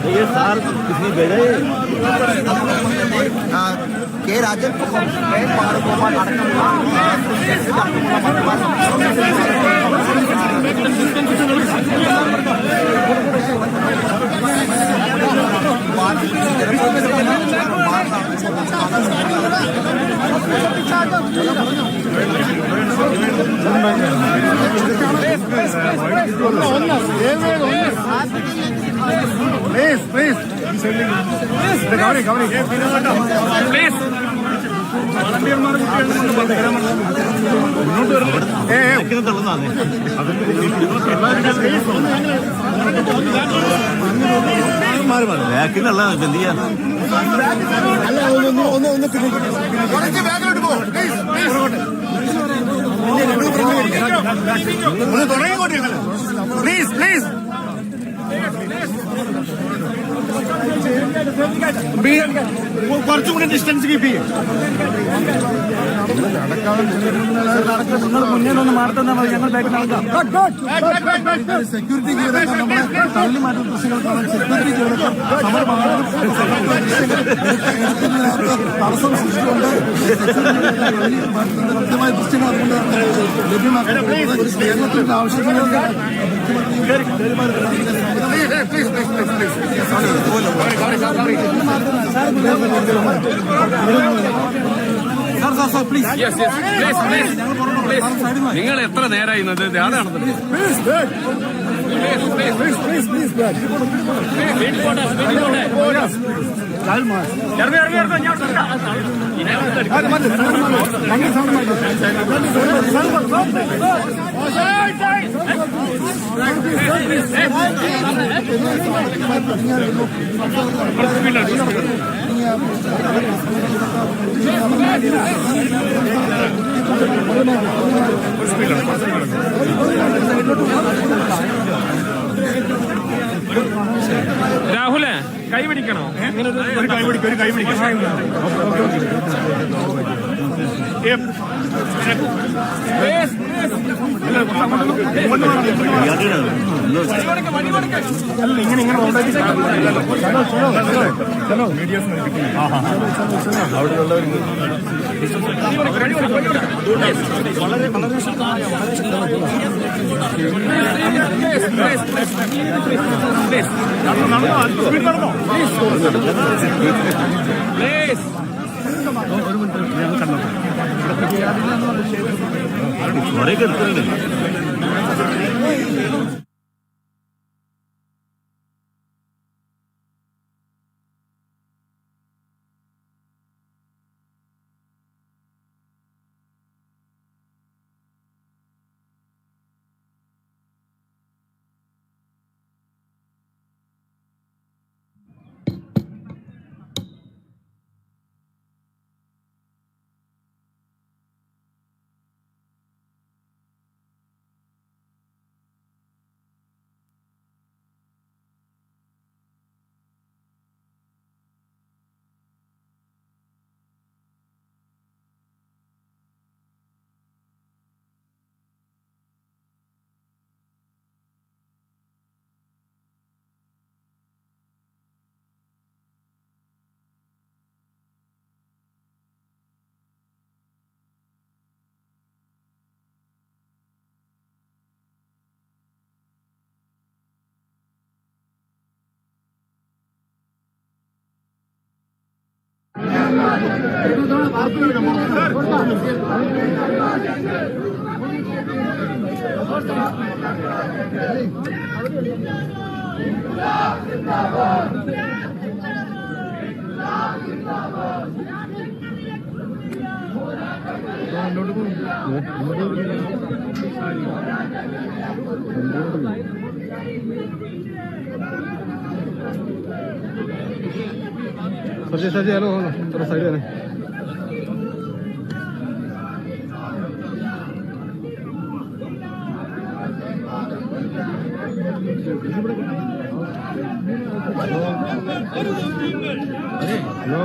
ये सार कितनी बेड़े के राजन बालगोपाल Please, please. Please. ബാക്കിലുള്ള ബന്ധിയാ പ്ലീസ് പ്ലീസ് കുറച്ചും കൂടി ഡിസ്റ്റൻസ് കീപ്പ് ചെയ്യും. നിങ്ങൾ മുന്നേ ഒന്ന് മാറുന്ന മതി, ഞങ്ങൾ ബാക്ക് നടക്കാം. സെക്യൂരിറ്റി ജീവനക്കാർ നമ്മളെ തള്ളി മാറ്റുന്ന ദൃശ്യങ്ങൾക്കാണ്. സെക്യൂരിറ്റി ജീവനക്കാർ തടസ്സം സൃഷ്ടിച്ചുകൊണ്ട് കൃത്യമായ ദൃശ്യങ്ങൾ അതുകൊണ്ട് ലഭ്യമാക്കുന്നത് കേരളത്തിന്റെ ആവശ്യങ്ങൾക്ക് നിങ്ങൾ എത്ര നേരമായി അതാണ് രാഹുല് കൈപിടിക്കണോ? ഒരു കൈപിടിക്കണം. ഇങ്ങനെ അവിടെയുള്ളവർ വളരെ കുറെ കേൾക്കുന്നുണ്ട്. सर हेलो थोड़ा साइड है. हेलो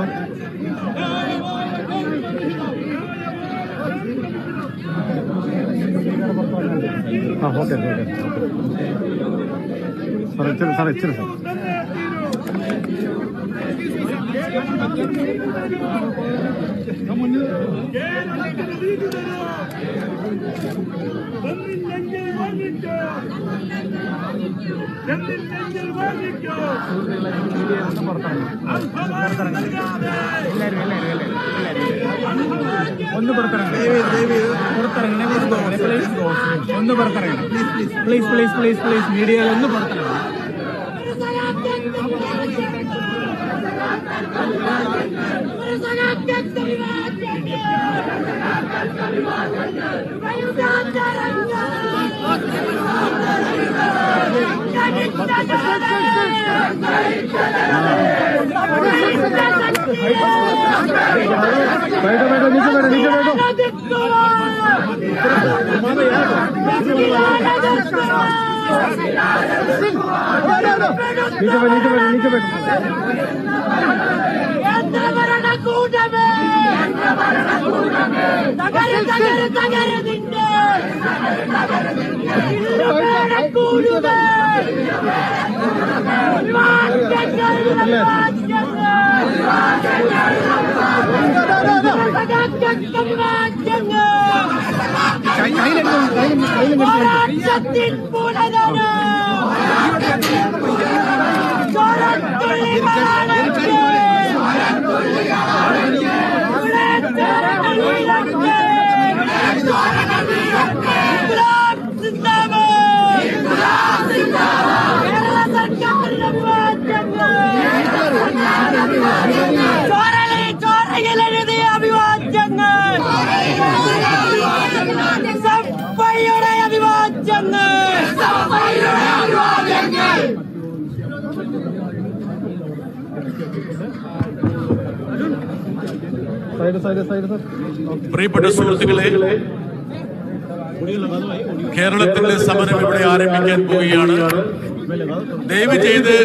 ഒന്ന് പുറത്തിറങ്ങി ഒന്ന് പുറത്തിറങ്ങി please please please please media ഒന്ന് പുറത്തിറങ്ങി. കൂട്ടമേ ചോരയിലെഴുതിയ അഭിവാദ്യങ്ങൾ, സഭയുടെ അഭിവാദ്യങ്ങൾ. പ്രിയപ്പെട്ട സുഹൃത്തുക്കളെ, കേരളത്തിന്റെ സമരം ഇവിടെ ആരംഭിക്കാൻ പോവുകയാണ്. ദയവ് ചെയ്ത്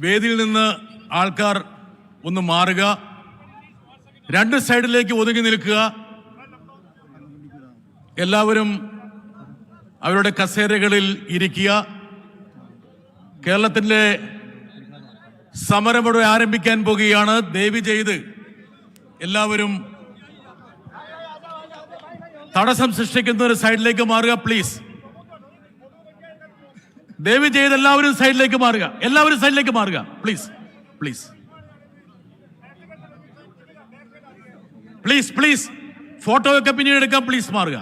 വേദിയിൽ നിന്ന് ആൾക്കാർ ഒന്ന് മാറുക, രണ്ട് സൈഡിലേക്ക് ഒതുങ്ങി നിൽക്കുക. എല്ലാവരും അവരുടെ കസേരകളിൽ ഇരിക്കുക. കേരളത്തിന്റെ സമരം ഇവിടെ ആരംഭിക്കാൻ പോകുകയാണ്. ദയവ് ചെയ്ത് എല്ലാവരും തടസ്സം സൃഷ്ടിക്കുന്ന ഒരു സൈഡിലേക്ക് മാറുക. പ്ലീസ്, ദയവ് ചെയ്ത് എല്ലാവരും സൈഡിലേക്ക് മാറുക. എല്ലാവരും സൈഡിലേക്ക് മാറുക. Please please please please photo ഒക്കെ പിന്നീട് എടുക്കാം. പ്ലീസ് മാറുക.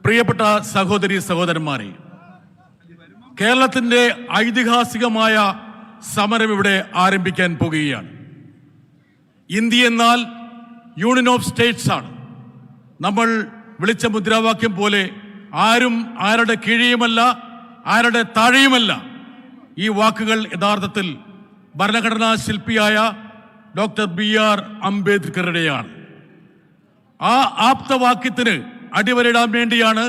പ്രിയപ്പെട്ട സഹോദരി സഹോദരന്മാരെ, കേരളത്തിന്റെ ഐതിഹാസികമായ സമരം ഇവിടെ ആരംഭിക്കാൻ പോകുകയാണ്. ഇന്ത്യ എന്നാൽ യൂണിയൻ ഓഫ് സ്റ്റേറ്റ്സ് ആണ്. നമ്മൾ വിളിച്ച മുദ്രാവാക്യം പോലെ ആരും ആരുടെ കീഴെയുമല്ല, ആരുടെ താഴെയുമല്ല. ഈ വാക്കുകൾ യഥാർത്ഥത്തിൽ ഭരണഘടനാ ശില്പിയായ ഡോക്ടർ BR അംബേദ്കറുടെയാണ്. ആ ആപ്തവാക്യത്തിന് അടിവരയിടാൻ വേണ്ടിയാണ്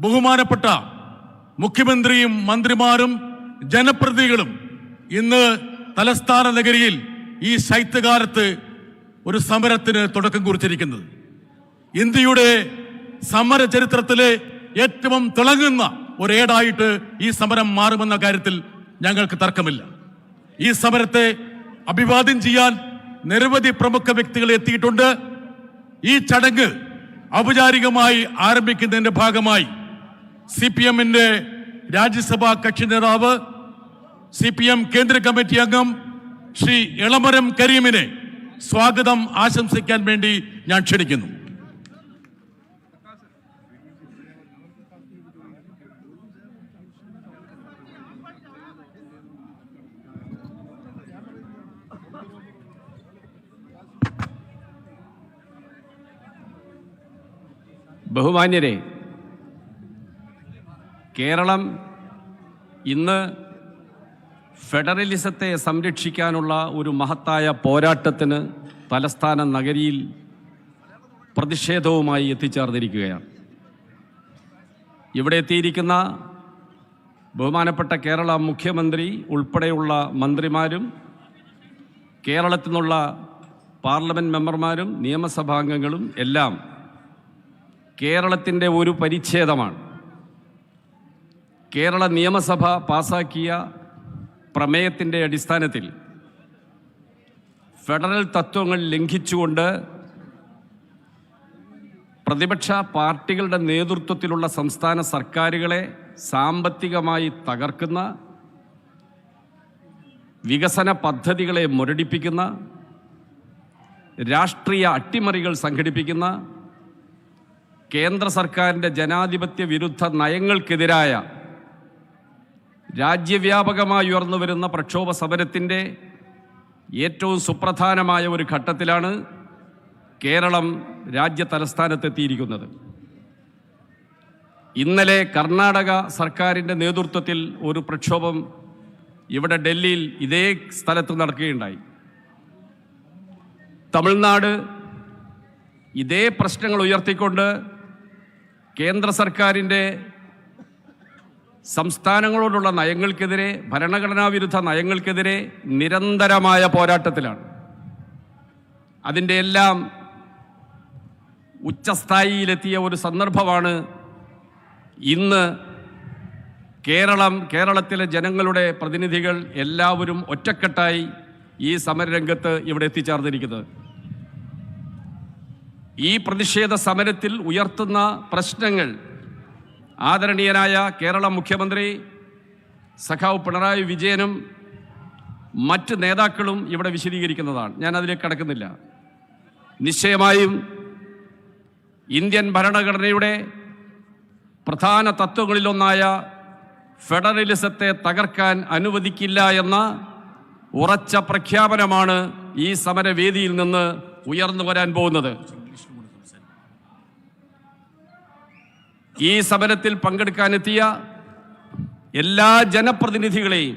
ബഹുമാനപ്പെട്ട മുഖ്യമന്ത്രിയും മന്ത്രിമാരും ജനപ്രതിനിധികളും ഇന്ന് തലസ്ഥാന നഗരിയിൽ ഈ ശൈത്യകാലത്ത് ഒരു സമരത്തിന് തുടക്കം കുറിച്ചിരിക്കുന്നത്. ഇന്ത്യയുടെ സമര ചരിത്രത്തിലെ ഏറ്റവും തിളങ്ങുന്ന ഒരേടായിട്ട് ഈ സമരം മാറുമെന്ന കാര്യത്തിൽ ഞങ്ങൾക്ക് തർക്കമില്ല. ഈ സമരത്തെ അഭിവാദ്യം ചെയ്യാൻ നിരവധി പ്രമുഖ വ്യക്തികൾ എത്തിയിട്ടുണ്ട്. ഈ ചടങ്ങ് ഔപചാരികമായി ആരംഭിക്കുന്നതിന്റെ ഭാഗമായി CPM-ന്റെ രാജ്യസഭാ കക്ഷി നേതാവ്, CPM കേന്ദ്ര കമ്മിറ്റി അംഗം ശ്രീ എളമരം കരീമിനെ സ്വാഗതം ആശംസിക്കാൻ വേണ്ടി ഞാൻ ക്ഷണിക്കുന്നു. ബഹുമാന്യരെ, കേരളം ഇന്ന് ഫെഡറലിസത്തെ സംരക്ഷിക്കാനുള്ള ഒരു മഹത്തായ പോരാട്ടത്തിന് തലസ്ഥാന നഗരിയിൽ പ്രതിഷേധവുമായി എത്തിച്ചേർന്നിരിക്കുകയാണ്. ഇവിടെ എത്തിയിരിക്കുന്ന ബഹുമാനപ്പെട്ട കേരള മുഖ്യമന്ത്രി ഉൾപ്പെടെയുള്ള മന്ത്രിമാരും കേരളത്തിൽ നിന്നുള്ള പാർലമെൻറ്റ് മെമ്പർമാരും നിയമസഭാംഗങ്ങളും എല്ലാം കേരളത്തിൻ്റെ ഒരു പരിച്ഛേദമാണ്. കേരള നിയമസഭ പാസാക്കിയ പ്രമേയത്തിൻ്റെ അടിസ്ഥാനത്തിൽ ഫെഡറൽ തത്വങ്ങൾ ലംഘിച്ചുകൊണ്ട് പ്രതിപക്ഷ പാർട്ടികളുടെ നേതൃത്വത്തിലുള്ള സംസ്ഥാന സർക്കാരുകളെ സാമ്പത്തികമായി തകർക്കുന്ന, വികസന പദ്ധതികളെ മുരടിപ്പിക്കുന്ന, രാഷ്ട്രീയ അട്ടിമറികൾ സംഘടിപ്പിക്കുന്ന, കേന്ദ്ര സർക്കാരിൻ്റെ ജനാധിപത്യ വിരുദ്ധ നയങ്ങൾക്കെതിരായ രാജ്യവ്യാപകമായി ഉയർന്നുവരുന്ന പ്രക്ഷോഭ സമരത്തിൻ്റെ ഏറ്റവും സുപ്രധാനമായ ഒരു ഘട്ടത്തിലാണ് കേരളം രാജ്യ തലസ്ഥാനത്തെത്തിയിരിക്കുന്നത്. ഇന്നലെ കർണാടക സർക്കാരിൻ്റെ നേതൃത്വത്തിൽ ഒരു പ്രക്ഷോഭം ഇവിടെ ഡൽഹിയിൽ ഇതേ സ്ഥലത്ത് നടക്കുകയുണ്ടായി. തമിഴ്നാട് ഇതേ പ്രശ്നങ്ങൾ ഉയർത്തിക്കൊണ്ട് കേന്ദ്ര സർക്കാരിൻ്റെ സംസ്ഥാനങ്ങളോടുള്ള നയങ്ങൾക്കെതിരെ, ഭരണഘടനാ വിരുദ്ധ നയങ്ങൾക്കെതിരെ നിരന്തരമായ പോരാട്ടത്തിലാണ്. അതിൻ്റെ എല്ലാം ഉച്ചസ്ഥായിയിലെത്തിയ ഒരു സന്ദർഭമാണ് ഇന്ന് കേരളത്തിലെ ജനങ്ങളുടെ പ്രതിനിധികൾ എല്ലാവരും ഒറ്റക്കെട്ടായി ഈ സമരരംഗത്ത് ഇവിടെ എത്തിച്ചേർന്നിരിക്കുന്നത്. ഈ പ്രതിഷേധ സമരത്തിൽ ഉയർത്തുന്ന പ്രശ്നങ്ങൾ ആദരണീയനായ കേരള മുഖ്യമന്ത്രി സഖാവ് പിണറായി വിജയനും മറ്റ് നേതാക്കളും ഇവിടെ വിശദീകരിക്കുന്നതാണ്. ഞാൻ അതിലേക്ക് കടക്കുന്നില്ല. നിശ്ചയമായും ഇന്ത്യൻ ഭരണഘടനയുടെ പ്രധാന തത്വങ്ങളിലൊന്നായ ഫെഡറലിസത്തെ തകർക്കാൻ അനുവദിക്കില്ല എന്ന ഉറച്ച പ്രഖ്യാപനമാണ് ഈ സമരവേദിയിൽ നിന്ന് ഉയർന്നു വരാൻ പോകുന്നത്. ഈ സമരത്തിൽ പങ്കെടുക്കാനെത്തിയ എല്ലാ ജനപ്രതിനിധികളെയും,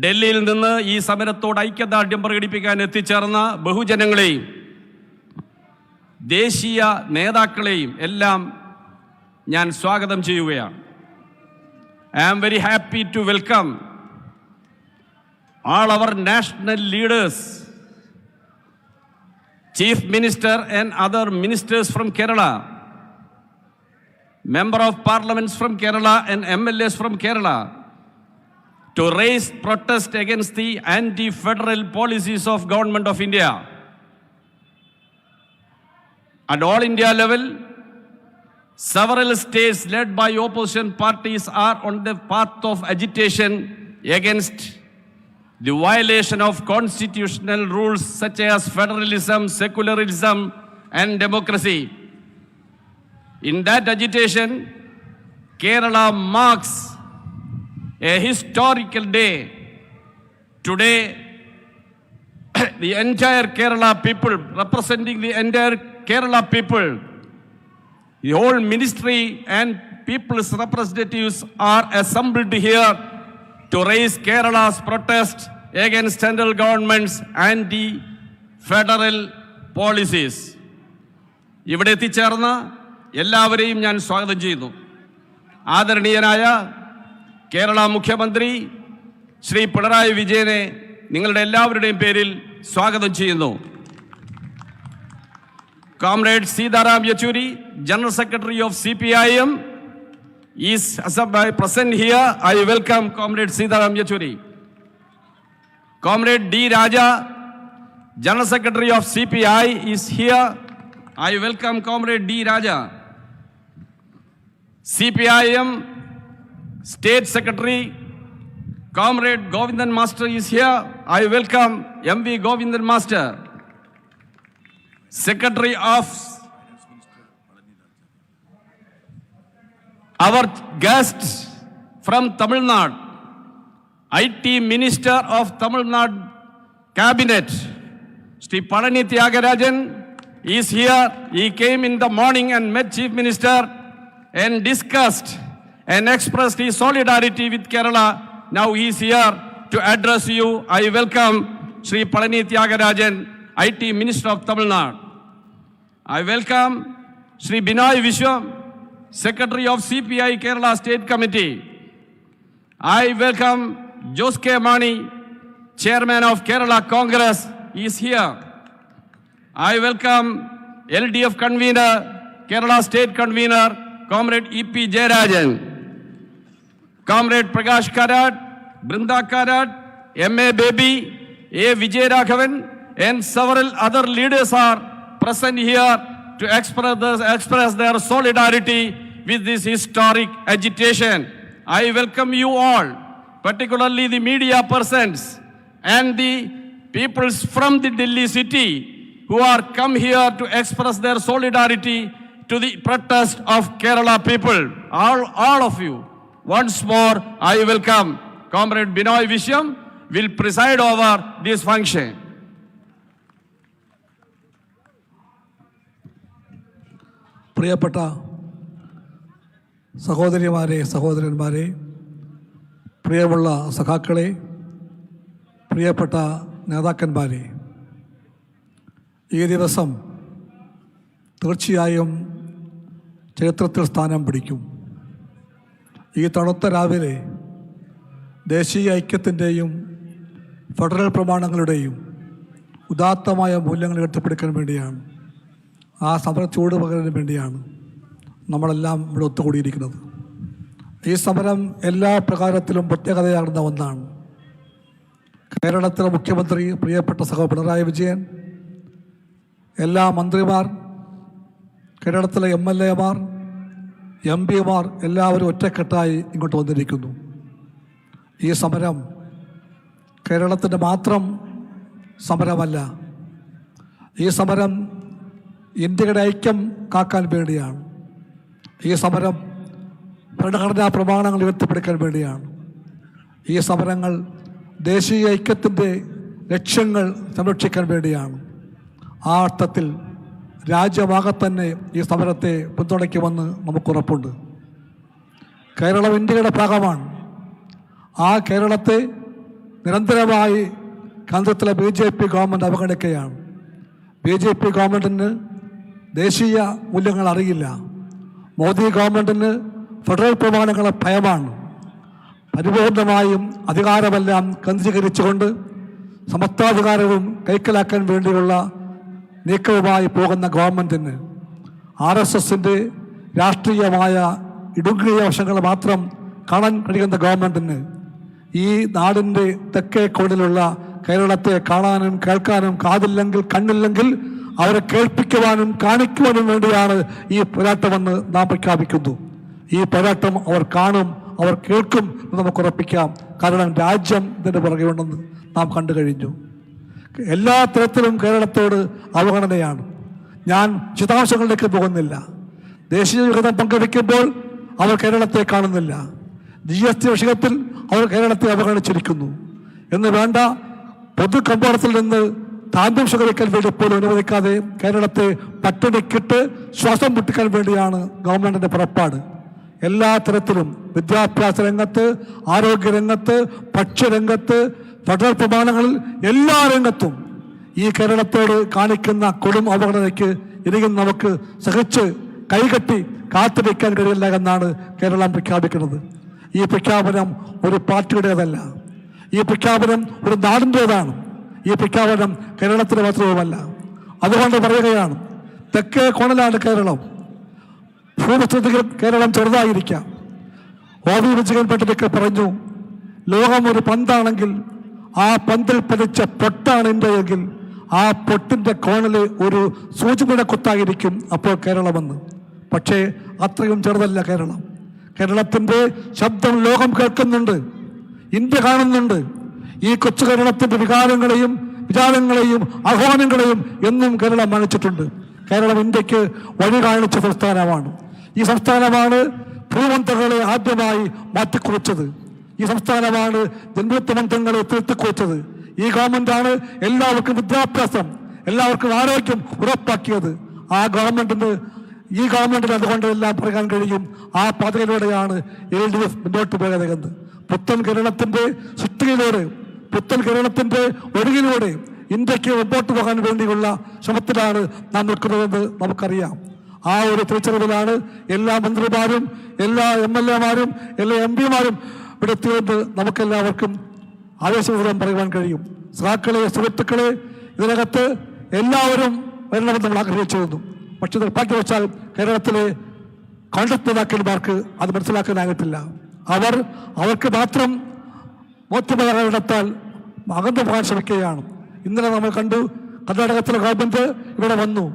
ഡൽഹിയിൽ നിന്ന് ഈ സമരത്തോട് ഐക്യദാർഢ്യം പ്രകടിപ്പിക്കാൻ എത്തിച്ചേർന്ന ബഹുജനങ്ങളെയും ദേശീയ നേതാക്കളെയും എല്ലാം ഞാൻ സ്വാഗതം ചെയ്യുകയാണ്. I am very happy to welcome all our national leaders, Chief Minister and other ministers from Kerala, Member of Parliaments from Kerala and MLAs from Kerala, to raise protest against the anti-federal policies of Government of India. At all India level, several states led by opposition parties are on the path of agitation against the violation of constitutional rules such as federalism, secularism, and democracy. In that agitation, Kerala marks a historical day. Today, the entire Kerala people, representing the entire Kerala people, the whole ministry and people's representatives are assembled here to raise Kerala's protest against central government's anti-federal policies. ഇവിടെ എത്തിച്ചേർന്ന എല്ലാവരെയും ഞാൻ സ്വാഗതം ചെയ്യുന്നു. ആദരണീയനായ കേരള മുഖ്യമന്ത്രി ശ്രീ പിണറായി വിജയനെ നിങ്ങളുടെ എല്ലാവരുടെയും പേരിൽ സ്വാഗതം ചെയ്യുന്നു. Comrade Sitaram Yechury, General Secretary of CPIM, is present here. I welcome Comrade Sitaram Yechury. Comrade D. Raja, General Secretary of CPI, is here. I welcome Comrade D. Raja. CPIM State Secretary, Comrade Govindan Master, is here. I welcome MV Govindan Master. Secretary of our guest from Tamil Nadu, IT Minister of Tamil Nadu Cabinet, Shri Palani Thiagarajan, is here. He came in the morning and met Chief Minister and discussed and expressed his solidarity with Kerala. Now he is here to address you. I welcome Shri Palani Thiagarajan, IT Minister of Tamil Nadu. I welcome Shri Binoy Vishwam, Secretary of CPI Kerala State Committee. I welcome Jose K. Mani, Chairman of Kerala Congress is here. I welcome LDF convener, Kerala State convener, Comrade E.P. Jayarajan, Comrade Prakash Karat, Brinda Karat, M.A. Baby, A. Vijay Raghavan, and several other leaders are present here to express their solidarity with this historic agitation. I welcome you all, particularly the media persons and the peoples from the Delhi city who are come here to express their solidarity to the protest of Kerala people. All of you, once more, I welcome. Comrade Binoy Vishyam will preside over this function. പ്രിയപ്പെട്ട സഹോദരിമാരെ, സഹോദരന്മാരെ, പ്രിയമുള്ള സഖാക്കളെ, പ്രിയപ്പെട്ട നേതാക്കന്മാരെ, ഈ ദിവസം തീർച്ചയായും ചരിത്രത്തിൽ സ്ഥാനം പിടിക്കും. ഈ തണുത്ത രാവിലെ ദേശീയ ഐക്യത്തിൻ്റെയും ഫെഡറൽ പ്രമാണങ്ങളുടെയും ഉദാത്തമായ മൂല്യങ്ങൾ ഉയർത്തിപ്പിടിക്കാൻ വേണ്ടിയാണ്, ആ സമര ചൂട് പകരാൻ വേണ്ടിയാണ് നമ്മളെല്ലാം ഇവിടെ ഒത്തുകൂടിയിരിക്കുന്നത്. ഈ സമരം എല്ലാ പ്രകാരത്തിലും പ്രത്യേകതയാകുന്ന ഒന്നാണ്. കേരളത്തിലെ മുഖ്യമന്ത്രി പ്രിയപ്പെട്ട സഹോ പിണറായി വിജയൻ, എല്ലാ മന്ത്രിമാർ, കേരളത്തിലെ MLA മാർ, MP മാർ എല്ലാവരും ഒറ്റക്കെട്ടായി ഇങ്ങോട്ട് വന്നിരിക്കുന്നു. ഈ സമരം കേരളത്തിൻ്റെ മാത്രം സമരമല്ല. ഈ സമരം ഇന്ത്യയുടെ ഐക്യം കാക്കാൻ വേണ്ടിയാണ്. ഈ സമരം ഭരണഘടനാ പ്രമാണങ്ങൾ ഉയർത്തിപ്പിടിക്കാൻ വേണ്ടിയാണ്. ഈ സമരങ്ങൾ ദേശീയ ഐക്യത്തിൻ്റെ ലക്ഷ്യങ്ങൾ സംരക്ഷിക്കാൻ വേണ്ടിയാണ്. ആ അർത്ഥത്തിൽ രാജ്യമാകെ തന്നെ ഈ സമരത്തെ പിന്തുണയ്ക്കുമെന്ന് നമുക്കുറപ്പുണ്ട്. കേരളം ഇന്ത്യയുടെ ഭാഗമാണ്. ആ കേരളത്തെ നിരന്തരമായി കേന്ദ്രത്തിലെ BJP ഗവൺമെൻറ് അവഗണിക്കുകയാണ്. BJP ഗവൺമെൻറ്റിന് ദേശീയ മൂല്യങ്ങൾ അറിയില്ല. മോദി ഗവൺമെൻറ്റിന് ഫെഡറൽ പ്രമാണങ്ങളെ ഭയമാണ്. പരിപൂർണമായും അധികാരമെല്ലാം കേന്ദ്രീകരിച്ചുകൊണ്ട് സമത്വാധികാരവും കൈക്കലാക്കാൻ വേണ്ടിയുള്ള നീക്കവുമായി പോകുന്ന ഗവൺമെൻറ്റിന്, RSSൻ്റെ രാഷ്ട്രീയമായ ഇടുങ്ങിയ വശങ്ങൾ മാത്രം കാണാൻ കഴിയുന്ന ഗവൺമെൻറ്റിന് ഈ നാടിൻ്റെ തെക്കേ കോണിലുള്ള കേരളത്തെ കാണാനും കേൾക്കാനും കാതില്ലെങ്കിൽ കണ്ണില്ലെങ്കിൽ അവരെ കേൾപ്പിക്കുവാനും കാണിക്കുവാനും വേണ്ടിയാണ് ഈ പോരാട്ടമെന്ന് നാം പ്രഖ്യാപിക്കുന്നു. ഈ പോരാട്ടം അവർ കാണും, അവർ കേൾക്കും എന്ന് നമുക്ക് ഉറപ്പിക്കാം. കാരണം രാജ്യം ഇതിൻ്റെ പുറകെ ഉണ്ടെന്ന് നാം കണ്ടു കഴിഞ്ഞു. എല്ലാ തരത്തിലും കേരളത്തോട് അവഗണനയാണ്. ഞാൻ വിശദാംശങ്ങളിലേക്ക് പോകുന്നില്ല. ദേശീയ വിഹിതം പങ്കുവയ്ക്കുമ്പോൾ അവർ കേരളത്തെ കാണുന്നില്ല. GST വിഷയത്തിൽ അവർ കേരളത്തെ അവഗണിച്ചിരിക്കുന്നു എന്ന് വേണ്ട. പൊതു കമ്പോളത്തിൽ നിന്ന് താന്ത്യം ശേഖരിക്കാൻ വേണ്ടി പോലും അനുവദിക്കാതെ കേരളത്തെ പട്ടിണിക്കിട്ട് ശ്വാസം മുട്ടിക്കാൻ വേണ്ടിയാണ് ഗവൺമെൻറ്റിൻ്റെ പുറപ്പാട്. എല്ലാ തരത്തിലും വിദ്യാഭ്യാസ രംഗത്ത്, ആരോഗ്യരംഗത്ത്, ഭക്ഷ്യരംഗത്ത്, ഫെഡറൽ പ്രമാണങ്ങളിൽ എല്ലാ രംഗത്തും ഈ കേരളത്തോട് കാണിക്കുന്ന കൊടും അവഗണനയ്ക്ക് ഇനിയും നമുക്ക് സഹിച്ച് കൈകെട്ടി കാത്തിരിക്കാൻ കഴിയില്ല എന്നാണ് കേരളം പ്രഖ്യാപിക്കുന്നത്. ഈ പ്രഖ്യാപനം ഒരു പാർട്ടിയുടേതല്ല. ഈ പ്രഖ്യാപനം ഒരു നാടിൻ്റേതാണ്. ഈ പ്രഖ്യാപനം കേരളത്തിന് മാത്രവുമല്ല. അതുകൊണ്ട് പറയുകയാണ്, തെക്കേ കോണിലാണ് കേരളം. ഭൂമിസ്ഥിതിയിൽ കേരളം ചെറുതായിരിക്കാം. OV വിജയൻ പട്ടിലൊക്കെ പറഞ്ഞു, ലോകം ഒരു പന്താണെങ്കിൽ ആ പന്തിൽ പതിച്ച പൊട്ടാണ് ഇന്ത്യയെങ്കിൽ ആ പൊട്ടിൻ്റെ കോണിൽ ഒരു സൂചിമുന കുത്തായിരിക്കും അപ്പോൾ കേരളമെന്ന്. പക്ഷേ അത്രയും ചെറുതല്ല കേരളം. കേരളത്തിൻ്റെ ശബ്ദം ലോകം കേൾക്കുന്നുണ്ട്, ഇന്ത്യ കാണുന്നുണ്ട്. ഈ കൊച്ചു കേരളത്തിൻ്റെ വികാരങ്ങളെയും വിചാരങ്ങളെയും ആഹ്വാനങ്ങളെയും എന്നും കേരളം മാനിച്ചിട്ടുണ്ട്. കേരളം ഇന്ത്യക്ക് വഴി കാണിച്ച സംസ്ഥാനമാണ്. ഈ സംസ്ഥാനമാണ് ഭൂമന്ത്രങ്ങളെ ആദ്യമായി മാറ്റിക്കുറിച്ചത്. ഈ സംസ്ഥാനമാണ് ജന്മത്വ മന്ത്രങ്ങളെ തിരുത്തിക്കുറിച്ചത്. ഈ ഗവൺമെൻറ്റാണ് എല്ലാവർക്കും വിദ്യാഭ്യാസം, എല്ലാവർക്കും ആരോഗ്യം ഉറപ്പാക്കിയത്. ആ ഗവൺമെൻറ്റിന് ഈ ഗവൺമെൻറ്റിന് അതുകൊണ്ട് എല്ലാം പറയാൻ കഴിയും. ആ പാതയിലൂടെയാണ് LDF മുന്നോട്ട് പോയത്. പുത്തൻ കേരളത്തിൻ്റെ സൃഷ്ടിയിലൂടെ, പുത്തൻ കേരളത്തിൻ്റെ ഒഴുകിലൂടെ ഇന്ത്യക്ക് മുമ്പോട്ട് പോകാൻ വേണ്ടിയുള്ള ശ്രമത്തിലാണ് നാം നിൽക്കുന്നതെന്ന് നമുക്കറിയാം. ആ ഒരു തിരിച്ചറിവിലാണ് എല്ലാ മന്ത്രിമാരും, എല്ലാ MLA മാരും, എല്ലാ MP മാരും ഇവിടെ എത്തിയതെന്ന് നമുക്കെല്ലാവർക്കും ആവേശപൂർവ്വം പറയുവാൻ കഴിയും. സഖാക്കളെ, സുഹൃത്തുക്കളെ, ഇതിനകത്ത് എല്ലാവരും വരണമെന്ന് നമ്മൾ ആഗ്രഹിച്ചിരുന്നു. പക്ഷെ നിർഭാഗ്യവശാൽ കേരളത്തിലെ കോൺഗ്രസ് നേതാക്കന്മാർക്ക് അത് മനസ്സിലാക്കാനായിട്ടില്ല. അവർക്ക് മാത്രം ബോധ്യമാകാനിടത്താൽ അകന്നു പോകാൻ ശ്രമിക്കുകയാണ്. ഇന്നലെ നമ്മൾ കണ്ടു, കർണാടകത്തിലെ ഗവൺമെന്റ് ഇവിടെ വന്നു,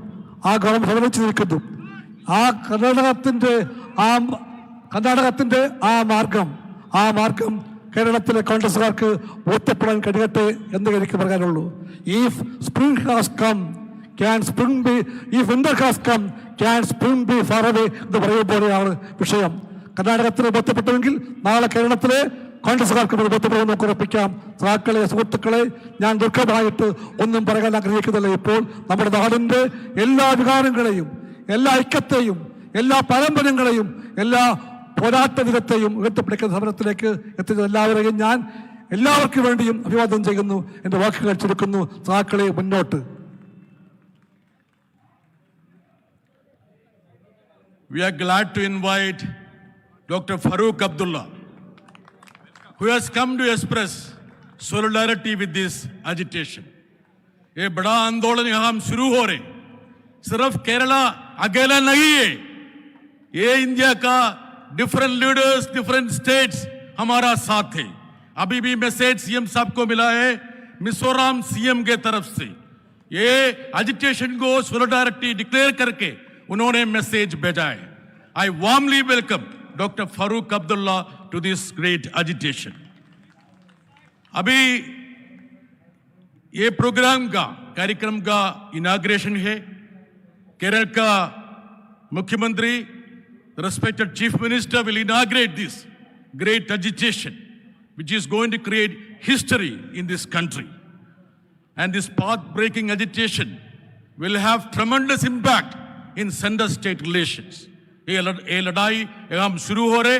ആ ഗവൺമെന്റ് സമരച്ചു നിൽക്കുന്നു. ആ കർണാടകത്തിന്റെ ആ മാർഗം കേരളത്തിലെ കോൺഗ്രസുകാർക്ക് ബോധ്യപ്പെടാൻ കഴിയട്ടെ എന്ന് എനിക്ക് പറയാനുള്ളൂ. If spring has come can spring be, if winter has come can spring be far away എന്ന് പറയുമ്പോഴാണ് വിഷയം. കർണാടകത്തിന് ബോധ്യപ്പെട്ടുവെങ്കിൽ നാളെ കേരളത്തിലെ കോൺഗ്രസുകാർക്ക് ബോധ്യപ്പെടുമെന്ന് നമുക്ക് ഉറപ്പിക്കാം. സഹാക്കളെ, സുഹൃത്തുക്കളെ, ഞാൻ ദുഃഖമായിട്ട് ഒന്നും പറയാൻ ആഗ്രഹിക്കുന്നില്ല. ഇപ്പോൾ നമ്മുടെ നാടിൻ്റെ എല്ലാ വികാരങ്ങളെയും, എല്ലാ ഐക്യത്തെയും, എല്ലാ പാരമ്പര്യങ്ങളെയും, എല്ലാ പോരാട്ട ദിനത്തെയും ഉയർത്തിപ്പിടിക്കുന്ന സമരത്തിലേക്ക് എത്തിച്ച എല്ലാവരെയും ഞാൻ എല്ലാവർക്കും വേണ്ടിയും അഭിവാദ്യം ചെയ്യുന്നു. എൻ്റെ വാക്കുകൾ ചുരുക്കുന്നു. സഹാക്കളെ, മുന്നോട്ട്. We are glad to invite Dr. Farooq Abdullah, who has come to express solidarity with this agitation. ये बड़ा आंदोलन यहाँ हम शुरू हो रहे, सिर्फ केरला अकेला नहीं है, ये इंडिया का डिफरेंट लीडर्स, डिफरेंट स्टेट्स हमारा साथ है. अभी भी मैसेज सीएम साहब को मिला है मिजोरम सीएम के तरफ से. ये एजिटेशन को सोलिडारिटी डिक्लेयर करके उन्होंने मैसेज भेजा है. I warmly welcome doctor Farooq Abdullah to this great agitation. अभी ये कार्यक्रम का इनाग्रेशन है. केरल का मुख्यमंत्री, respected chief minister, will inaugurate this great agitation which is going to create history in this country. And this path-breaking agitation will have tremendous impact in center-state relations. ये लड़ाई हम शुरू हो रहे.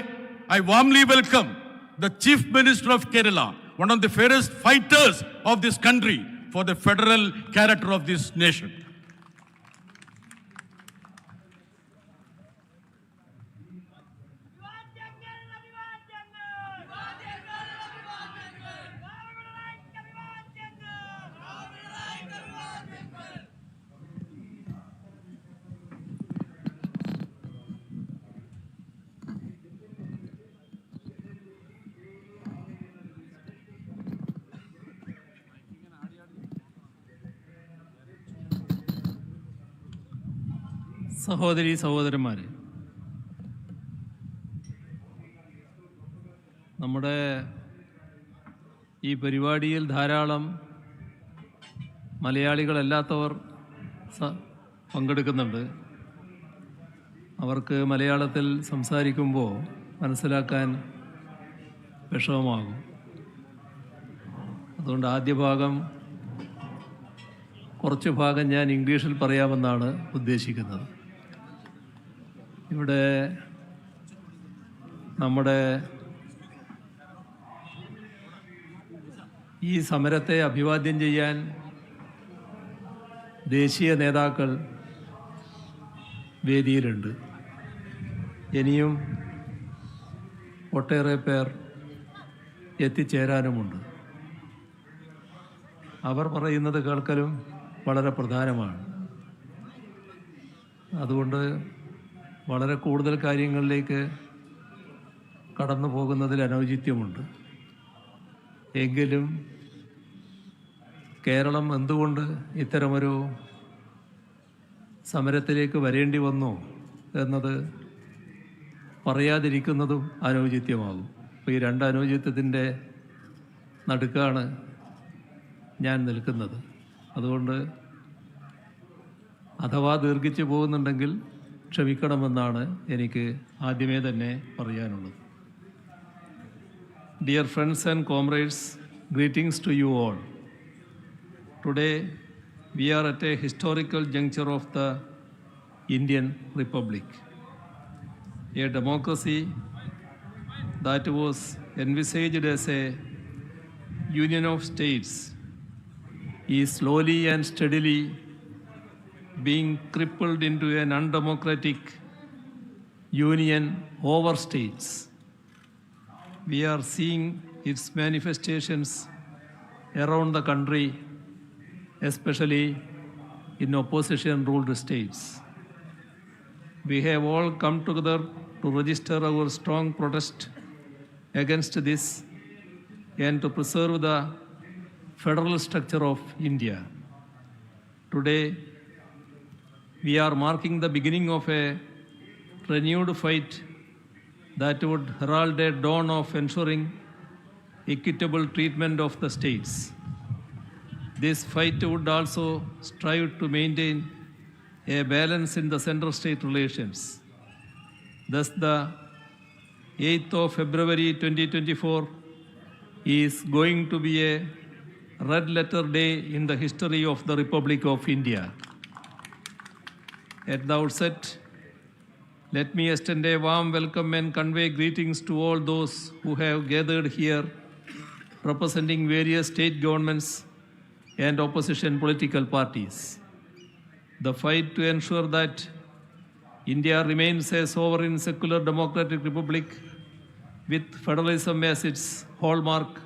I warmly welcome the Chief Minister of Kerala, one of the fairest fighters of this country for the federal character of this nation. സഹോദരീ സഹോദരന്മാരെ, നമ്മുടെ ഈ പരിപാടിയിൽ ധാരാളം മലയാളികളല്ലാത്തവർ പങ്കെടുക്കുന്നുണ്ട്. അവർക്ക് മലയാളത്തിൽ സംസാരിക്കുമ്പോൾ മനസ്സിലാക്കാൻ വിഷമമാകും. അതുകൊണ്ട് ആദ്യ ഭാഗം, കുറച്ച് ഭാഗം ഞാൻ ഇംഗ്ലീഷിൽ പറയാമെന്നാണ് ഉദ്ദേശിക്കുന്നത്. ഇവിടെ നമ്മുടെ ഈ സമരത്തെ അഭിവാദ്യം ചെയ്യാൻ ദേശീയ നേതാക്കൾ വേദിയിലുണ്ട്. ഇനിയും ഒട്ടേറെ പേർ എത്തിച്ചേരാനുമുണ്ട്. അവർ പറയുന്നത് കേൾക്കലും വളരെ പ്രധാനമാണ്. അതുകൊണ്ട് വളരെ കൂടുതൽ കാര്യങ്ങളിലേക്ക് കടന്നു പോകുന്നതിൽ അനൗചിത്യമുണ്ട്. എങ്കിലും കേരളം എന്തുകൊണ്ട് ഇത്തരമൊരു സമരത്തിലേക്ക് വരേണ്ടി വന്നു എന്നത് പറയാതിരിക്കുന്നതും അനൗചിത്യമാകും. അപ്പോൾ ഈ രണ്ട് അനൗചിത്യത്തിൻ്റെ നടുക്കാണ് ഞാൻ നിൽക്കുന്നത്. അതുകൊണ്ട് അഥവാ ദീർഘിച്ചു പോകുന്നുണ്ടെങ്കിൽ ക്ഷമിക്കണമെന്നാണ് എനിക്ക് ആദ്യമേ തന്നെ പറയാനുള്ളത്. Dear friends and comrades, greetings to you all. Today we are at a historical juncture of the Indian Republic. A democracy that was envisaged as a union of states is slowly and steadily being crippled into an undemocratic union over states. We are seeing its manifestations around the country especially in opposition-ruled states. We have all come together to register our strong protest against this and to preserve the federal structure of India. Today, we are marking the beginning of a renewed fight that would herald a dawn of ensuring equitable treatment of the states. This fight would also strive to maintain a balance in the center-state relations. Thus, the 8th of February 2024 is going to be a red-letter day in the history of the Republic of India. At the outset, let me extend a warm welcome and convey greetings to all those who have gathered here representing various state governments and opposition political parties. The fight to ensure that India remains a sovereign, secular, democratic republic with federalism as its hallmark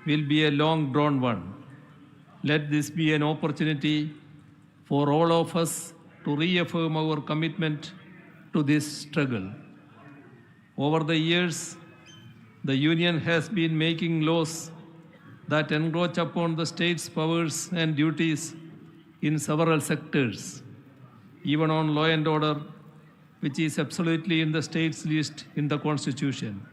will be a long-drawn one. Let this be an opportunity for all of us to reaffirm our commitment to this struggle. Over the years, the Union has been making laws that encroach upon the state's powers and duties in several sectors, even on law and order, which is absolutely in the state's list in the Constitution.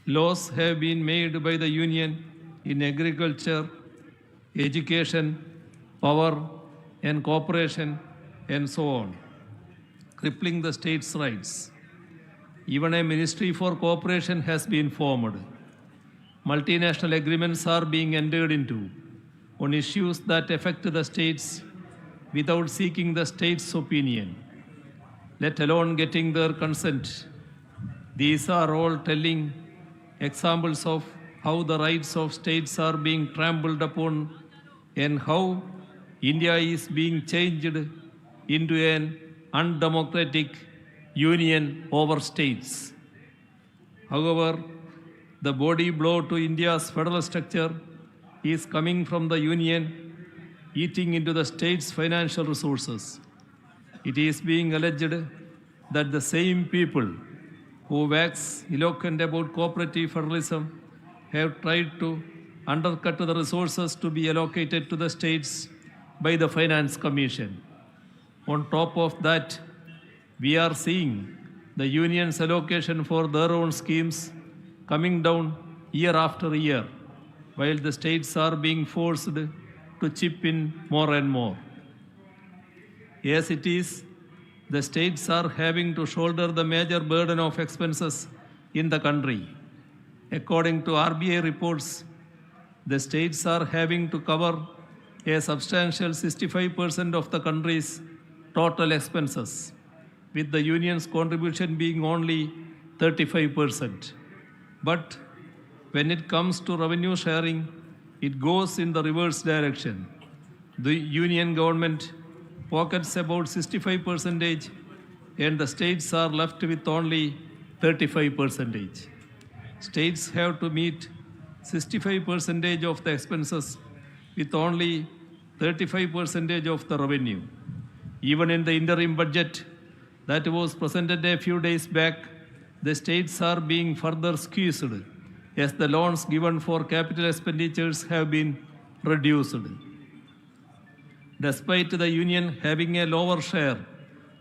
Laws have been made by the Union in agriculture, education, power, and cooperation, and so on, crippling the state's rights. Even a ministry for cooperation has been formed. Multinational agreements are being entered into on issues that affect the states without seeking the state's opinion, let alone getting their consent. These are all telling examples of how the rights of states are being trampled upon and how India is being changed into an undemocratic union over states. However, the body blow to India's federal structure is coming from the Union eating into the state's financial resources. It is being alleged that the same people who wax eloquent about cooperative federalism have tried to undercut the resources to be allocated to the states by the Finance Commission. On top of that, we are seeing the Union's allocation for their own schemes coming down year after year, while the states are being forced to chip in more and more. As it is, the states are having to shoulder the major burden of expenses in the country. According to RBI reports, the states are having to cover a substantial 65% of the country's total expenses, with the Union's contribution being only 35%. But when it comes to revenue sharing, it goes in the reverse direction. The Union government pockets about 65% and the states are left with only 35%. States have to meet 65% of the expenses with only 35% of the revenue. Even in the interim budget that was presented a few days back, the states are being further squeezed as the loans given for capital expenditures have been reduced. Despite the Union having a lower share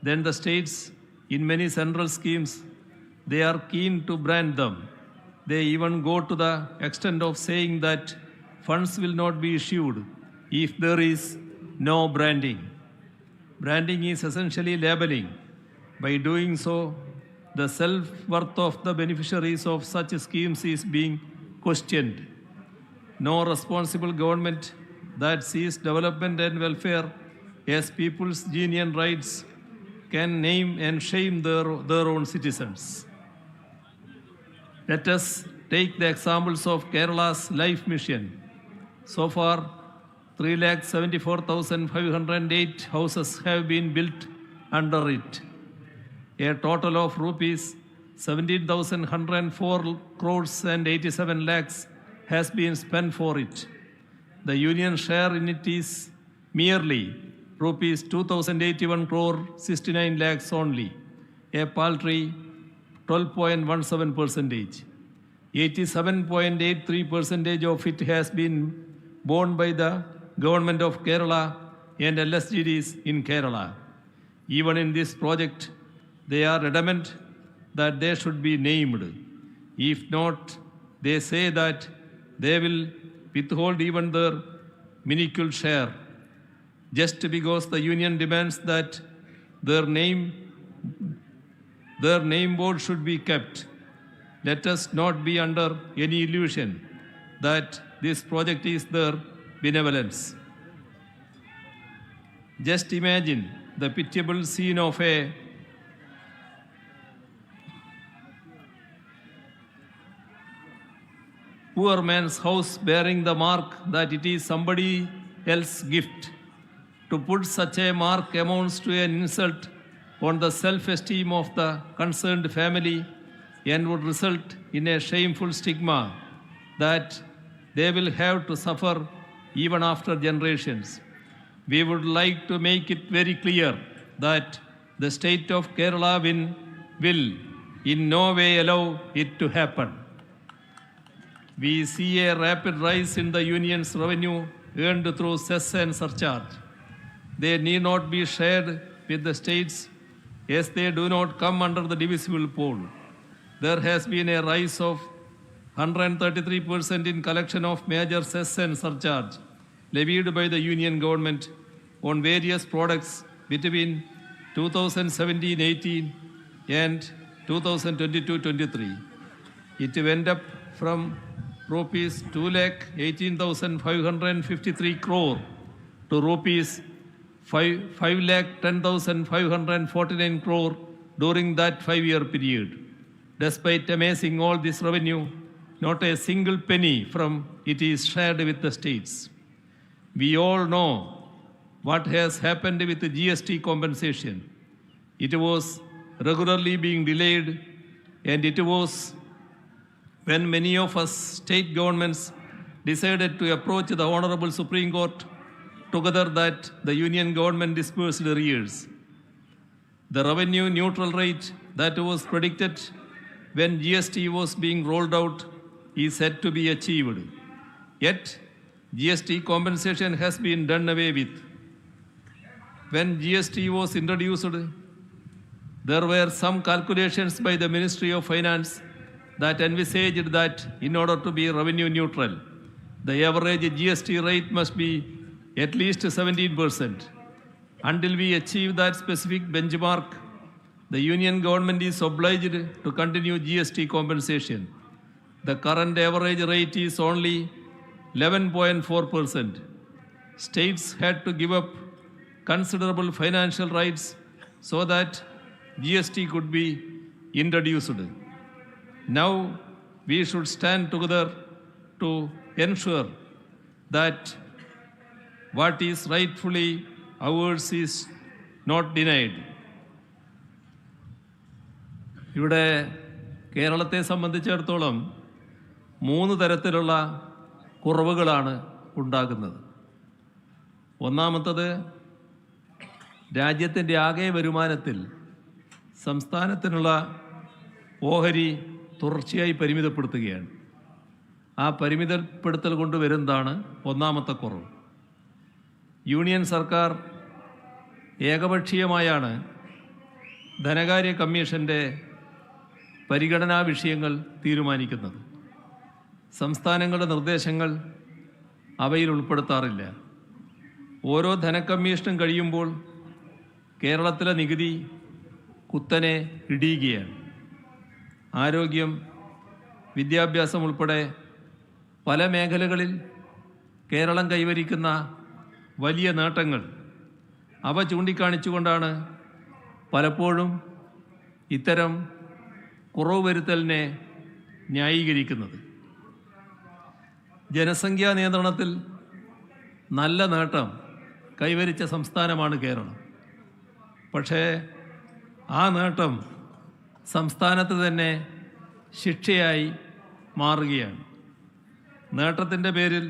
than the states in many central schemes, they are keen to brand them. They even go to the extent of saying that funds will not be issued if there is no branding. Branding is essentially labeling. By doing so, the self-worth of the beneficiaries of such schemes is being questioned. No responsible government that sees development and welfare as people's genuine rights can name and shame their own citizens. Let us take the examples of Kerala's Life Mission. So far, 3,74,508 houses have been built under it. A total of rupees 17,104 crores and 87 lakhs has been spent for it. the union share in it is merely rupees 2,081 crore 69 lakhs only, a paltry 12.17%. 87.83% of it has been borne by the government of Kerala and LSGDs in Kerala. Even in this project, they are adamant that they should be named. If not, they say that they will withhold even their minuscule share, just because the union demands that their name board should be kept. Let us not be under any illusion that this project is their benevolence. Just imagine the pitiable scene of a poor man's house bearing the mark that it is somebody else's gift. To put such a mark amounts to an insult on the self-esteem of the concerned family and would result in a shameful stigma that they will have to suffer even after generations. We would like to make it very clear that the state of Kerala will in no way allow it to happen. We see a rapid rise in the union's revenue earned through cess and surcharge. They need not be shared with the states as they do not come under the divisible pool. There has been a rise of 133% in collection of major cess and surcharge levied by the union government on various products between 2017-18 and 2022-23. It went up from rupees 2,18,553 crore to rupees 5,10,549 crore during that 5-year period. Despite amassing all this revenue, not a single penny from it is shared with the states. We all know what has happened with the GST compensation. It was regularly being delayed, and it was when many of us state governments decided to approach the Honorable Supreme Court together that the union government disbursed arrears. The revenue neutral rate that was predicted when GST was being rolled out is said to be achieved. Yet, GST compensation has been done away with. When GST was introduced, there were some calculations by the Ministry of Finance that envisaged that in order to be revenue neutral, the average GST rate must be at least 17%. Until we achieve that specific benchmark, the union government is obliged to continue GST compensation. The current average rate is only 11.4%. States had to give up considerable financial rights so that GST could be introduced. Now we should stand together to ensure that what is rightfully ours is not denied. ഇവിടെ കേരളത്തെ സംബന്ധിച്ചിടത്തോളം 3 തരത്തിലുള്ള കുറവുകളാണ് ഉണ്ടാകുന്നത്. ഒന്നാമത്തത്, രാജ്യത്തിൻ്റെ ആകെ വരുമാനത്തിൽ സംസ്ഥാനത്തിനുള്ള ഓഹരി തുടർച്ചയായി പരിമിതപ്പെടുത്തുകയാണ്. ആ പരിമിതപ്പെടുത്തൽ കൊണ്ടുവരുന്നതാണ് ഒന്നാമത്തെ കുറവ്. യൂണിയൻ സർക്കാർ ഏകപക്ഷീയമായാണ് ധനകാര്യ കമ്മീഷൻ്റെ പരിഗണനാ വിഷയങ്ങൾ തീരുമാനിക്കുന്നത്. സംസ്ഥാനങ്ങളുടെ നിർദ്ദേശങ്ങൾ അവയിൽ ഉൾപ്പെടുത്താറില്ല. ഓരോ ധനക്കമ്മീഷനും കഴിയുമ്പോൾ കേരളത്തിലെ നികുതി കുത്തനെ ഇടിയുകയാണ്. ആരോഗ്യം, വിദ്യാഭ്യാസം ഉൾപ്പെടെ പല മേഖലകളിൽ കേരളം കൈവരിക്കുന്ന വലിയ നേട്ടങ്ങൾ അവ ചൂണ്ടിക്കാണിച്ചുകൊണ്ടാണ് പലപ്പോഴും ഇത്തരം കുറവ് വരുത്തലിനെ ന്യായീകരിക്കുന്നത്. ജനസംഖ്യാ നിയന്ത്രണത്തിൽ നല്ല നേട്ടം കൈവരിച്ച സംസ്ഥാനമാണ് കേരളം. പക്ഷേ ആ നേട്ടം സംസ്ഥാനത്ത് തന്നെ ശിക്ഷയായി മാറുകയാണ്. നേട്ടത്തിൻ്റെ പേരിൽ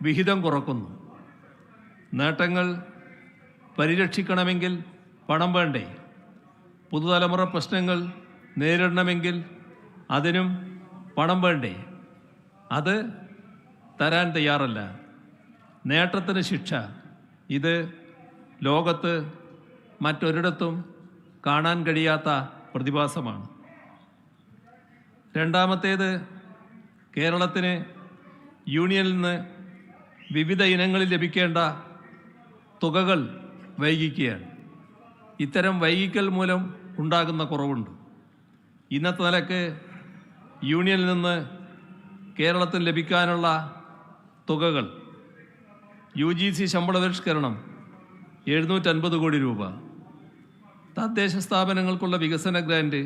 വിഹിതം കുറക്കുന്നു. നേട്ടങ്ങൾ പരിരക്ഷിക്കണമെങ്കിൽ പണം വേണ്ടേ? പുതുതലമുറ പ്രശ്നങ്ങൾ നേരിടണമെങ്കിൽ അതിനും പണം വേണ്ടേ? അത് തരാൻ തയ്യാറല്ല. നേട്ടത്തിന് ശിക്ഷ, ഇത് ലോകത്ത് മറ്റൊരിടത്തും കാണാൻ കഴിയാത്ത പ്രതിഭാസമാണ്. രണ്ടാമത്തേത്, കേരളത്തിന് യൂണിയനിൽ നിന്ന് വിവിധ ഇനങ്ങളിൽ ലഭിക്കേണ്ട തുകകൾ വൈകിക്കുകയാണ്. ഇത്തരം വൈകിക്കൽ മൂലം ഉണ്ടാകുന്ന കുറവുണ്ട്. ഇന്നത്തെ നിലക്ക് യൂണിയനിൽ നിന്ന് കേരളത്തിന് ലഭിക്കാനുള്ള തുകകൾ: UGC ശമ്പള പരിഷ്കരണം 750 കോടി രൂപ, തദ്ദേശ സ്ഥാപനങ്ങൾക്കുള്ള വികസന ഗ്രാൻറ്റ്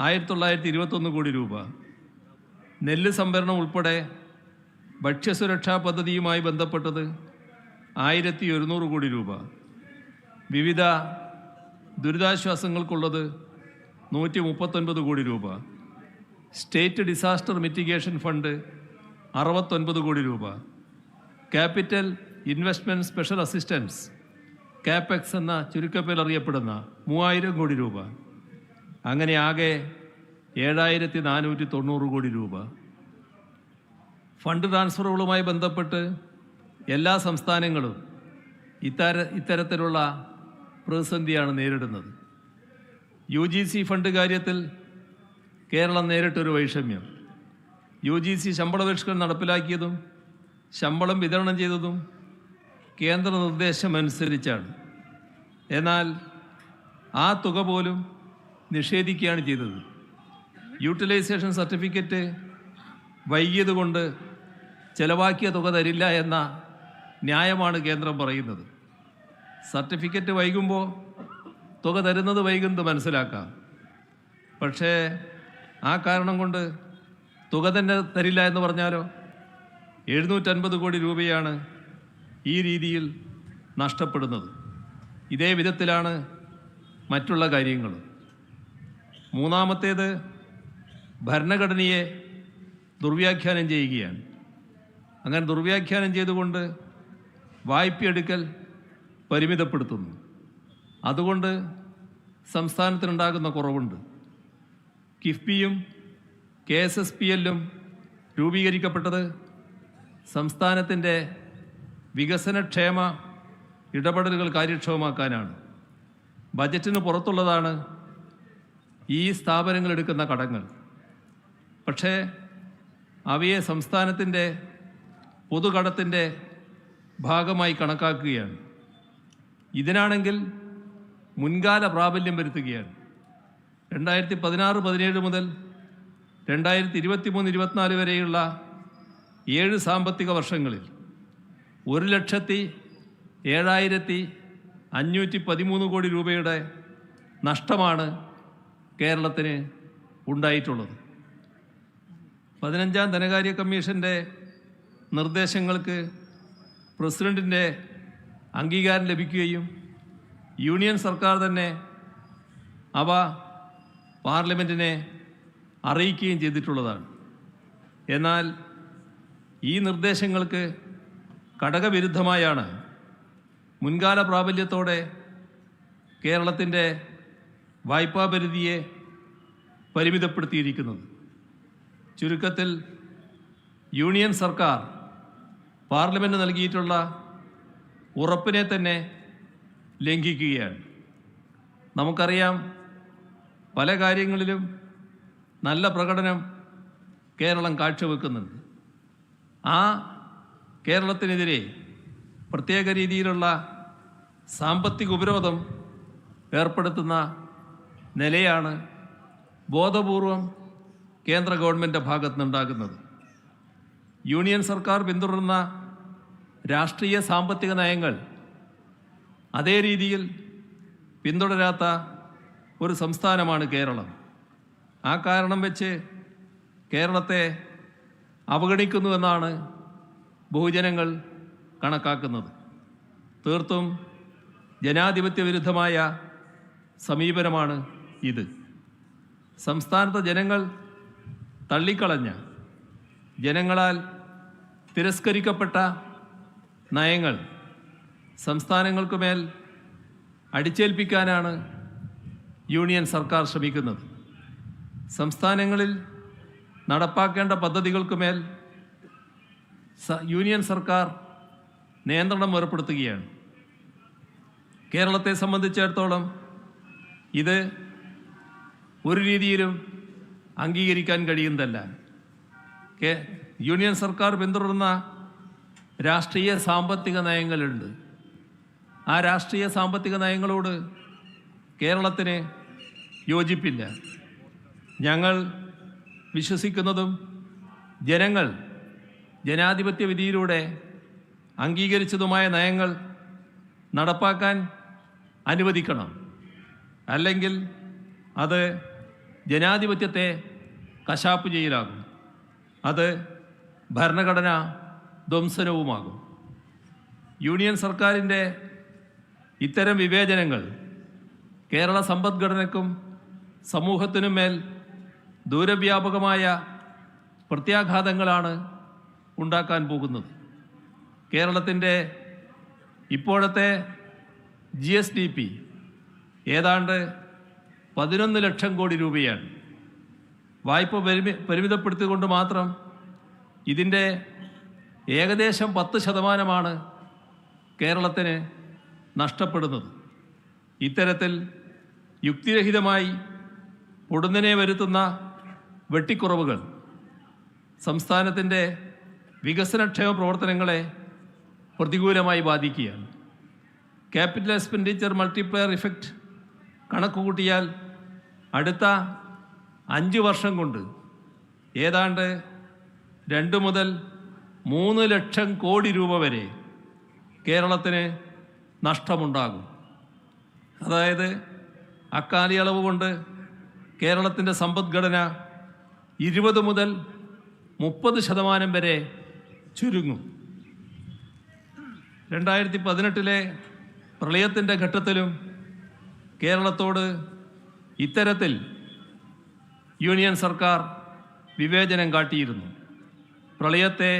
1921 കോടി രൂപ, നെല്ല് സംഭരണം ഉൾപ്പെടെ ഭക്ഷ്യസുരക്ഷാ പദ്ധതിയുമായി ബന്ധപ്പെട്ടത് 1100 കോടി രൂപ, വിവിധ ദുരിതാശ്വാസങ്ങൾക്കുള്ളത് 139 കോടി രൂപ, സ്റ്റേറ്റ് ഡിസാസ്റ്റർ മിറ്റിഗേഷൻ ഫണ്ട് 69 കോടി രൂപ, capital investment special assistance Kapex എന്ന ചുരുക്കപ്പേരിൽ അറിയപ്പെടുന്ന 3000 കോടി രൂപ. അങ്ങനെ ആകെ 7490 കോടി രൂപ. ഫണ്ട് ട്രാൻസ്ഫറുകളുമായി ബന്ധപ്പെട്ട് എല്ലാ സംസ്ഥാനങ്ങളും ഇത്തരത്തിലുള്ള പ്രതിസന്ധിയാണ് നേരിടുന്നത്. UGC ഫണ്ട് കാര്യത്തിൽ കേരളം നേരിട്ടൊരു വൈഷമ്യം. UGC ശമ്പള പരിഷ്കരണം നടപ്പിലാക്കിയതും ശമ്പളം വിതരണം ചെയ്തതും കേന്ദ്ര നിർദ്ദേശമനുസരിച്ചാണ്. എന്നാൽ ആ തുക പോലും നിഷേധിക്കുകയാണ് ചെയ്തത്. യൂട്ടിലൈസേഷൻ സർട്ടിഫിക്കറ്റ് വൈകിയതുകൊണ്ട് ചെലവാക്കിയ തുക തരില്ല എന്ന ന്യായമാണ് കേന്ദ്രം പറയുന്നത്. സർട്ടിഫിക്കറ്റ് വൈകുമ്പോൾ തുക തരുന്നത് വൈകുന്നത് മനസ്സിലാക്കാം. പക്ഷേ ആ കാരണം കൊണ്ട് തുക തന്നെ തരില്ല എന്ന് പറഞ്ഞാലോ? 750 കോടി രൂപയാണ് ഈ രീതിയിൽ നഷ്ടപ്പെടുന്നത്. ഇതേ വിധത്തിലാണ് മറ്റുള്ള കാര്യങ്ങൾ. മൂന്നാമത്തേത്, ഭരണഘടനയെ ദുർവ്യാഖ്യാനം ചെയ്യുകയാണ്. അങ്ങനെ ദുർവ്യാഖ്യാനം ചെയ്തുകൊണ്ട് വായ്പയെടുക്കൽ പരിമിതപ്പെടുത്തുന്നു. അതുകൊണ്ട് സംസ്ഥാനത്തിനുണ്ടാകുന്ന കുറവുണ്ട്. കിഫ്ബിയും KSSPL-ഉം രൂപീകരിക്കപ്പെട്ടത് സംസ്ഥാനത്തിൻ്റെ വികസനക്ഷേമ ഇടപെടലുകൾ കാര്യക്ഷമമാക്കാനാണ്. ബജറ്റിന് പുറത്തുള്ളതാണ് ഈ സ്ഥാപനങ്ങൾ എടുക്കുന്ന കടങ്ങൾ. പക്ഷേ അവയെ സംസ്ഥാനത്തിൻ്റെ പൊതുകടത്തിൻ്റെ ഭാഗമായി കണക്കാക്കുകയാണ്. ഇതിനാണെങ്കിൽ മുൻകാല പ്രാബല്യം വരുത്തുകയാണ്. 2016-17 മുതൽ 2023-24 വരെയുള്ള 7 സാമ്പത്തിക വർഷങ്ങളിൽ 1,07,513 കോടി രൂപയുടെ നഷ്ടമാണ് കേരളത്തിന് ഉണ്ടായിട്ടുള്ളത്. 15ാം ധനകാര്യ കമ്മീഷൻ്റെ നിർദ്ദേശങ്ങൾക്ക് പ്രസിഡന്റിൻ്റെ അംഗീകാരം ലഭിക്കുകയും യൂണിയൻ സർക്കാർ തന്നെ അവ പാർലമെൻറ്റിനെ അറിയിക്കുകയും ചെയ്തിട്ടുള്ളതാണ്. എന്നാൽ ഈ നിർദ്ദേശങ്ങൾക്ക് ഘടകവിരുദ്ധമായാണ് മുൻകാല പ്രാബല്യത്തോടെ കേരളത്തിൻ്റെ വായ്പാ പരിധിയെ പരിമിതപ്പെടുത്തിയിരിക്കുന്നത്. ചുരുക്കത്തിൽ യൂണിയൻ സർക്കാർ പാർലമെൻറ്റ് നൽകിയിട്ടുള്ള ഉറപ്പിനെ തന്നെ ലംഘിക്കുകയാണ്. നമുക്കറിയാം, പല കാര്യങ്ങളിലും നല്ല പ്രകടനം കേരളം കാഴ്ചവെക്കുന്നുണ്ട്. ആ കേരളത്തിനെതിരെ പ്രത്യേക രീതിയിലുള്ള സാമ്പത്തിക ഉപരോധം ഏർപ്പെടുത്തുന്ന നിലയാണ് ബോധപൂർവം കേന്ദ്ര ഗവൺമെൻറ് ഭാഗത്തു നിന്നുണ്ടാകുന്നത്. യൂണിയൻ സർക്കാർ പിന്തുടരുന്ന രാഷ്ട്രീയ സാമ്പത്തിക നയങ്ങൾ അതേ രീതിയിൽ പിന്തുടരാത്ത ഒരു സംസ്ഥാനമാണ് കേരളം. ആ കാരണം വെച്ച് കേരളത്തെ അവഗണിക്കുന്നുവെന്നാണ് ബഹുജനങ്ങൾ കണക്കാക്കുന്നത്. തീർത്തും ജനാധിപത്യ വിരുദ്ധമായ സമീപനമാണ് ഇത്. സംസ്ഥാനത്തെ ജനങ്ങൾ തള്ളിക്കളഞ്ഞ, ജനങ്ങളാൽ തിരസ്കരിക്കപ്പെട്ട നയങ്ങൾ സംസ്ഥാനങ്ങൾക്കുമേൽ അടിച്ചേൽപ്പിക്കാനാണ് യൂണിയൻ സർക്കാർ ശ്രമിക്കുന്നത്. സംസ്ഥാനങ്ങളിൽ നടപ്പാക്കേണ്ട പദ്ധതികൾക്കുമേൽ യൂണിയൻ സർക്കാർ നിയന്ത്രണം ഏർപ്പെടുത്തുകയാണ്. കേരളത്തെ സംബന്ധിച്ചിടത്തോളം ഇത് ഒരു രീതിയിലും അംഗീകരിക്കാൻ കഴിയുന്നതല്ല. യൂണിയൻ സർക്കാർ പിന്തുടരുന്ന രാഷ്ട്രീയ സാമ്പത്തിക നയങ്ങളുണ്ട്. ആ രാഷ്ട്രീയ സാമ്പത്തിക നയങ്ങളോട് കേരളത്തിന് യോജിപ്പില്ല. ഞങ്ങൾ വിശ്വസിക്കുന്നതും ജനങ്ങൾ ജനാധിപത്യ വിധിയിലൂടെ അംഗീകരിച്ചതുമായ നയങ്ങൾ നടപ്പാക്കാൻ അനുവദിക്കണം. അല്ലെങ്കിൽ അത് ജനാധിപത്യത്തെ കശാപ്പ് ചെയ്യലാകും. അത് ഭരണഘടനാ ധ്വംസനവുമാകും. യൂണിയൻ സർക്കാരിൻ്റെ ഇത്തരം വിവേചനങ്ങൾ കേരള സമ്പദ്ഘടനയ്ക്കും സമൂഹത്തിനും മേൽ ദൂരവ്യാപകമായ പ്രത്യാഘാതങ്ങളാണ് ഉണ്ടാക്കാൻ പോകുന്നത്. കേരളത്തിൻ്റെ ഇപ്പോഴത്തെ GSDP ഏതാണ്ട് 11 ലക്ഷം കോടി രൂപയാണ്. വായ്പ പരിമിതപ്പെടുത്തിക്കൊണ്ട് മാത്രം ഇതിൻ്റെ ഏകദേശം 10% കേരളത്തിന് നഷ്ടപ്പെടുന്നത്. ഇത്തരത്തിൽ യുക്തിരഹിതമായി പൊടുന്നനെ വരുത്തുന്ന വെട്ടിക്കുറവുകൾ സംസ്ഥാനത്തിൻ്റെ വികസനക്ഷേമ പ്രവർത്തനങ്ങളെ പ്രതികൂലമായി ബാധിക്കുകയാണ്. ക്യാപിറ്റൽ എക്സ്പെൻഡിച്ചർ മൾട്ടിപ്ലയർ ഇഫക്റ്റ് കണക്കുകൂട്ടിയാൽ അടുത്ത 5 വർഷം കൊണ്ട് ഏതാണ്ട് 2 മുതൽ 3 ലക്ഷം കോടി രൂപ വരെ കേരളത്തിന് നഷ്ടമുണ്ടാകും. അതായത് അക്കാലയളവ് കൊണ്ട് കേരളത്തിൻ്റെ സമ്പദ്ഘടന 20 മുതൽ 30% വരെ ചുരുങ്ങും. 2018 പ്രളയത്തിൻ്റെ ഘട്ടത്തിലും കേരളത്തോട് ഇത്തരത്തിൽ യൂണിയൻ സർക്കാർ വിവേചനം കാട്ടിയിരുന്നു. പ്രളയത്തെ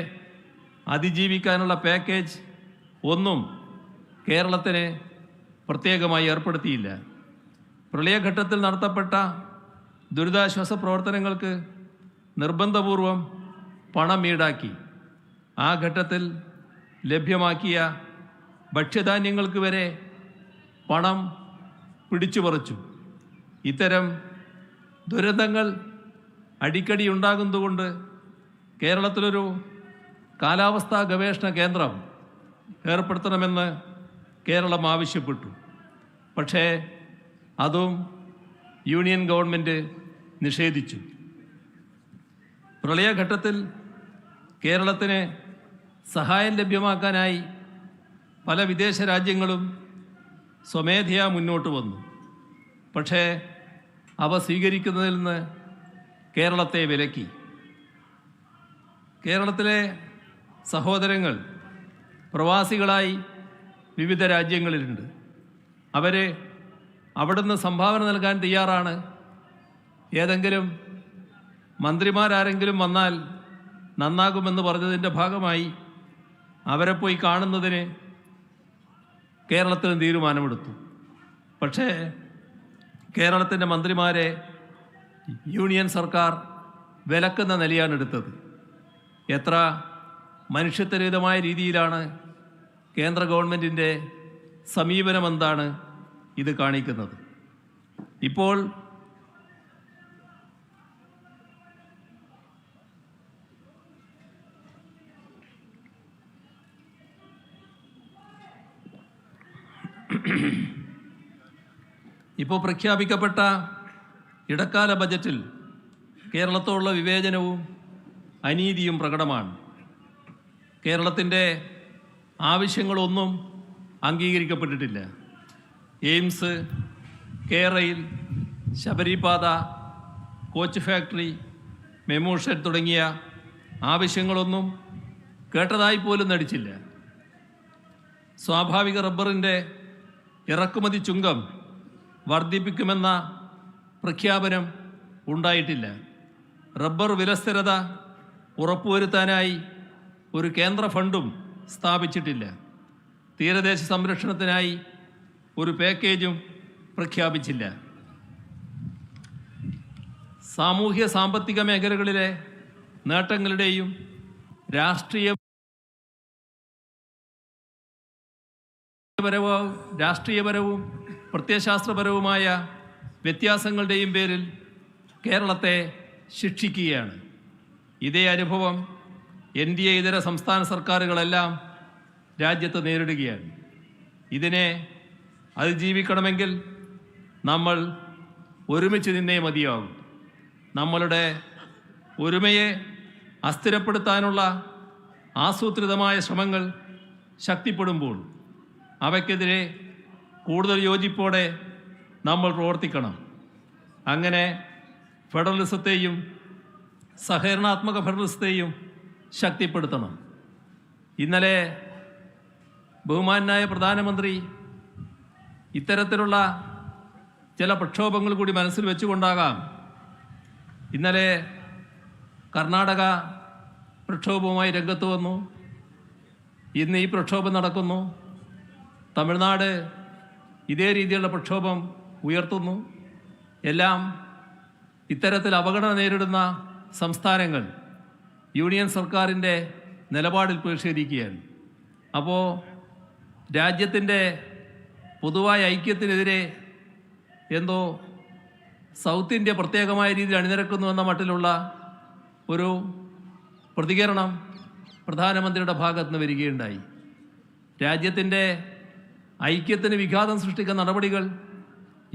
അതിജീവിക്കാനുള്ള പാക്കേജ് ഒന്നും കേരളത്തിന് പ്രത്യേകമായി ഏർപ്പെടുത്തിയില്ല. പ്രളയഘട്ടത്തിൽ നടത്തപ്പെട്ട ദുരിതാശ്വാസ പ്രവർത്തനങ്ങൾക്ക് നിർബന്ധപൂർവം പണം ഈടാക്കി. ആ ഘട്ടത്തിൽ ലഭ്യമാക്കിയ ഭക്ഷ്യധാന്യങ്ങൾക്ക് വരെ പണം പിടിച്ചുപറിച്ചു. ഇത്തരം ദുരന്തങ്ങൾ അടിക്കടി ഉണ്ടാകുന്നതുകൊണ്ട് കേരളത്തിലൊരു കാലാവസ്ഥാ ഗവേഷണ കേന്ദ്രം ഏർപ്പെടുത്തണമെന്ന് കേരളം ആവശ്യപ്പെട്ടു. പക്ഷേ അതും യൂണിയൻ ഗവൺമെൻറ് നിഷേധിച്ചു. പ്രളയഘട്ടത്തിൽ കേരളത്തിന് സഹായം ലഭ്യമാക്കാനായി പല വിദേശ രാജ്യങ്ങളും സ്വമേധയാ മുന്നോട്ട് വന്നു. പക്ഷേ അവ സ്വീകരിക്കുന്നതിൽ നിന്ന് കേരളത്തെ വിലക്കി. കേരളത്തിലെ സഹോദരങ്ങൾ പ്രവാസികളായി വിവിധ രാജ്യങ്ങളിലുണ്ട്. അവർ അവിടുന്ന് സംഭാവന നൽകാൻ തയ്യാറാണ്. ഏതെങ്കിലും മന്ത്രിമാരാരെങ്കിലും വന്നാൽ നന്നാകുമെന്ന് പറഞ്ഞതിൻ്റെ ഭാഗമായി അവരെ പോയി കാണുന്നതിന് കേരളത്തിന് തീരുമാനമെടുത്തു. പക്ഷേ കേരളത്തിൻ്റെ മന്ത്രിമാരെ യൂണിയൻ സർക്കാർ വിലക്കുന്ന നിലയാണ് എടുത്തത്. എത്ര മനുഷ്യത്വരഹിതമായ രീതിയിലാണ് കേന്ദ്ര ഗവൺമെൻറ്റിൻ്റെ സമീപനമെന്താണ് ഇത് കാണിക്കുന്നത്. ഇപ്പോൾ പ്രഖ്യാപിക്കപ്പെട്ട ഇടക്കാല ബജറ്റിൽ കേരളത്തോടുള്ള വിവേചനവും അനീതിയും പ്രകടമാണ്. കേരളത്തിൻ്റെ ആവശ്യങ്ങളൊന്നും അംഗീകരിക്കപ്പെട്ടിട്ടില്ല. എയിംസ്, കേരയിൽ, ശബരിപാത, കോച്ച് ഫാക്ടറി, മെമു ഷെഡ് തുടങ്ങിയ ആവശ്യങ്ങളൊന്നും കേട്ടതായി പോലും നടിച്ചില്ല. സ്വാഭാവിക റബ്ബറിൻ്റെ ഇറക്കുമതി ചുങ്കം വർദ്ധിപ്പിക്കുമെന്ന പ്രഖ്യാപനം ഉണ്ടായിട്ടില്ല. റബ്ബർ വിലസ്ഥിരത ഉറപ്പുവരുത്താനായി ഒരു കേന്ദ്ര ഫണ്ടും സ്ഥാപിച്ചിട്ടില്ല. തീരദേശ സംരക്ഷണത്തിനായി ഒരു പാക്കേജും പ്രഖ്യാപിച്ചില്ല. സാമൂഹ്യ സാമ്പത്തിക മേഖലകളിലെ നേട്ടങ്ങളുടെയും രാഷ്ട്രീയപരവും പ്രത്യയശാസ്ത്രപരവുമായ വ്യത്യാസങ്ങളുടെയും പേരിൽ കേരളത്തെ ശിക്ഷിക്കുകയാണ്. ഇതേ അനുഭവം NDA ഇതര സംസ്ഥാന സർക്കാരുകളെല്ലാം രാജ്യത്ത് നേരിടുകയാണ്. ഇതിനെ അതിജീവിക്കണമെങ്കിൽ നമ്മൾ ഒരുമിച്ച് നിന്നേ മതിയാകും. നമ്മളുടെ ഒരുമയെ അസ്ഥിരപ്പെടുത്താനുള്ള ആസൂത്രിതമായ ശ്രമങ്ങൾ ശക്തിപ്പെടുമ്പോൾ അവയ്ക്കെതിരെ കൂടുതൽ യോജിപ്പോടെ നമ്മൾ പ്രവർത്തിക്കണം. അങ്ങനെ ഫെഡറലിസത്തെയും സഹകരണാത്മക ഫെഡറലിസത്തെയും ശക്തിപ്പെടുത്തണം. ഇന്നലെ ബഹുമാനായ പ്രധാനമന്ത്രി ഇത്തരത്തിലുള്ള ചില പ്രക്ഷോഭങ്ങൾ കൂടി മനസ്സിൽ വെച്ചുകൊണ്ടാകാം ഇന്നലെ കർണാടക പ്രക്ഷോഭവുമായി രംഗത്ത് വന്നു. ഇന്ന് ഈ പ്രക്ഷോഭം നടക്കുന്നു. തമിഴ്നാട് ഇതേ രീതിയിലുള്ള പ്രക്ഷോഭം ഉയർത്തുന്നു. എല്ലാം ഇത്തരത്തിൽ അപകടം നേരിടുന്ന സംസ്ഥാനങ്ങൾ യൂണിയൻ സർക്കാരിൻ്റെ നിലപാടിൽ പ്രതിഷേധിക്കുകയാണ്. അപ്പോൾ രാജ്യത്തിൻ്റെ പൊതുവായ ഐക്യത്തിനെതിരെ എന്തോ സൗത്ത് ഇന്ത്യ പ്രത്യേകമായ രീതിയിൽ അണിനിരക്കുന്നു എന്ന മട്ടിലുള്ള ഒരു പ്രതികരണം പ്രധാനമന്ത്രിയുടെ ഭാഗത്ത് നിന്ന് വരികയുണ്ടായി. രാജ്യത്തിൻ്റെ ഐക്യത്തിന് വിഘാതം സൃഷ്ടിക്കുന്ന നടപടികൾ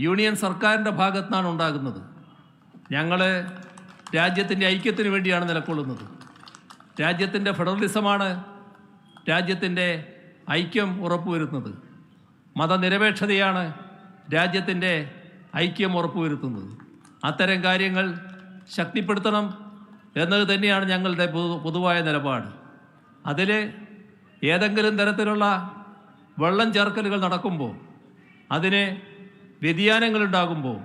യൂണിയൻ സർക്കാരിൻ്റെ ഭാഗത്തു നിന്നാണ് ഉണ്ടാകുന്നത്. ഞങ്ങൾ രാജ്യത്തിൻ്റെ ഐക്യത്തിന് വേണ്ടിയാണ് നിലകൊള്ളുന്നത്. രാജ്യത്തിൻ്റെ ഫെഡറലിസമാണ് രാജ്യത്തിൻ്റെ ഐക്യം ഉറപ്പുവരുത്തുന്നത്. മതനിരപേക്ഷതയാണ് രാജ്യത്തിൻ്റെ ഐക്യം ഉറപ്പുവരുത്തുന്നത്. അത്തരം കാര്യങ്ങൾ ശക്തിപ്പെടുത്തണം എന്നത് തന്നെയാണ് ഞങ്ങളുടെ പൊതുവായ നിലപാട്. അതിൽ ഏതെങ്കിലും തരത്തിലുള്ള വെള്ളം ചേർക്കലുകൾ നടക്കുമ്പോൾ, അതിന് വ്യതിയാനങ്ങളുണ്ടാകുമ്പോൾ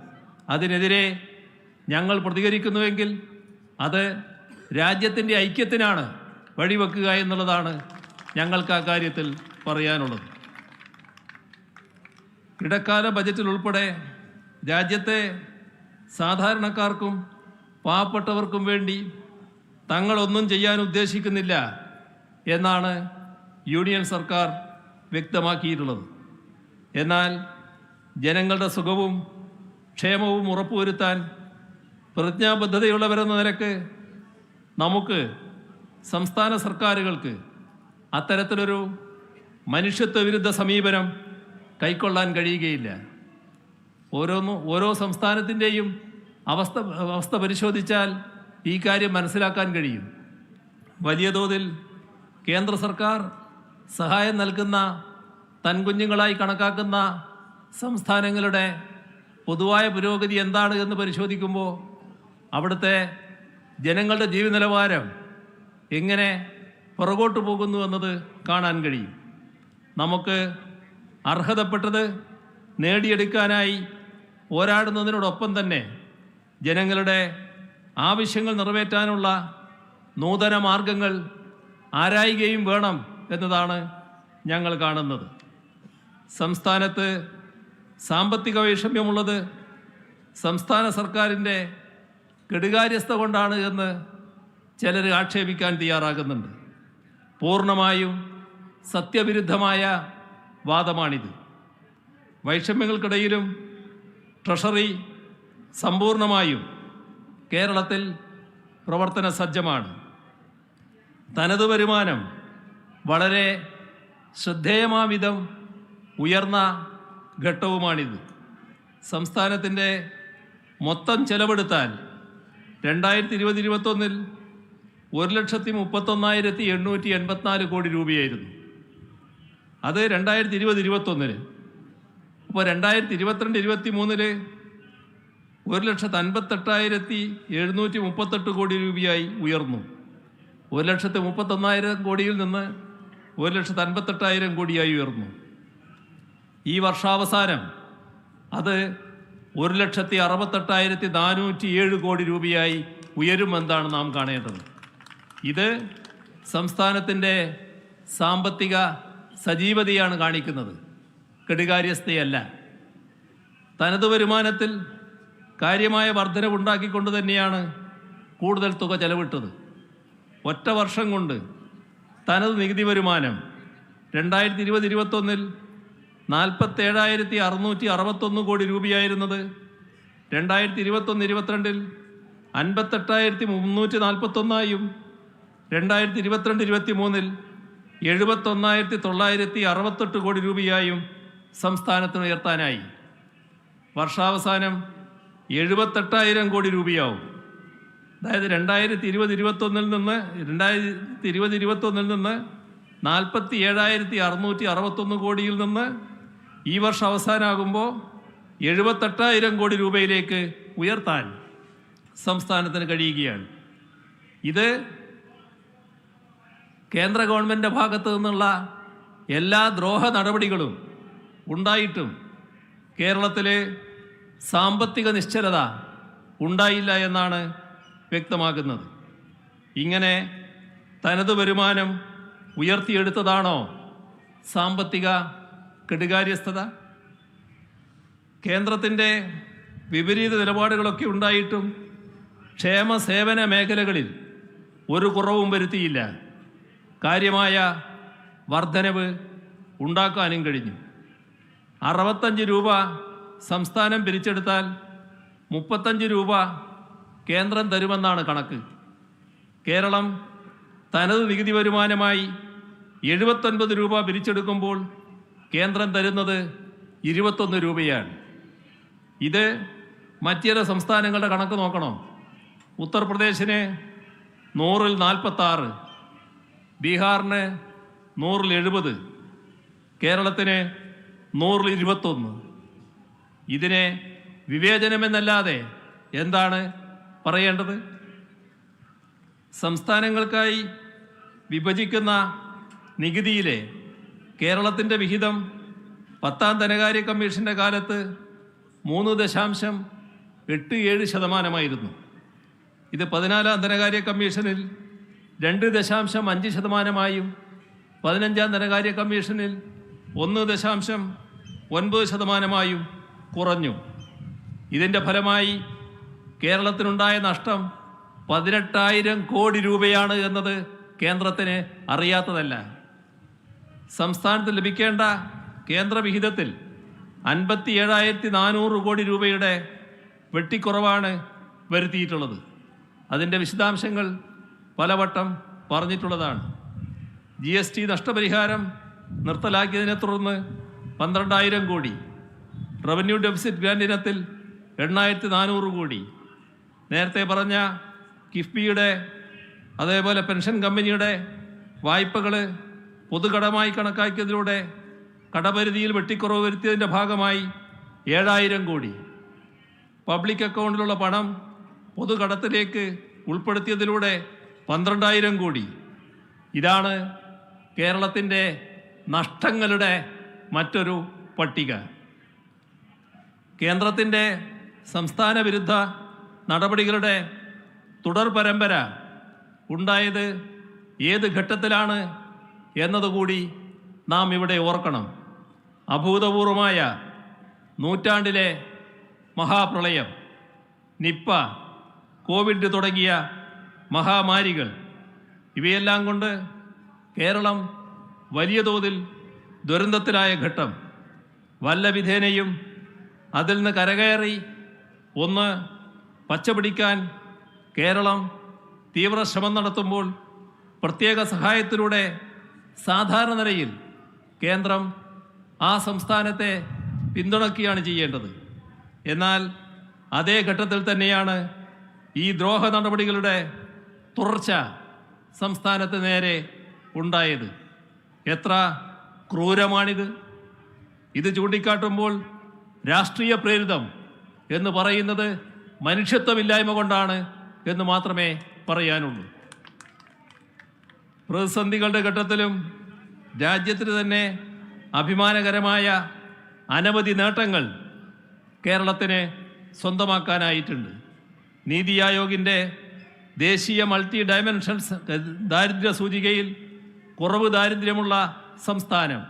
അതിനെതിരെ ഞങ്ങൾ പ്രതികരിക്കുന്നുവെങ്കിൽ അത് രാജ്യത്തിൻ്റെ ഐക്യത്തിനാണ് വഴിവെക്കുക എന്നുള്ളതാണ് ഞങ്ങൾക്ക് ആ കാര്യത്തിൽ പറയാനുള്ളത്. ഇടക്കാല ബജറ്റിൽ ഉൾപ്പെടെ രാജ്യത്തെ സാധാരണക്കാർക്കും പാവപ്പെട്ടവർക്കും വേണ്ടി തങ്ങളൊന്നും ചെയ്യാൻ ഉദ്ദേശിക്കുന്നില്ല എന്നാണ് യൂണിയൻ സർക്കാർ വ്യക്തമാക്കിയിട്ടുള്ളത്. എന്നാൽ ജനങ്ങളുടെ സുഖവും ക്ഷേമവും ഉറപ്പുവരുത്താൻ പ്രതിജ്ഞാബദ്ധതയുള്ളവരെന്ന നിലക്ക് നമുക്ക് സംസ്ഥാന സർക്കാരുകൾക്ക് അത്തരത്തിലൊരു മനുഷ്യത്വ വിരുദ്ധ സമീപനം കൈക്കൊള്ളാൻ കഴിയുകയില്ല. ഓരോ സംസ്ഥാനത്തിൻ്റെയും അവസ്ഥ പരിശോധിച്ചാൽ ഈ കാര്യം മനസ്സിലാക്കാൻ കഴിയും. വലിയ തോതിൽ കേന്ദ്ര സർക്കാർ സഹായം നൽകുന്ന തൻകുഞ്ഞുങ്ങളായി കണക്കാക്കുന്ന സംസ്ഥാനങ്ങളുടെ പൊതുവായ പുരോഗതി എന്താണ് എന്ന് പരിശോധിക്കുമ്പോൾ അവിടുത്തെ ജനങ്ങളുടെ ജീവിത നിലവാരം എങ്ങനെ പുറകോട്ട് പോകുന്നു എന്നത് കാണാൻ കഴിയും. നമുക്ക് അർഹതപ്പെട്ടത് നേടിയെടുക്കാനായി പോരാടുന്നതിനോടൊപ്പം തന്നെ ജനങ്ങളുടെ ആവശ്യങ്ങൾ നിറവേറ്റാനുള്ള നൂതന മാർഗങ്ങൾ ആരായുകയും വേണം എന്നതാണ് ഞങ്ങൾ കാണുന്നത്. സംസ്ഥാനത്ത് സാമ്പത്തിക വൈഷമ്യമുള്ളത് സംസ്ഥാന സർക്കാരിൻ്റെ കെടുകാര്യസ്ഥത കൊണ്ടാണ് എന്ന് ചിലർ ആക്ഷേപിക്കാൻ തയ്യാറാകുന്നുണ്ട്. പൂർണ്ണമായും സത്യവിരുദ്ധമായ വാദമാണിത്. വൈഷമ്യങ്ങൾക്കിടയിലും ട്രഷറി സമ്പൂർണമായും കേരളത്തിൽ പ്രവർത്തന സജ്ജമാണ്. തനത് വരുമാനം വളരെ ശ്രദ്ധേയമാവിധം ഉയർന്ന ഘട്ടവുമാണിത്. സംസ്ഥാനത്തിൻ്റെ മൊത്തം ചെലവെടുത്താൽ 2020-21 1,31,884 കോടി രൂപയായിരുന്നു. അത് 2020-21. അപ്പോൾ 2022-23 1,58,738 കോടി രൂപയായി ഉയർന്നു. 1,31,000 കോടിയിൽ നിന്ന് 1,58,000 കോടിയായി ഉയർന്നു. ഈ വർഷാവസാനം അത് 1,68,407 കോടി രൂപയായി ഉയരുമെന്നാണ് നാം കാണേണ്ടത്. ഇത് സംസ്ഥാനത്തിൻ്റെ സാമ്പത്തിക സജീവതയാണ് കാണിക്കുന്നത്, കെടുകാര്യസ്ഥയല്ല. തനത് വരുമാനത്തിൽ കാര്യമായ വർധനവുണ്ടാക്കിക്കൊണ്ട് തന്നെയാണ് കൂടുതൽ തുക ചെലവിട്ടത്. ഒറ്റ വർഷം കൊണ്ട് തനത് നികുതി വരുമാനം 2020-21 47,661 കോടി രൂപയായിരുന്നത് 2021-22 58,341 2022-23 71,968 കോടി രൂപയായും സംസ്ഥാനത്തിന് ഉയർത്താനായി. വർഷാവസാനം 78,000 കോടി രൂപയാവും. അതായത് 2020-21 നിന്ന് 47,661 കോടിയിൽ നിന്ന് ഈ വർഷം അവസാനമാകുമ്പോൾ 78,000 കോടി രൂപയിലേക്ക് ഉയർത്താൻ സംസ്ഥാനത്തിന് കഴിയുകയാണ്. ഇത് കേന്ദ്ര ഗവൺമെൻറ്റിൻ്റെ ഭാഗത്തു നിന്നുള്ള എല്ലാ ദ്രോഹ നടപടികളും ഉണ്ടായിട്ടും കേരളത്തിലെ സാമ്പത്തിക നിശ്ചലത ഉണ്ടായില്ല എന്നാണ് വ്യക്തമാക്കുന്നത്. ഇങ്ങനെ തനത് വരുമാനം ഉയർത്തിയെടുത്തതാണോ സാമ്പത്തിക കെടുകാര്യസ്ഥത? കേന്ദ്രത്തിൻ്റെ വിപരീത നിലപാടുകളൊക്കെ ഉണ്ടായിട്ടും ക്ഷേമ സേവന മേഖലകളിൽ ഒരു കുറവും വരുത്തിയില്ല. കാര്യമായ വർധനവ് ഉണ്ടാക്കാനും കഴിഞ്ഞു. 65 രൂപ സംസ്ഥാനം പിരിച്ചെടുത്താൽ 35 രൂപ കേന്ദ്രം തരുമെന്നാണ് കണക്ക്. കേരളം തനത് നികുതി വരുമാനമായി 79 രൂപ പിരിച്ചെടുക്കുമ്പോൾ കേന്ദ്രം തരുന്നത് 21 രൂപയാണ്. ഇത് മറ്റിതര സംസ്ഥാനങ്ങളുടെ കണക്ക് നോക്കണം. ഉത്തർപ്രദേശിന് 100-ൽ 46, ബീഹാറിന് 100-ൽ 70, കേരളത്തിന് 100-ൽ 21. ഇതിനെ വിവേചനമെന്നല്ലാതെ എന്താണ് പറയേണ്ടത്? സംസ്ഥാനങ്ങൾക്കായി വിഭജിക്കുന്ന നികുതിയിലെ കേരളത്തിൻ്റെ വിഹിതം 10ാം ധനകാര്യ കമ്മീഷൻ്റെ കാലത്ത് 3.87% ഇത് 14ാം ധനകാര്യ കമ്മീഷനിൽ 2.5% 15ാം ധനകാര്യ കമ്മീഷനിൽ 1.9% കുറഞ്ഞു. ഇതിൻ്റെ ഫലമായി കേരളത്തിനുണ്ടായ നഷ്ടം 18,000 കോടി രൂപയാണ് എന്നത് കേന്ദ്രത്തിന് അറിയാത്തതല്ല. സംസ്ഥാനത്ത് ലഭിക്കേണ്ട കേന്ദ്ര വിഹിതത്തിൽ 57,400 കോടി രൂപയുടെ വെട്ടിക്കുറവാണ് വരുത്തിയിട്ടുള്ളത്. അതിൻ്റെ വിശദാംശങ്ങൾ പലവട്ടം പറഞ്ഞിട്ടുള്ളതാണ്. GST നഷ്ടപരിഹാരം നിർത്തലാക്കിയതിനെ തുടർന്ന് 12,000 കോടി, റവന്യൂ ഡെഫിസിറ്റ് ഗ്രാന്റ് ഇനത്തിൽ 8,400 കോടി, നേരത്തെ പറഞ്ഞ കിഫ്ബിയുടെ അതേപോലെ പെൻഷൻ കമ്പനിയുടെ വായ്പകൾ പൊതുകടമായി കണക്കാക്കിയതിലൂടെ കടപരിധിയിൽ വെട്ടിക്കുറവ് വരുത്തിയതിൻ്റെ ഭാഗമായി 7,000 കോടി, പബ്ലിക് അക്കൗണ്ടിലുള്ള പണം പൊതുകടത്തിലേക്ക് ഉൾപ്പെടുത്തിയതിലൂടെ 12,000 കോടി. ഇതാണ് കേരളത്തിൻ്റെ നഷ്ടങ്ങളുടെ മറ്റൊരു പട്ടിക. കേന്ദ്രത്തിൻ്റെ സംസ്ഥാന വിരുദ്ധ നടപടികളുടെ തുടർ പരമ്പര ഉണ്ടായത് ഏത് ഘട്ടത്തിലാണ് എന്നതുകൂടി നാം ഇവിടെ ഓർക്കണം. അഭൂതപൂർവമായ നൂറ്റാണ്ടിലെ മഹാപ്രളയം, നിപ്പ, കോവിഡ് തുടങ്ങിയ മഹാമാരികൾ, ഇവയെല്ലാം കൊണ്ട് കേരളം വലിയ തോതിൽ ദുരന്തത്തിലായ ഘട്ടം. വല്ല വിധേനയും അതിൽ നിന്ന് കരകയറി ഒന്ന് പച്ചപിടിക്കാൻ കേരളം തീവ്ര ശ്രമം നടത്തുമ്പോൾ പ്രത്യേക സഹായത്തിലൂടെ സാധാരണ നിലയിൽ കേന്ദ്രം ആ സംസ്ഥാനത്തെ പിന്തുണയ്ക്കുകയാണ് ചെയ്യേണ്ടത്. എന്നാൽ അതേ ഘട്ടത്തിൽ തന്നെയാണ് ഈ ദ്രോഹ നടപടികളുടെ തുടർച്ച സംസ്ഥാനത്ത് നേരെ ഉണ്ടായത്. എത്ര ക്രൂരമാണിത്! ഇത് ചൂണ്ടിക്കാട്ടുമ്പോൾ രാഷ്ട്രീയ പ്രേരിതം എന്ന് പറയുന്നത് മനുഷ്യത്വമില്ലായ്മ കൊണ്ടാണ് എന്ന് മാത്രമേ പറയാനുള്ളൂ. പ്രതിസന്ധികളുടെ ഘട്ടത്തിലും രാജ്യത്തിന് തന്നെ അഭിമാനകരമായ അനവധി നേട്ടങ്ങൾ കേരളത്തിന് സ്വന്തമാക്കാനായിട്ടുണ്ട്. നീതി ആയോഗിൻ്റെ ദേശീയ മൾട്ടി ഡയമെൻഷൻസ് ദാരിദ്ര്യ സൂചികയിൽ കുറവ് ദാരിദ്ര്യമുള്ള സംസ്ഥാനം.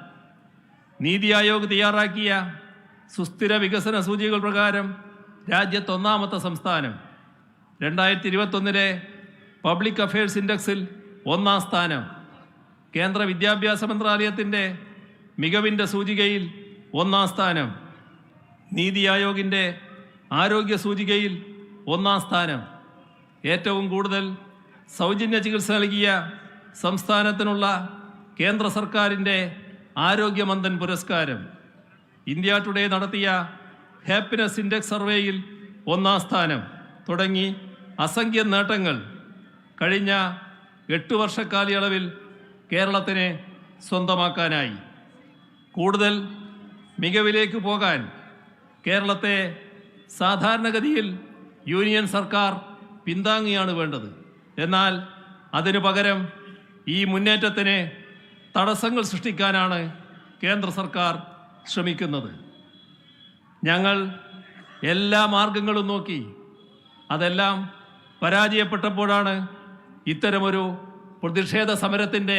നീതി ആയോഗ് തയ്യാറാക്കിയ സുസ്ഥിര വികസന സൂചികകൾ പ്രകാരം രാജ്യത്ത് ഒന്നാമത്തെ സംസ്ഥാനം. 2021 പബ്ലിക് അഫയേഴ്സ് ഇൻഡെക്സിൽ 1-ാം സ്ഥാനം. കേന്ദ്ര വിദ്യാഭ്യാസ മന്ത്രാലയത്തിൻ്റെ മികവിൻ്റെ സൂചികയിൽ 1-ാം സ്ഥാനം. നീതി ആയോഗിൻ്റെ ആരോഗ്യ സൂചികയിൽ 1-ാം സ്ഥാനം. ഏറ്റവും കൂടുതൽ സൗജന്യ ചികിത്സ നൽകിയ സംസ്ഥാനത്തിനുള്ള കേന്ദ്ര സർക്കാരിൻ്റെ ആരോഗ്യമന്ത്രൻ പുരസ്കാരം. ഇന്ത്യ ടുഡേ നടത്തിയ ഹാപ്പിനെസ് ഇൻഡെക്സ് സർവേയിൽ 1-ാം സ്ഥാനം തുടങ്ങി അസംഖ്യം നേട്ടങ്ങൾ കഴിഞ്ഞ 8 വർഷക്കാലയളവിൽ കേരളത്തിന് സ്വന്തമാക്കാനായി. കൂടുതൽ മികവിലേക്ക് പോകാൻ കേരളത്തെ സാധാരണഗതിയിൽ യൂണിയൻ സർക്കാർ പിന്താങ്ങിയാണ് വേണ്ടത്. എന്നാൽ അതിനു പകരം ഈ മുന്നേറ്റത്തിന് തടസ്സങ്ങൾ സൃഷ്ടിക്കാനാണ് കേന്ദ്ര സർക്കാർ ശ്രമിക്കുന്നത്. ഞങ്ങൾ എല്ലാ മാർഗങ്ങളും നോക്കി. അതെല്ലാം പരാജയപ്പെട്ടപ്പോഴാണ് ഇത്തരമൊരു പ്രതിഷേധ സമരത്തിൻ്റെ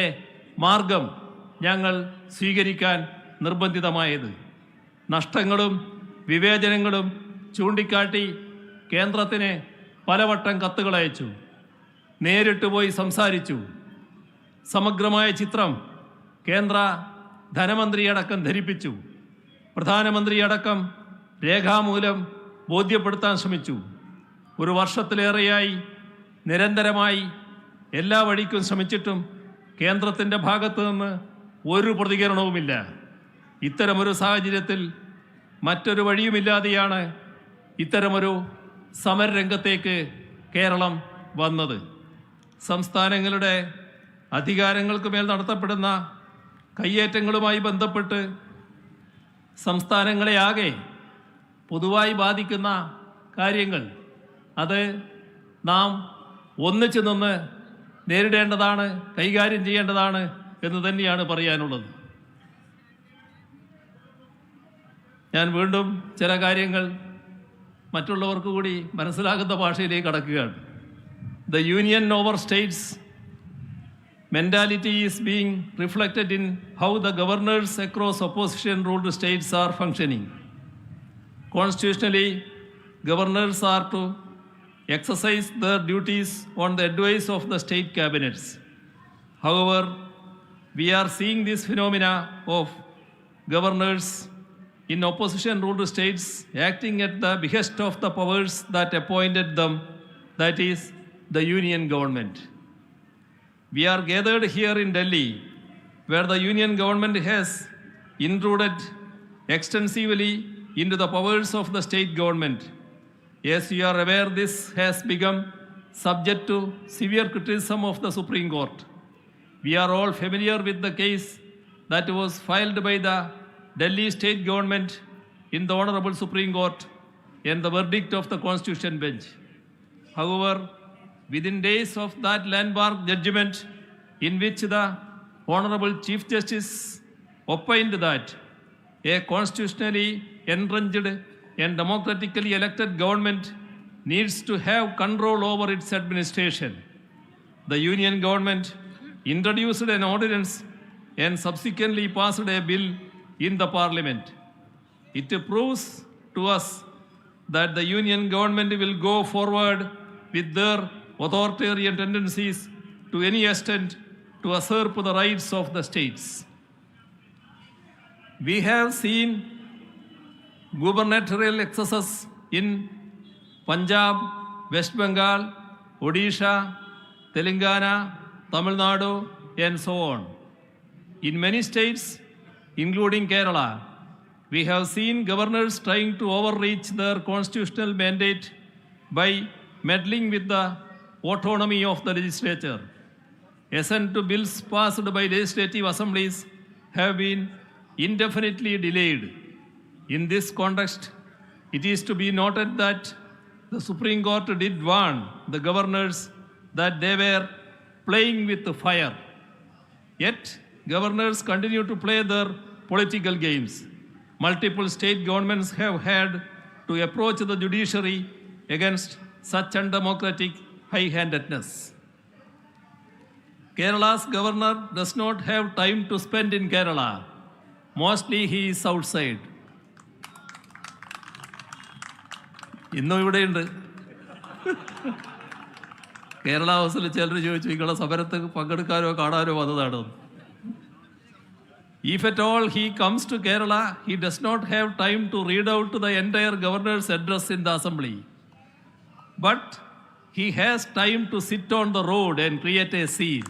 മാർഗം ഞങ്ങൾ സ്വീകരിക്കാൻ നിർബന്ധിതമായത്. നഷ്ടങ്ങളും വിവേചനങ്ങളും ചൂണ്ടിക്കാട്ടി കേന്ദ്രത്തിന് പലവട്ടം കത്തുകൾ അയച്ചു, നേരിട്ട് പോയി സംസാരിച്ചു. സമഗ്രമായ ചിത്രം കേന്ദ്ര ധനമന്ത്രിയടക്കം ധരിപ്പിച്ചു. പ്രധാനമന്ത്രിയടക്കം രേഖാമൂലം ബോധ്യപ്പെടുത്താൻ ശ്രമിച്ചു. 1 വർഷത്തിലേറെയായി നിരന്തരമായി എല്ലാ വഴിക്കും ശ്രമിച്ചിട്ടും കേന്ദ്രത്തിൻ്റെ ഭാഗത്തു നിന്ന് ഒരു പ്രതികരണവുമില്ല. ഇത്തരമൊരു സാഹചര്യത്തിൽ മറ്റൊരു വഴിയുമില്ലാതെയാണ് ഇത്തരമൊരു സമരരംഗത്തേക്ക് കേരളം വന്നത്. സംസ്ഥാനങ്ങളുടെ അധികാരങ്ങൾക്ക് മേൽ നടത്തപ്പെടുന്ന കയ്യേറ്റങ്ങളുമായി ബന്ധപ്പെട്ട് സംസ്ഥാനങ്ങളെ ആകെ പൊതുവായി ബാധിക്കുന്ന കാര്യങ്ങൾ അത് നാം ഒന്നിച്ചു നിന്ന് നേരിടേണ്ടതാണ്, കൈകാര്യം ചെയ്യേണ്ടതാണ് എന്ന് തന്നെയാണ് പറയാനുള്ളത്. ഞാൻ വീണ്ടും ചില കാര്യങ്ങൾ മറ്റുള്ളവർക്ക് കൂടി മനസ്സിലാകുന്ന ഭാഷയിലേക്ക് കടക്കുകയാണ്. The union over states mentality is being reflected in how the governors across opposition-ruled states are functioning. Constitutionally, governors are to exercise their duties on the advice of the state cabinets. However, we are seeing this phenomena of governors in opposition-ruled states acting at the behest of the powers that appointed them, that is, the union government. We are gathered here in Delhi, where the union government has intruded extensively into the powers of the state government. As you are aware, this has become subject to severe criticism of the Supreme Court. We are all familiar with the case that was filed by the Delhi state government in the Honorable Supreme Court and the verdict of the Constitution bench. However, within days of that landmark judgment, in which the Honorable Chief Justice opined that a constitutionally entrenched and democratically elected government needs to have control over its administration, the union government introduced an ordinance and subsequently passed a bill in the parliament. It proves to us that the union government will go forward with their authoritarian tendencies to any extent to usurp the rights of the states. We have seen gubernatorial excesses in Punjab, West Bengal, Odisha, Telangana, Tamil Nadu, and so on. In many states, including Kerala, we have seen governors trying to overreach their constitutional mandate by meddling with the autonomy of the legislature. Assent to bills passed by legislative assemblies have been indefinitely delayed. In this context, it is to be noted that the Supreme Court did warn the governors that they were playing with the fire. Yet, governors continue to play their political games. Multiple state governments have had to approach the judiciary against such undemocratic high-handedness. Kerala's governor does not have time to spend in Kerala. Mostly he is outside. ഇന്നും ഇവിടെയുണ്ട്. കേരള ഹൗസിൽ ചിലർ ചോദിച്ചു നിങ്ങളെ സമരത്ത് പങ്കെടുക്കാനോ കാണാനോ വന്നതാണോ. If at all he comes to Kerala, he does not have time to read out the entire governor's address in the assembly. But he has time to sit on the road and create a scene.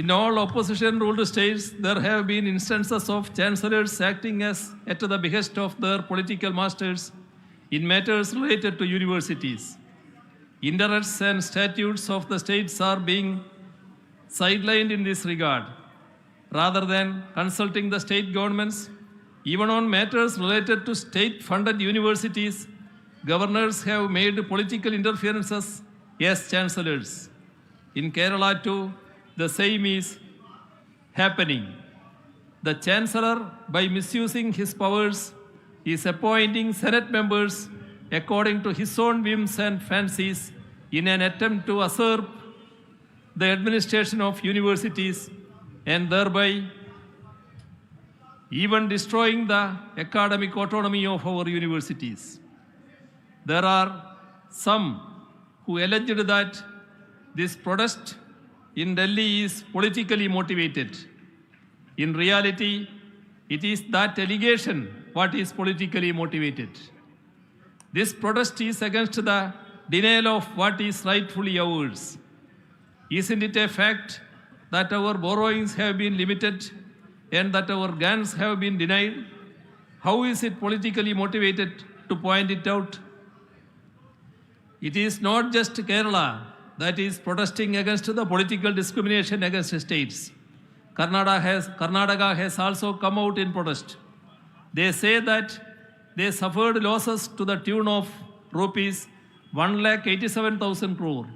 In all opposition-ruled states, there have been instances of chancellors acting as at the behest of their political masters in matters related to universities. Interests and statutes of the states are being sidelined in this regard. Rather than consulting the state governments, even on matters related to state-funded universities, governors have made political interferences as chancellors. In Kerala too, the same is happening. The chancellor, by misusing his powers, is appointing Senate members according to his own whims and fancies in an attempt to usurp the administration of universities and thereby even destroying the academic autonomy of our universities. There are some who alleged that this protest in Delhi is politically motivated. In reality, it is that allegation what is politically motivated. This protest is against the denial of what is rightfully ours. Isn't it a fact that our borrowings have been limited and that our grants have been denied? How is it politically motivated to point it out? It is not just Kerala that is protesting against the political discrimination against states. Karnataka has also come out in protest. They say that they suffered losses to the tune of rupees 1,87,000 crore,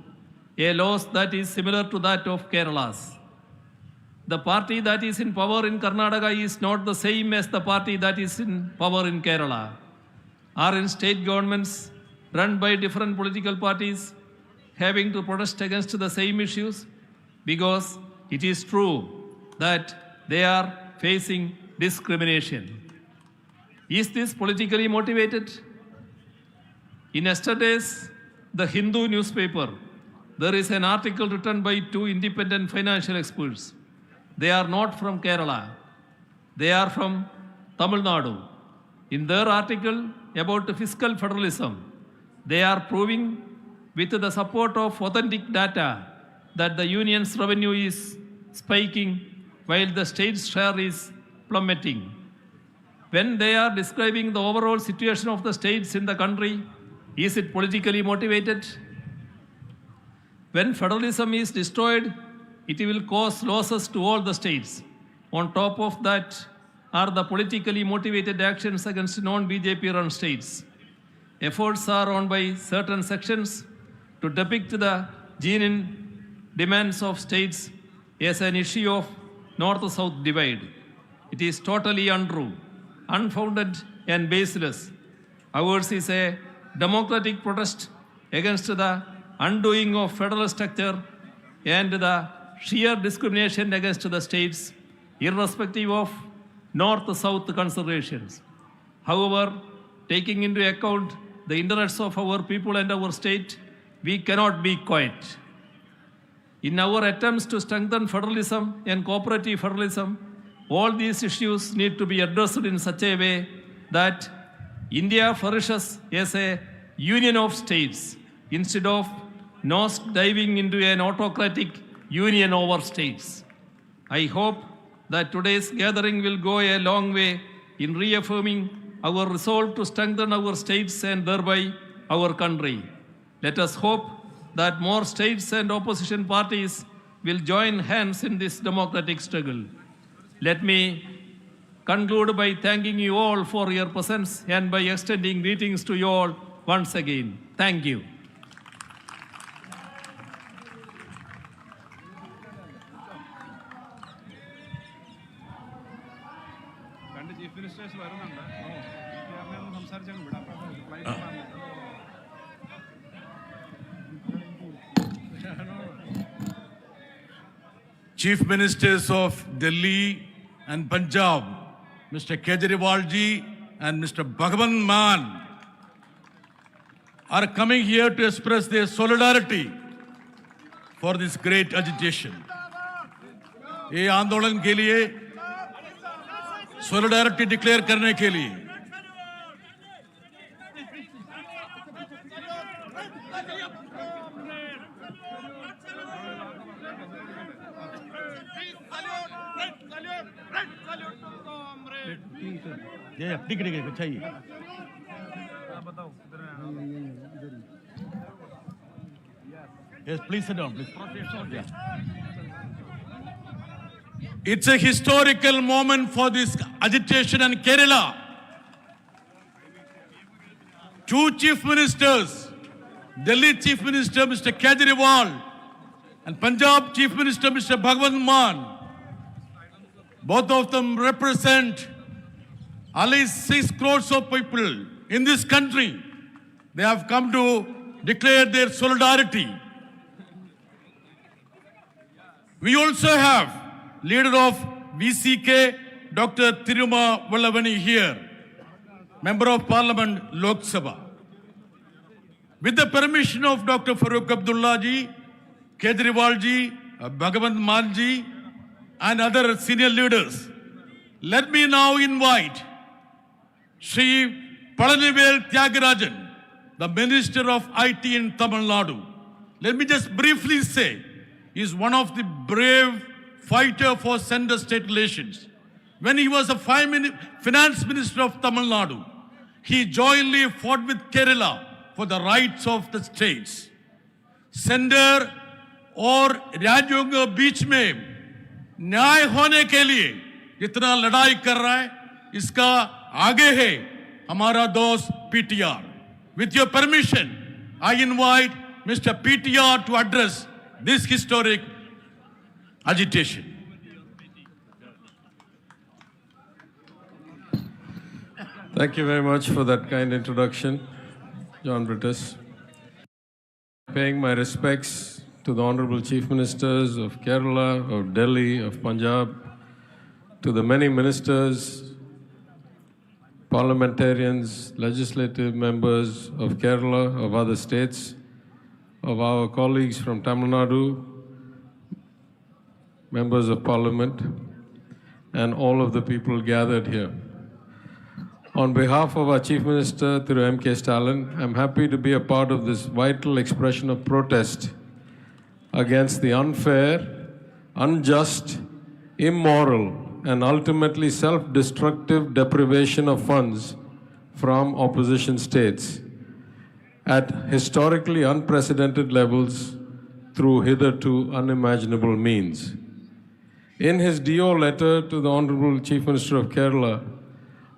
a loss that is similar to that of Kerala's. The party that is in power in Karnataka is not the same as the party that is in power in Kerala. Are in state governments run by different political parties having to protest against the same issues? Because it is true that they are facing discrimination. Is this politically motivated? In yesterday's The Hindu newspaper, there is an article written by two independent financial experts. They are not from Kerala. They are from Tamil Nadu. In their article about fiscal federalism, they are proving with the support of authentic data that the union's revenue is spiking while the state's share is plummeting. When they are describing the overall situation of the states in the country, is it politically motivated? When federalism is destroyed, it will cause losses to all the states. On top of that are the politically motivated actions against non-BJP run states. Efforts are on by certain sections to depict the genuine demands of states as an issue of north-south divide. It is totally untrue, unfounded and baseless. Ours is a democratic protest against the undoing of federal structure and the sheer discrimination against the states, irrespective of north-south considerations. However, taking into account the interests of our people and our state, we cannot be quiet. In our attempts to strengthen federalism and cooperative federalism, all these issues need to be addressed in such a way that India flourishes as a union of states instead of nose diving into an autocratic union over states. I hope that today's gathering will go a long way in reaffirming our resolve to strengthen our states and thereby our country. Let us hope that more states and opposition parties will join hands in this democratic struggle. Let me conclude by thanking you all for your presence and by extending greetings to you all once again. Thank you. രണ്ട് chief ministers വരുന്നുണ്ട് സംസാരിച്ചാൽ വിടാം. Chief Ministers of Delhi and Punjab, Mr. Kejriwal ji and Mr. Bhagwant Mann, are coming here to express their solidarity for this great agitation. ये आंदोलन के लिए solidarity declare करने के लिए ये अपनी करेंगे कुछ चाहिए Yes, please sit down, please. Yeah. It's a historical moment for this agitation in Kerala. Two chief ministers, Delhi Chief Minister Mr. Kejriwal and Punjab Chief Minister Mr. Bhagwant Mann, both of them represent at least 6 crores of people in this country. They have come to declare their solidarity. We also have leader of VCK, Dr. Tiruma Vallavani here, Member of Parliament, Lok Sabha. With the permission of Dr. Farooq Abdullah ji, Kejriwal ji, Bhagwant Mann ji, and other senior leaders, let me now invite Sri Palanivel Tyagarajan, the Minister of IT in Tamil Nadu. Let me just briefly say, he is one of the brave fighter for center-state relations. When he was a finance minister of Tamil Nadu, he jointly fought with Kerala for the rights of the states. Center और राज्यों के बीच में न्याय होने के लिए जितना लड़ाई कर रहा है, इसका आगे है हमारा दोस्त PTR. With your permission, I invite Mr. PTR to address this historic agitation. Thank you very much for that kind introduction, John Brittis. Paying my respects to the Honorable Chief Ministers of Kerala, of Delhi, of Punjab, to the many ministers, parliamentarians, legislative members of Kerala, of other states, of our colleagues from Tamil Nadu, members of parliament, and all of the people gathered here. On behalf of our Chief Minister, Thiru M.K. Stalin, I'm happy to be a part of this vital expression of protest against the unfair, unjust, immoral, and ultimately self-destructive deprivation of funds from opposition states at historically unprecedented levels through hitherto unimaginable means. In his DO letter to the Honorable Chief Minister of Kerala,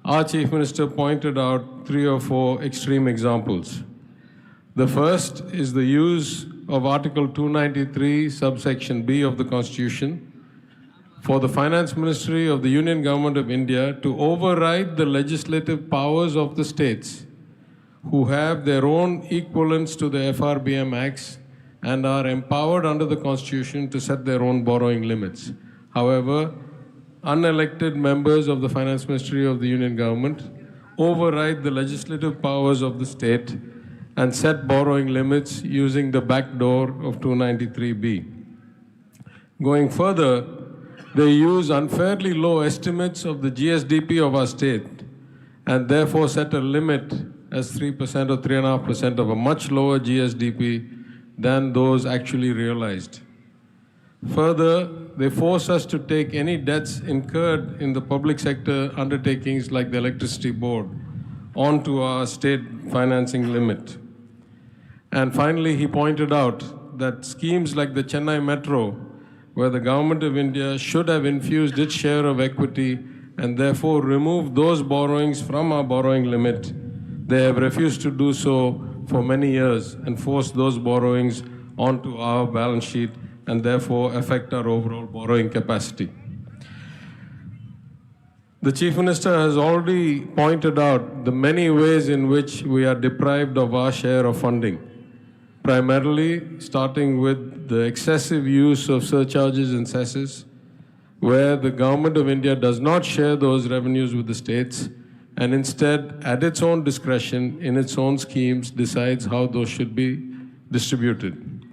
our Chief Minister pointed out 3 or 4 extreme examples. The first is the use of Article 293, subsection B of the Constitution, for the Finance Ministry of the Union Government of India to override the legislative powers of the states who have their own equivalents to the FRBM Acts and are empowered under the Constitution to set their own borrowing limits. However, unelected members of the Finance Ministry of the Union Government override the legislative powers of the state and set borrowing limits using the back door of 293B. Going further, they use unfairly low estimates of the GSDP of our state and therefore set a limit as 3% or 3.5% of a much lower GSDP than those actually realized. Further, they force us to take any debts incurred in the public sector undertakings like the electricity board onto our state financing limit. And finally, he pointed out that schemes like the Chennai Metro, where the Government of India should have infused its share of equity and therefore removed those borrowings from our borrowing limit, they have refused to do so for many years and forced those borrowings onto our balance sheet and therefore affect our overall borrowing capacity. The Chief Minister has already pointed out the many ways in which we are deprived of our share of funding. primarily starting with the excessive use of surcharges and cesses, where the government of India does not share those revenues with the states and instead, at its own discretion, in its own schemes, decides how those should be distributed.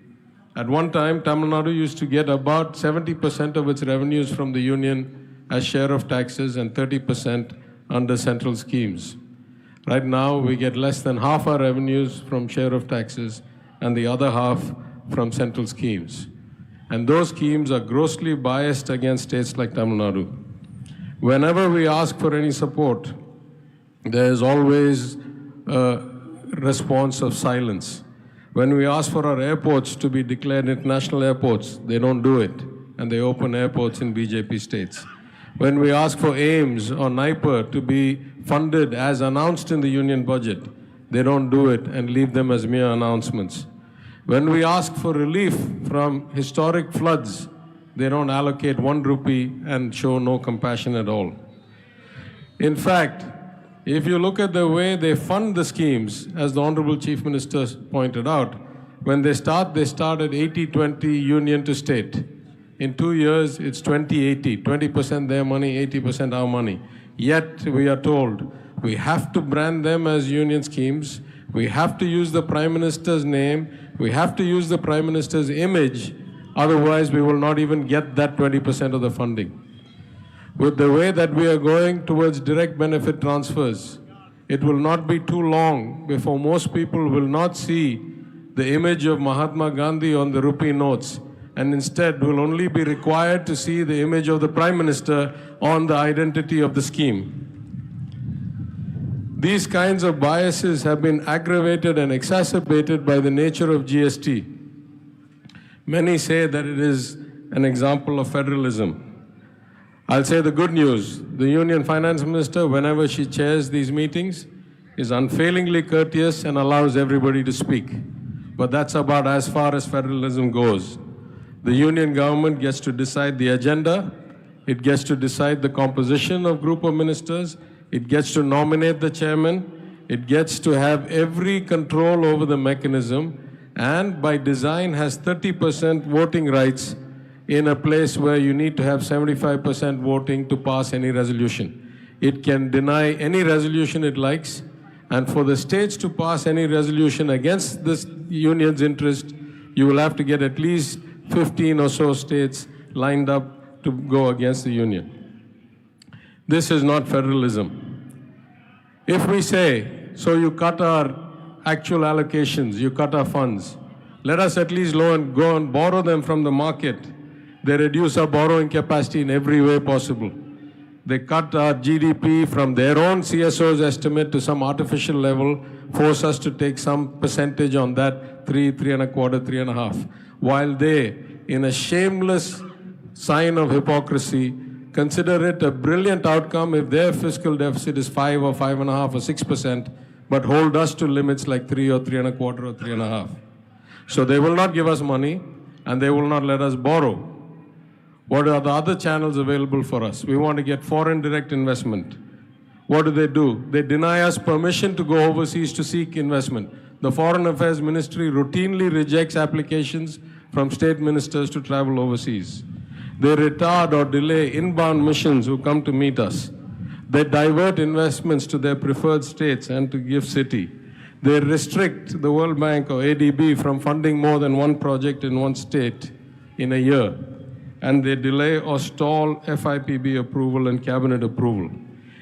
At one time, Tamil Nadu used to get about 70% of its revenues from the union as share of taxes and 30% under central schemes. Right now, we get less than half our revenues from share of taxes and the other half from central schemes. And those schemes are grossly biased against states like Tamil Nadu. Whenever we ask for any support, there is always a response of silence. When we ask for our airports to be declared international airports, they don't do it, and they open airports in BJP states. When we ask for AIIMS or NIPER to be funded as announced in the union budget, they don't do it and leave them as mere announcements. When we ask for relief from historic floods, they don't allocate 1 rupee and show no compassion at all. In fact, if you look at the way they fund the schemes, as the Honorable Chief Minister pointed out, when they start at 80-20 union to state. In 2 years, it's 20-80, 20% their money, 80% our money. Yet, we are told, we have to brand them as union schemes, we have to use the Prime Minister's name, we have to use the Prime Minister's image, otherwise we will not even get that 20% of the funding. With the way that we are going towards direct benefit transfers, it will not be too long before most people will not see the image of Mahatma Gandhi on the rupee notes, and instead will only be required to see the image of the Prime Minister on the identity of the scheme. These kinds of biases have been aggravated and exacerbated by the nature of GST. Many say that it is an example of federalism. I'll say the good news. The Union Finance Minister, whenever she chairs these meetings, is unfailingly courteous and allows everybody to speak. But that's about as far as federalism goes. The Union government gets to decide the agenda, it gets to decide the composition of group of ministers, it gets to nominate the chairman, it gets to have every control over the mechanism, and by design has 30% voting rights in a place where you need to have 75% voting to pass any resolution. It can deny any resolution it likes, and for the states to pass any resolution against this union's interest, you will have to get at least 15 or so states lined up to go against the union. This is not federalism. If we say, so you cut our actual allocations, you cut our funds, let us at least go and borrow them from the market. They reduce our borrowing capacity in every way possible. They cut our GDP from their own CSO's estimate to some artificial level, force us to take some percentage on that, 3.25%, 3.5%, while they, in a shameless sign of hypocrisy, consider it a brilliant outcome if their fiscal deficit is 5 or 5.5 or 6%, but hold us to limits like 3 or 3.25 or 3.5. So they will not give us money and they will not let us borrow. What are the other channels available for us? We want to get foreign direct investment. What do? They deny us permission to go overseas to seek investment. The Foreign Affairs Ministry routinely rejects applications from state ministers to travel overseas. They retard or delay inbound missions who come to meet us. They divert investments to their preferred states and to GIFT City. They restrict the World Bank or ADB from funding more than one project in one state in a year. And they delay or stall FIPB approval and cabinet approval.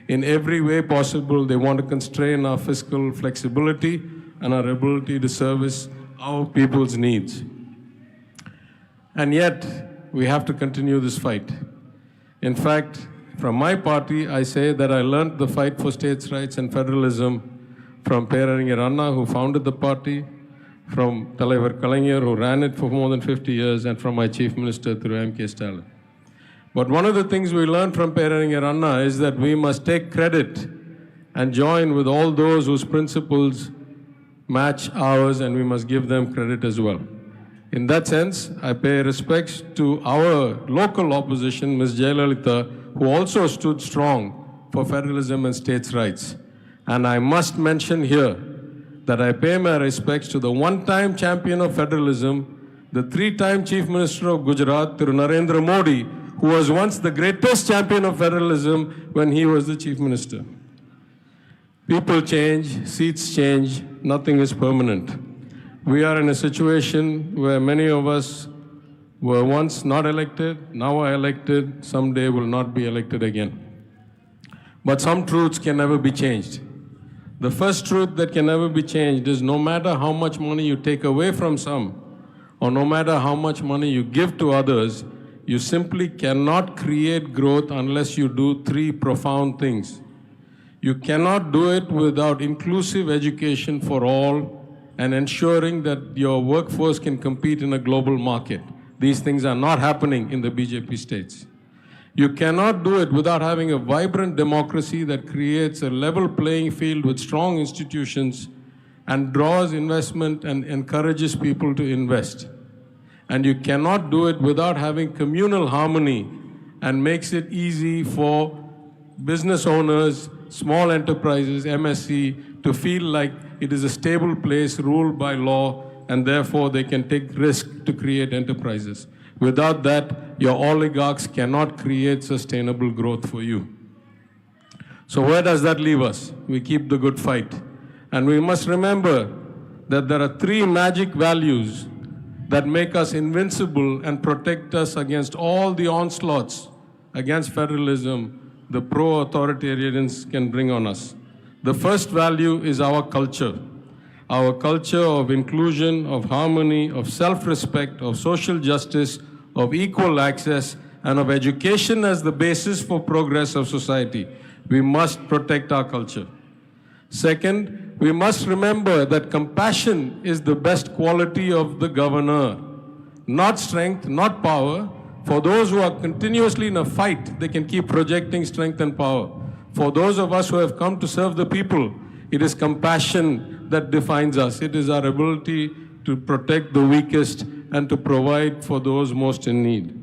In every way possible, they want to constrain our fiscal flexibility and our ability to service our people's needs. And yet, we have to continue this fight. In fact, from my party, I say that I learned the fight for states' rights and federalism from Peraringer Anna, who founded the party, from Talaivar Kalaignar, who ran it for more than 50 years, and from my Chief Minister, through M.K. Stalin. But one of the things we learned from Peraringer Anna is that we must take credit and join with all those whose principles match ours, and we must give them credit as well. In that sense, I pay respects to our local opposition, Ms. Jayalalitha, who also stood strong for federalism and states' rights. And I must mention here that I pay my respects to the one-time champion of federalism, the three-time Chief Minister of Gujarat, Thiru Narendra Modi, who was once the greatest champion of federalism when he was the Chief Minister. People change, seats change, nothing is permanent. We are in a situation where many of us were once not elected, now are elected, someday will not be elected again. But some truths can never be changed. The first truth that can never be changed is no matter how much money you take away from some, or no matter how much money you give to others, you simply cannot create growth unless you do three profound things. You cannot do it without inclusive education for all and ensuring that your workforce can compete in a global market. These things are not happening in the BJP states. You cannot do it without having a vibrant democracy that creates a level playing field with strong institutions and draws investment and encourages people to invest. And you cannot do it without having communal harmony and makes it easy for business owners, small enterprises, MSC, to feel like it is a stable place ruled by law and therefore they can take risk to create enterprises. Without that, your oligarchs cannot create sustainable growth for you. So where does that leave us? We keep the good fight. And we must remember that there are three magic values that make us invincible and protect us against all the onslaughts against federalism the pro-authoritarians can bring on us. The first value is our culture of inclusion, of harmony, of self-respect, of social justice, of equal access, and of education as the basis for progress of society. We must protect our culture. Second, we must remember that compassion is the best quality of the governor, not strength, not power. For those who are continuously in a fight, they can keep projecting strength and power. For those of us who have come to serve the people, it is compassion that defines us. It is our ability to protect the weakest and to provide for those most in need.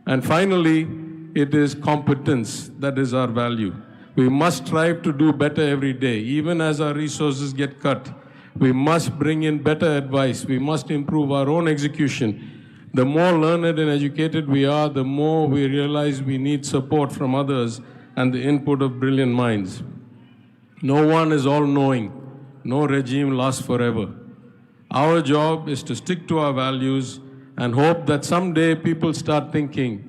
And finally, it is competence that is our value. We must strive to do better every day, even as our resources get cut. We must bring in better advice. We must improve our own execution. The more learned and educated we are, the more we realize we need support from others and the input of brilliant minds. No one is all-knowing. No regime lasts forever. Our job is to stick to our values and hope that someday people start thinking,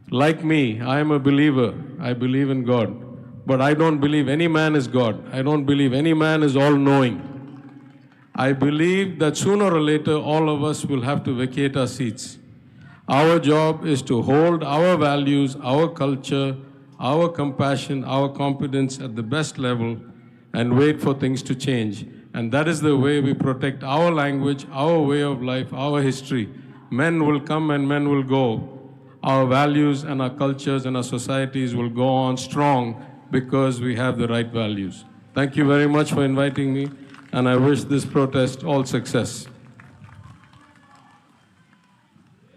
like me, I am a believer. I believe in God. But I don't believe any man is God. I don't believe any man is all-knowing. I believe that sooner or later, all of us will have to vacate our seats. Our job is to hold our values, our culture, our compassion, our competence at the best level and wait for things to change. And that is the way we protect our language, our way of life, our history. Men will come and men will go. Our values and our cultures and our societies will go on strong because we have the right values. Thank you very much for inviting me, and I wish this protest all success.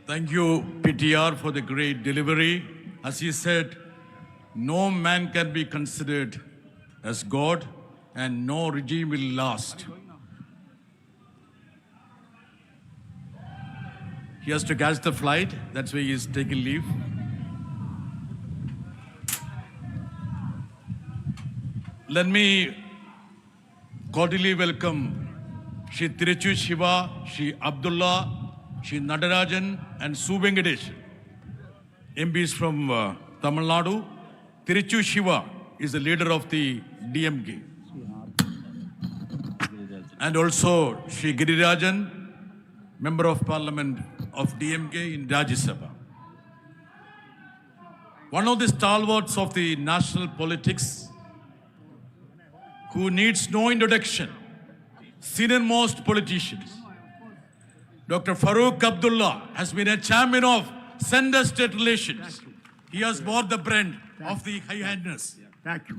Thank you, PTR, for the great delivery. As he said, no man can be considered as God, and no regime will last. He has to catch the flight. That's why he is taking leave. Let me cordially welcome Shri Tiruchu Shiva, Shri Abdullah, Shri Nadarajan, and Su Venkatesh, MPs from Tamil Nadu. Tiruchu Shiva is the leader of the DMK. And also Shri Girirajan, Member of Parliament of DMK in Rajya Sabha. One of the stalwarts of the national politics who needs no introduction, senior-most politicians. Dr. Farooq Abdullah has been a champion of center-state relations. He has bore the brand of the high-handedness. Thank you.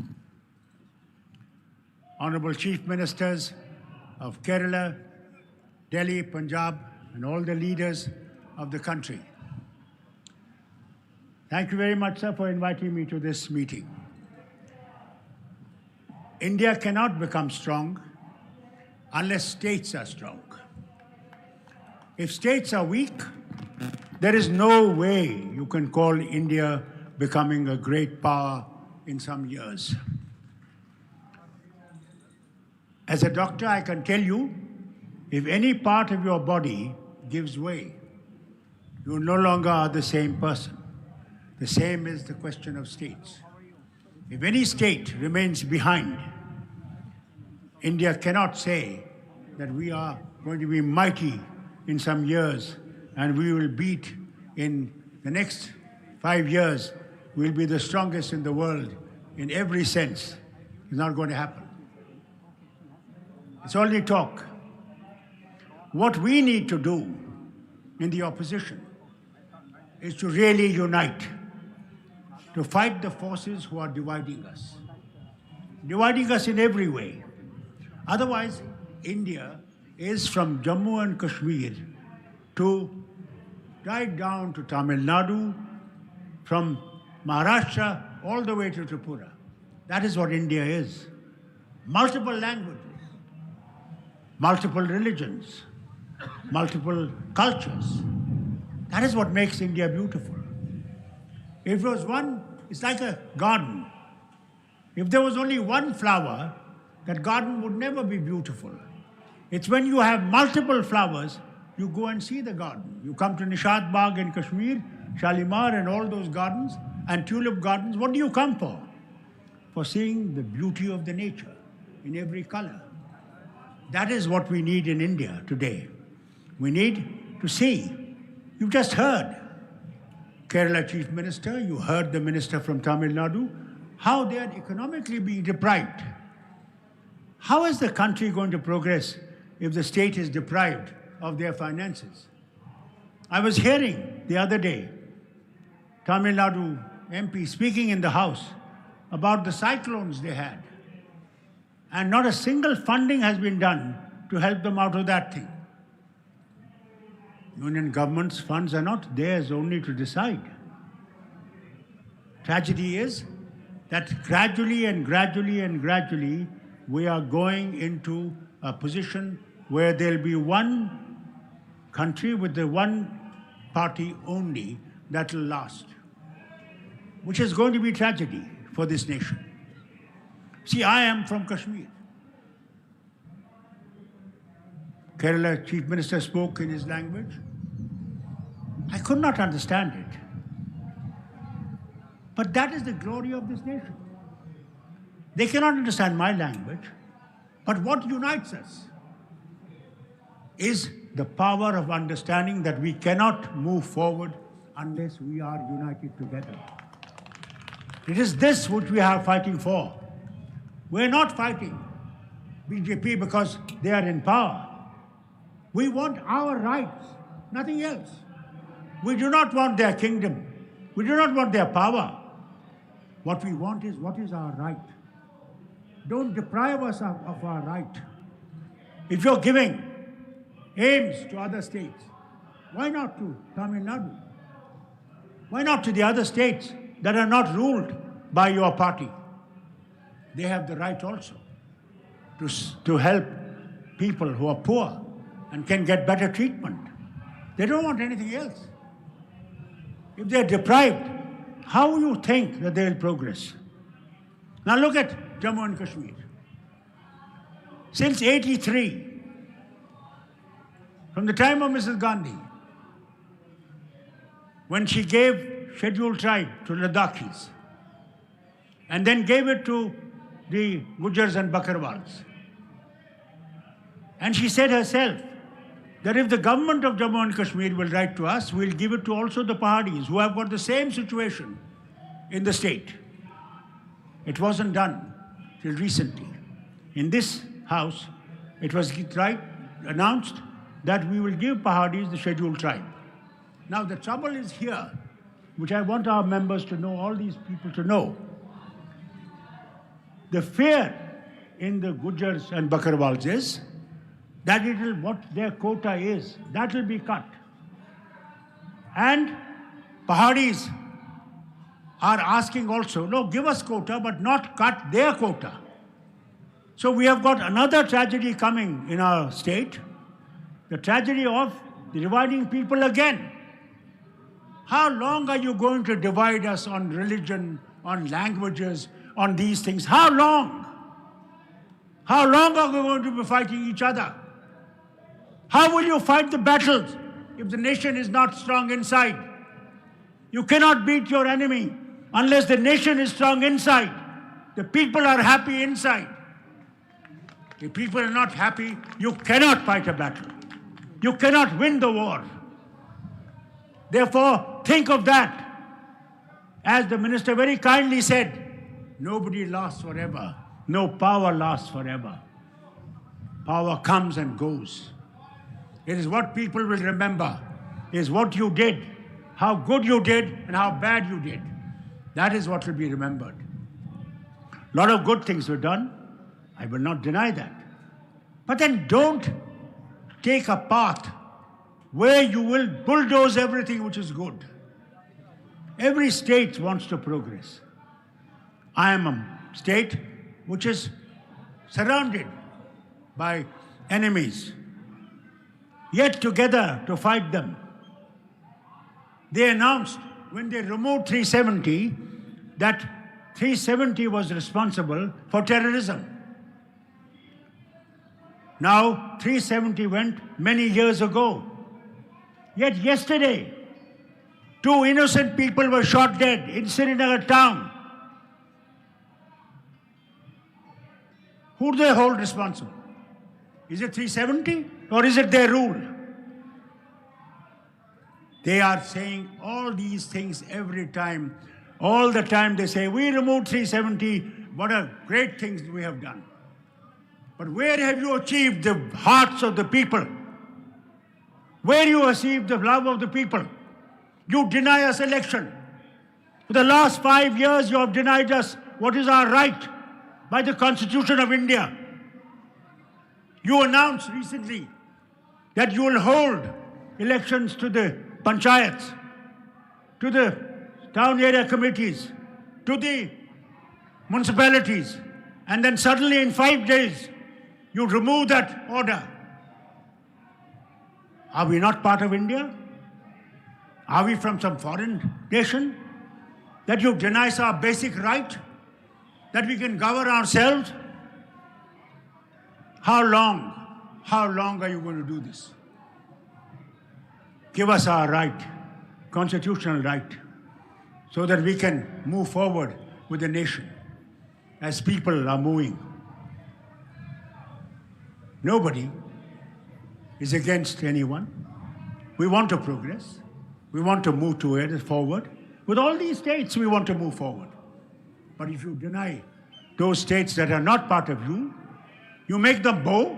Honorable Chief Ministers of Kerala, Delhi, Punjab, and all the leaders of the country. Thank you very much, sir, for inviting me to this meeting. India cannot become strong unless states are strong. If states are weak, there is no way you can call India becoming a great power in some years. As a doctor, I can tell you, if any part of your body gives way, you no longer are the same person. The same is the question of states. If any state remains behind, India cannot say that we are going to be mighty in some years and we will beat in the next 5 years, we'll be the strongest in the world in every sense. It's not going to happen. It's only talk. What we need to do in the opposition is to really unite, to fight the forces who are dividing us in every way. Otherwise, India is from Jammu and Kashmir to right down to Tamil Nadu, from Maharashtra all the way to Tripura. That is what India is. Multiple languages, multiple religions, multiple cultures. That is what makes India beautiful. If it was one, it's like a garden. If there was only one flower, that garden would never be beautiful. It's when you have multiple flowers, you go and see the garden. You come to Nishat Bagh in Kashmir, Shalimar and all those gardens, and tulip gardens. What do you come for? For seeing the beauty of the nature in every color. That is what we need in India today. We need to see. You've just heard Kerala Chief Minister, you heard the Minister from Tamil Nadu, how they are economically being deprived. How is the country going to progress if the state is deprived of their finances? I was hearing the other day Tamil Nadu MP speaking in the House about the cyclones they had. And not a single funding has been done to help them out of that thing. Union government's funds are not theirs only to decide. Tragedy is that gradually we are going into a position where there'll be one country with the one party only that will last, which is going to be tragedy for this nation. See, I am from Kashmir. Kerala Chief Minister spoke in his language. I could not understand it. But that is the glory of this nation. They cannot understand my language, but what unites us is the power of understanding that we cannot move forward unless we are united together. It is this which we are fighting for. We're not fighting BJP because they are in power. We want our rights, nothing else. We do not want their kingdom. We do not want their power. What we want is what is our right. Don't deprive us of our right. If you're giving aims to other states, why not to Tamil Nadu? Why not to the other states that are not ruled by your party? They have the right also to help people who are poor and can get better treatment. They don't want anything else. If they're deprived, how you think that they will progress? Now look at Jammu and Kashmir. Since '83, from the time of Mrs. Gandhi, when she gave scheduled tribe to Ladakhis, and then gave it to the Gujars and Bakarwals. And she said herself that if the government of Jammu and Kashmir will write to us, we'll give it to also the Pahadis who have got the same situation in the state. It wasn't done till recently. In this house, it was announced that we will give Pahadis the scheduled tribe. Now the trouble is here, which I want our members to know, all these people to know. The fear in the Gujars and Bakarwals is that what their quota is, that will be cut. And Pahadis are asking also, no, give us quota, but not cut their quota. So we have got another tragedy coming in our state, the tragedy of dividing people again. How long are you going to divide us on religion, on languages, on these things? How long? How long are we going to be fighting each other? How will you fight the battles if the nation is not strong inside? You cannot beat your enemy unless the nation is strong inside. The people are happy inside. If people are not happy, you cannot fight a battle. You cannot win the war. Therefore, think of that. As the minister very kindly said, nobody lasts forever. No power lasts forever. Power comes and goes. It is what people will remember, is what you did, how good you did, and how bad you did. That is what will be remembered. A lot of good things were done. I will not deny that. But then don't take a path where you will bulldoze everything which is good. Every state wants to progress. I am a state which is surrounded by enemies, yet together to fight them. They announced when they removed 370 that 370 was responsible for terrorism. Now 370 went many years ago. Yet yesterday, 2 innocent people were shot dead in Srinagar town. Who do they hold responsible? Is it 370 or is it their rule? They are saying all these things every time. All the time they say, we removed 370, what a great things we have done. But where have you achieved the hearts of the people? Where you achieved the love of the people? You deny us election. For the last 5 years, you have denied us what is our right by the Constitution of India. You announced recently that you will hold elections to the panchayats, to the town area committees, to the municipalities, and then suddenly in 5 days, you remove that order. Are we not part of India? Are we from some foreign nation? That you deny us our basic right? That we can govern ourselves? How long? How long are you going to do this? Give us our right, constitutional right, so that we can move forward with the nation as people are moving. Nobody is against anyone. We want to progress. We want to move forward. With all these states, we want to move forward. But if you deny those states that are not part of you, you make them bow.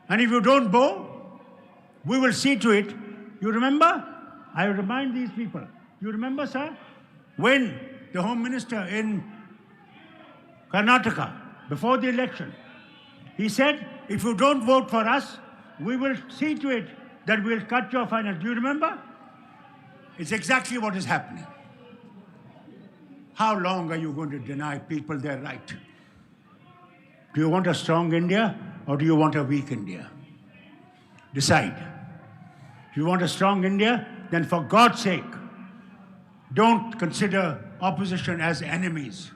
And if you don't bow, we will see to it. You remember? I remind these people. You remember, sir? When the Home Minister in Karnataka, before the election, he said, if you don't vote for us, we will see to it that we'll cut your finance. Do you remember? It's exactly what is happening. How long are you going to deny people their right? Do you want a strong India or do you want a weak India? Decide. If you want a strong India, then for God's sake, don't consider opposition as enemies.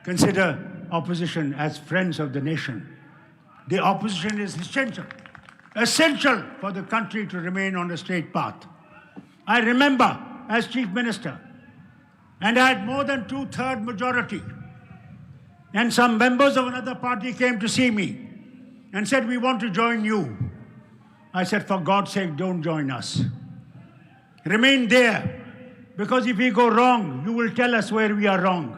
Consider opposition as friends of the nation. The opposition is essential for the country to remain on a straight path. I remember as Chief Minister, and I had more than 2/3 majority, and some members of another party came to see me and said, we want to join you. I said, for God's sake, don't join us. Remain there, because if we go wrong, you will tell us where we are wrong.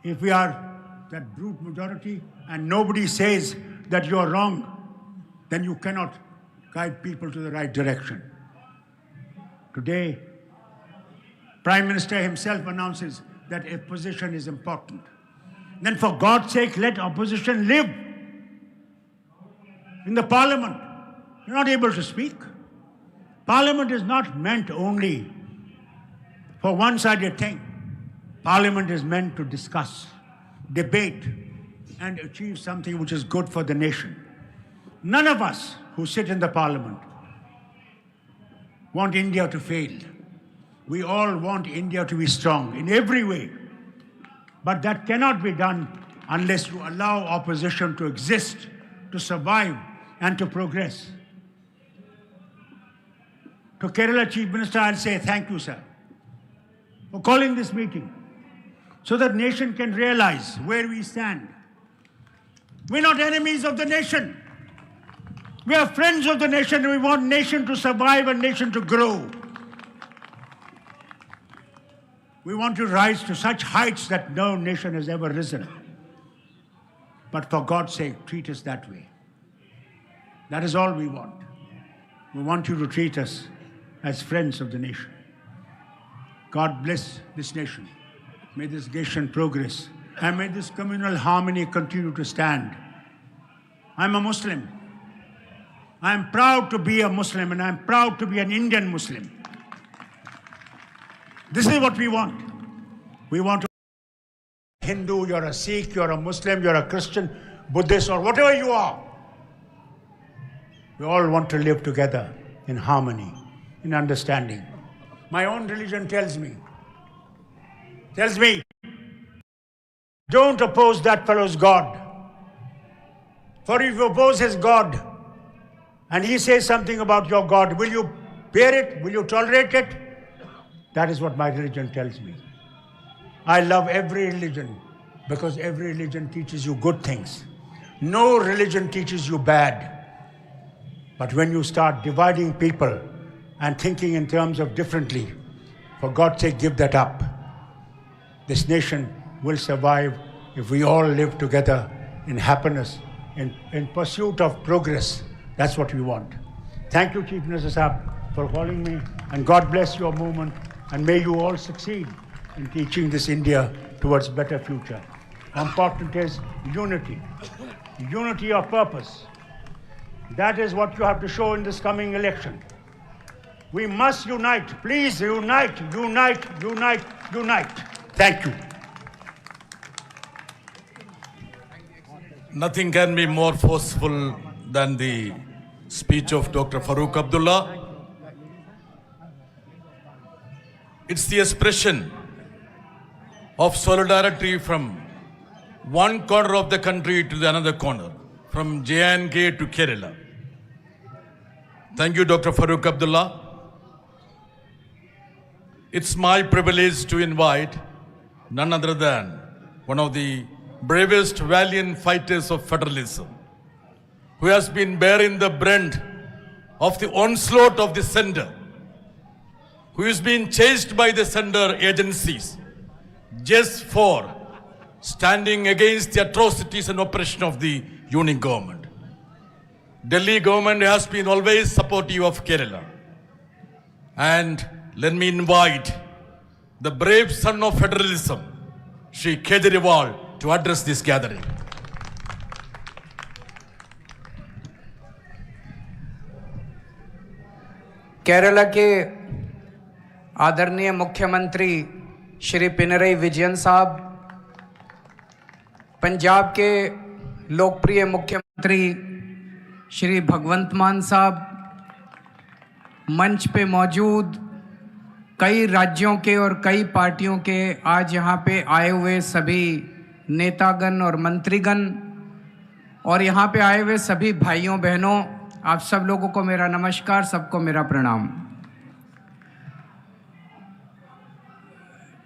If we are that brute majority and nobody says that you are wrong, then you cannot guide people to the right direction. Today, Prime Minister himself announces that opposition is important. Then for God's sake, let opposition live. In the Parliament, you're not able to speak. Parliament is not meant only for one-sided thing. Parliament is meant to discuss. debate, and achieve something which is good for the nation. None of us who sit in the parliament want India to fail. We all want India to be strong in every way. But that cannot be done unless you allow opposition to exist, to survive, and to progress. To Kerala Chief Minister, I'll say thank you, sir, for calling this meeting so that nation can realize where we stand. We're not enemies of the nation. We are friends of the nation, and we want nation to survive and nation to grow. We want to rise to such heights that no nation has ever risen. But for God's sake, treat us that way. That is all we want. We want you to treat us as friends of the nation. God bless this nation. May this nation progress. And may this communal harmony continue to stand. I'm a Muslim. I'm proud to be a Muslim, and I'm proud to be an Indian Muslim. This is what we want. We want to be Hindu, you're a Sikh, you're a Muslim, you're a Christian, Buddhist, or whatever you are. We all want to live together in harmony, in understanding. My own religion tells me, don't oppose that fellow's God. For if you oppose his God, and he says something about your God, will you bear it? Will you tolerate it? That is what my religion tells me. I love every religion because every religion teaches you good things. No religion teaches you bad. But when you start dividing people and thinking in terms of differently, for God's sake, give that up. This nation will survive if we all live together in happiness, in pursuit of progress. That's what we want. Thank you, Chief Minister Sahab, for calling me, and God bless your movement, and may you all succeed in teaching this India towards better future. Important is unity, unity of purpose. That is what you have to show in this coming election. We must unite. Please unite, unite, unite, unite. Thank you. Nothing can be more forceful than the speech of Dr. Farooq Abdullah. It's the expression of solidarity from one corner of the country to the another corner, from J&K to Kerala. Thank you, Dr. Farooq Abdullah. It's my privilege to invite none other than one of the bravest, valiant fighters of federalism, who has been bearing the brunt of the onslaught of the center, who is being chased by the center agencies just for standing against the atrocities and oppression of the union government. Delhi government has been always supportive of Kerala. And let me invite the brave son of federalism, Shri Kejriwal, to address this gathering. Kerala के आदरणीय मुख्यमंत्री श्री पिनरई विजयन साहब, पंजाब के लोकप्रिय मुख्यमंत्री श्री भगवंत मान साहब, मंच पे मौजूद कई राज्यों के और कई पार्टियों के आज यहाँ पे आए हुए सभी नेतागण और मंत्रीगण, और यहाँ पे आए हुए सभी भाइयों बहनों, आप सब लोगों को मेरा नमस्कार, सबको मेरा प्रणाम।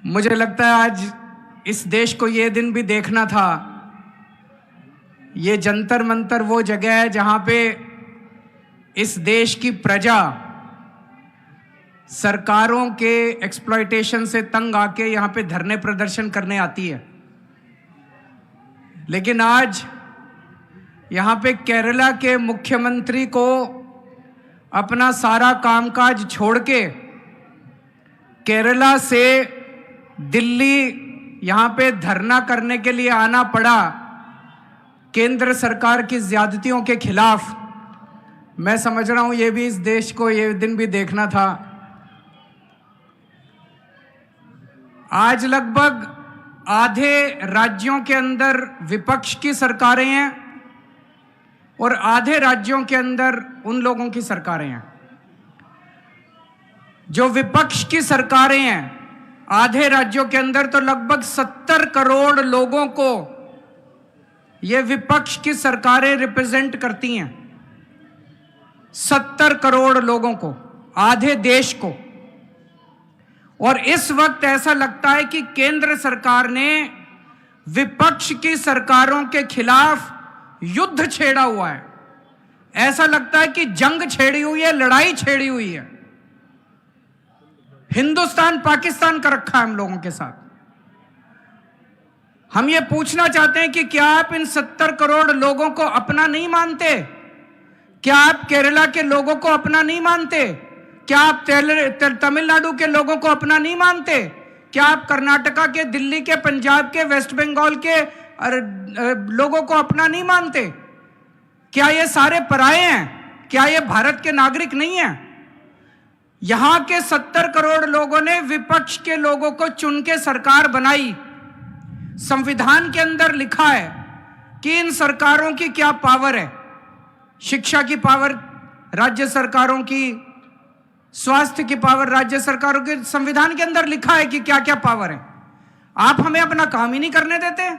मुझे लगता है आज इस देश को ये दिन भी देखना था। ये जंतर मंतर वो जगह है जहाँ पे इस देश की प्रजा सरकारों के एक्सप्लॉयटेशन से तंग आके यहाँ पे धरने प्रदर्शन करने आती है। लेकिन आज यहाँ पे केरला के मुख्यमंत्री को अपना सारा कामकाज छोड़ के केरला से दिल्ली यहाँ पे धरना करने के लिए आना पड़ा केंद्र सरकार की ज्यादतियों के खिलाफ। मैं समझ रहा हूँ ये भी इस देश को ये दिन भी देखना था। आज लगभग आधे राज्यों के अंदर विपक्ष की सरकारें हैं और आधे राज्यों के अंदर उन लोगों की सरकारें हैं। जो विपक्ष की सरकारें हैं आधे राज्यों के अंदर, तो लगभग 70 करोड़ लोगों को ये विपक्ष की सरकारें रिप्रेजेंट करती हैं। 70 करोड़ लोगों को, आधे देश को। और इस वक्त ऐसा लगता है कि केंद्र सरकार ने विपक्ष की सरकारों के खिलाफ युद्ध छेड़ा हुआ है। ऐसा लगता है कि जंग छेड़ी हुई है, लड़ाई छेड़ी हुई है। हिंदुस्तान पाकिस्तान का रखा है हम लोगों के साथ। हम ये पूछना चाहते हैं कि क्या आप इन 70 करोड़ लोगों को अपना नहीं मानते? क्या आप केरला के लोगों को अपना नहीं मानते? क्या आप तमिलनाडु के लोगों को अपना नहीं मानते? क्या आप कर्नाटका के, दिल्ली के, पंजाब के, वेस्ट बंगाल के लोगों को अपना नहीं मानते? क्या ये सारे पराये हैं? क्या ये भारत के नागरिक नहीं हैं? यहां के 70 करोड़ लोगों ने विपक्ष के लोगों को चुन के सरकार बनाई। संविधान के अंदर लिखा है कि इन सरकारों की क्या पावर है। शिक्षा की पावर राज्य सरकारों की, स्वास्थ्य की पावर राज्य सरकारों के, संविधान के अंदर लिखा है कि क्या क्या पावर है। आप हमें अपना काम ही नहीं करने देते।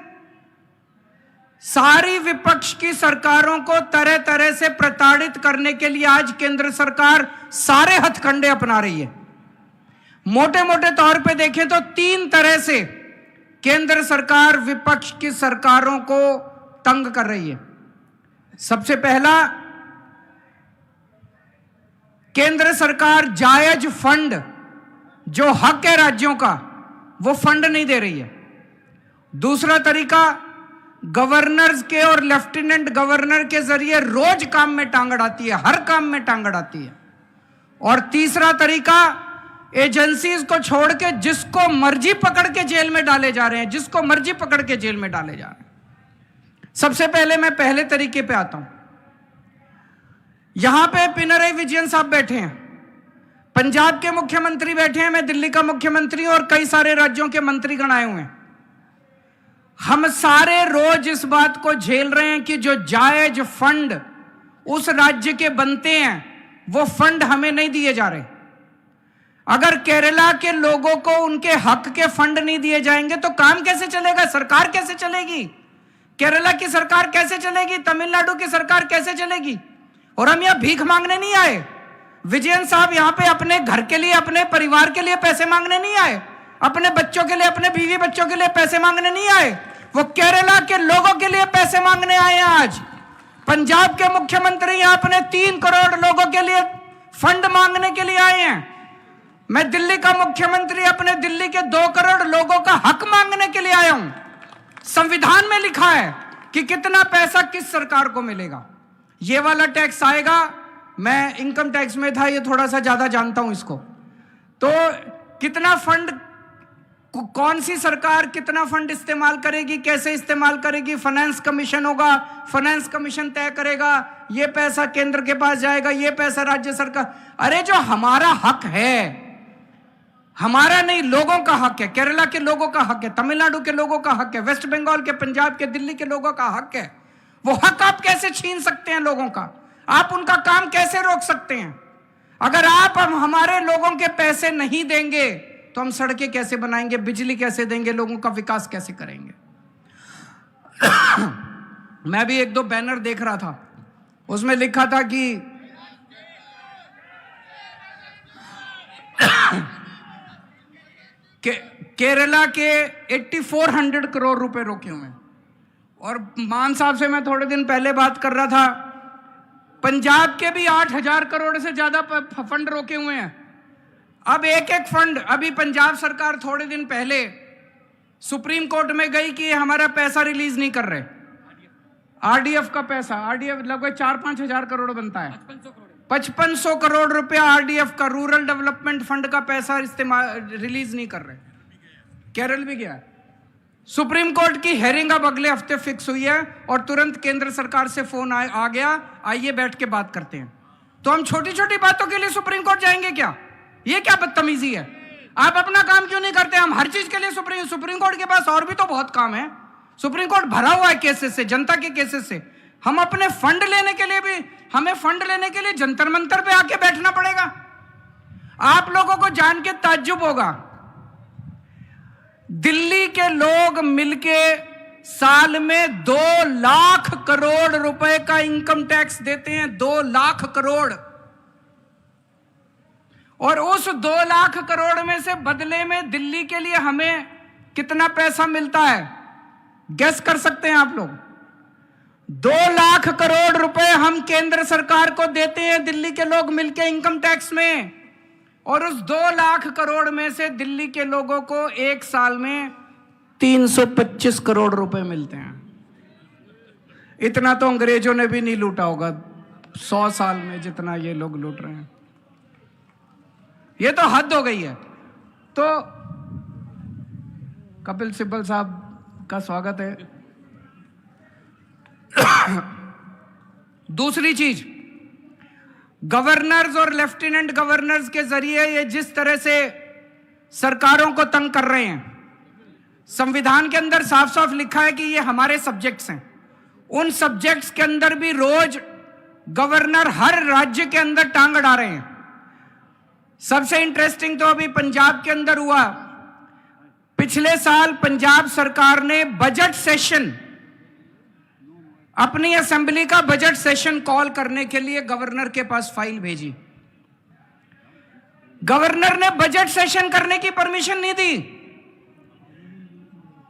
सारी विपक्ष की सरकारों को तरह तरह से प्रताड़ित करने के लिए आज केंद्र सरकार सारे हथकंडे अपना रही है। मोटे मोटे तौर पे देखें तो 3 तरह से केंद्र सरकार विपक्ष की सरकारों को तंग कर रही है। सबसे पहला, केंद्र सरकार जायज फंड, जो हक है राज्यों का, वो फंड नहीं दे रही है। दूसरा तरीका, गवर्नर्स के और लेफ्टिनेंट गवर्नर के जरिए रोज काम में टांग अड़ाती है, हर काम में टांग अड़ाती है। और तीसरा तरीका, एजेंसीज को छोड़ के जिसको मर्जी पकड़ के जेल में डाले जा रहे हैं, जिसको मर्जी पकड़ के जेल में डाले जा रहे हैं। सबसे पहले मैं पहले तरीके पे आता हूं। यहां पे पिनरई विजयन साहब बैठे हैं, पंजाब के मुख्यमंत्री बैठे हैं, मैं दिल्ली का मुख्यमंत्री और कई सारे राज्यों के मंत्रीगण आए हुए हैं। हम सारे रोज इस बात को झेल रहे हैं कि जो जायज फंड उस राज्य के बनते हैं वो फंड हमें नहीं दिए जा रहे। अगर केरला के लोगों को उनके हक के फंड नहीं दिए जाएंगे तो काम कैसे चलेगा? सरकार कैसे चलेगी? केरला की सरकार कैसे चलेगी? तमिलनाडु की सरकार कैसे चलेगी? और हम यहां भीख मांगने नहीं आए। विजयन साहब यहां पे अपने घर के लिए, अपने परिवार के लिए पैसे मांगने नहीं आए, अपने बच्चों के लिए, अपने बीवी बच्चों के लिए पैसे मांगने नहीं आए। वो केरला के लोगों के लिए पैसे मांगने आए हैं। आज पंजाब के मुख्यमंत्री यहां अपने 3 करोड़ लोगों के लिए फंड मांगने के लिए आए हैं। मैं दिल्ली का मुख्यमंत्री अपने दिल्ली के 2 करोड़ लोगों का हक मांगने के लिए आया हूं। संविधान में लिखा है कि कितना पैसा किस सरकार को मिलेगा। ये वाला टैक्स आएगा, मैं इनकम टैक्स में था, ये थोड़ा सा ज्यादा जानता हूं इसको। तो कितना फंड, कौन सी सरकार कितना फंड इस्तेमाल करेगी, कैसे इस्तेमाल करेगी, फाइनेंस कमीशन होगा, फाइनेंस कमीशन तय करेगा, ये पैसा केंद्र के पास जाएगा, ये पैसा राज्य सरकार। अरे जो हमारा हक है, हमारा नहीं, लोगों का हक है, केरला के लोगों का हक है, तमिलनाडु के लोगों का हक है, वेस्ट बंगाल के, पंजाब के, दिल्ली के लोगों का हक है। वो हक आप कैसे छीन सकते हैं लोगों का? आप उनका काम कैसे रोक सकते हैं? अगर आप हमारे लोगों के पैसे नहीं देंगे तो हम सड़कें कैसे बनाएंगे, बिजली कैसे देंगे, लोगों का विकास कैसे करेंगे? मैं भी 1-2 बैनर देख रहा था, उसमें लिखा था कि केरला के 8400 करोड़ रुपए रोके हुए हैं। और मान साहब से मैं थोड़े दिन पहले बात कर रहा था, पंजाब के भी 8000 करोड़ से ज्यादा फंड रोके हुए हैं। अब एक फंड, अभी पंजाब सरकार थोड़े दिन पहले सुप्रीम कोर्ट में गई कि हमारा पैसा रिलीज नहीं कर रहे। आरडीएफ का पैसा, आरडीएफ लगभग 4-5 हजार करोड़ बनता है, 5500 करोड़ रुपया आरडीएफ का, रूरल डेवलपमेंट फंड का पैसा इस्तेमाल रिलीज नहीं कर रहे। केरल भी गया, सुप्रीम कोर्ट की हेयरिंग अब अगले हफ्ते फिक्स हुई है और तुरंत केंद्र सरकार से फोन आ गया, आइए बैठ के बात करते हैं। तो हम छोटी छोटी बातों के लिए सुप्रीम कोर्ट जाएंगे क्या? ये क्या बदतमीजी है? आप अपना काम क्यों नहीं करते? हम हर चीज के लिए सुप्रीम कोर्ट के पास और भी तो बहुत काम है। सुप्रीम कोर्ट भरा हुआ है केसेस से, जनता के केसेस से। हम अपने फंड लेने के लिए भी, हमें फंड लेने के लिए जंतर मंतर पे आके बैठना पड़ेगा। आप लोगों को जान के ताज्जुब होगा, दिल्ली के लोग मिलके साल में 2 लाख करोड़ रुपए का इनकम टैक्स देते हैं, 2 लाख करोड़। और उस 2 लाख करोड़ में से बदले में दिल्ली के लिए हमें कितना पैसा मिलता है, गेस कर सकते हैं आप लोग? 2 लाख करोड़ रुपए हम केंद्र सरकार को देते हैं दिल्ली के लोग मिलके इनकम टैक्स में, और उस 2 लाख करोड़ में से दिल्ली के लोगों को एक साल में 325 करोड़ रुपए मिलते हैं। इतना तो अंग्रेजों ने भी नहीं लूटा होगा 100 साल में जितना ये लोग लूट रहे हैं। ये तो हद हो गई है। तो कपिल सिब्बल साहब का स्वागत है। दूसरी चीज, गवर्नर्स और लेफ्टिनेंट गवर्नर्स के जरिए ये जिस तरह से सरकारों को तंग कर रहे हैं, संविधान के अंदर साफ साफ लिखा है कि ये हमारे सब्जेक्ट्स हैं। उन सब्जेक्ट्स के अंदर भी रोज गवर्नर हर राज्य के अंदर टांग अड़ा रहे हैं। सबसे इंटरेस्टिंग तो अभी पंजाब के अंदर हुआ। पिछले साल पंजाब सरकार ने बजट सेशन, अपनी असेंबली का बजट सेशन कॉल करने के लिए गवर्नर के पास फाइल भेजी। गवर्नर ने बजट सेशन करने की परमिशन नहीं दी।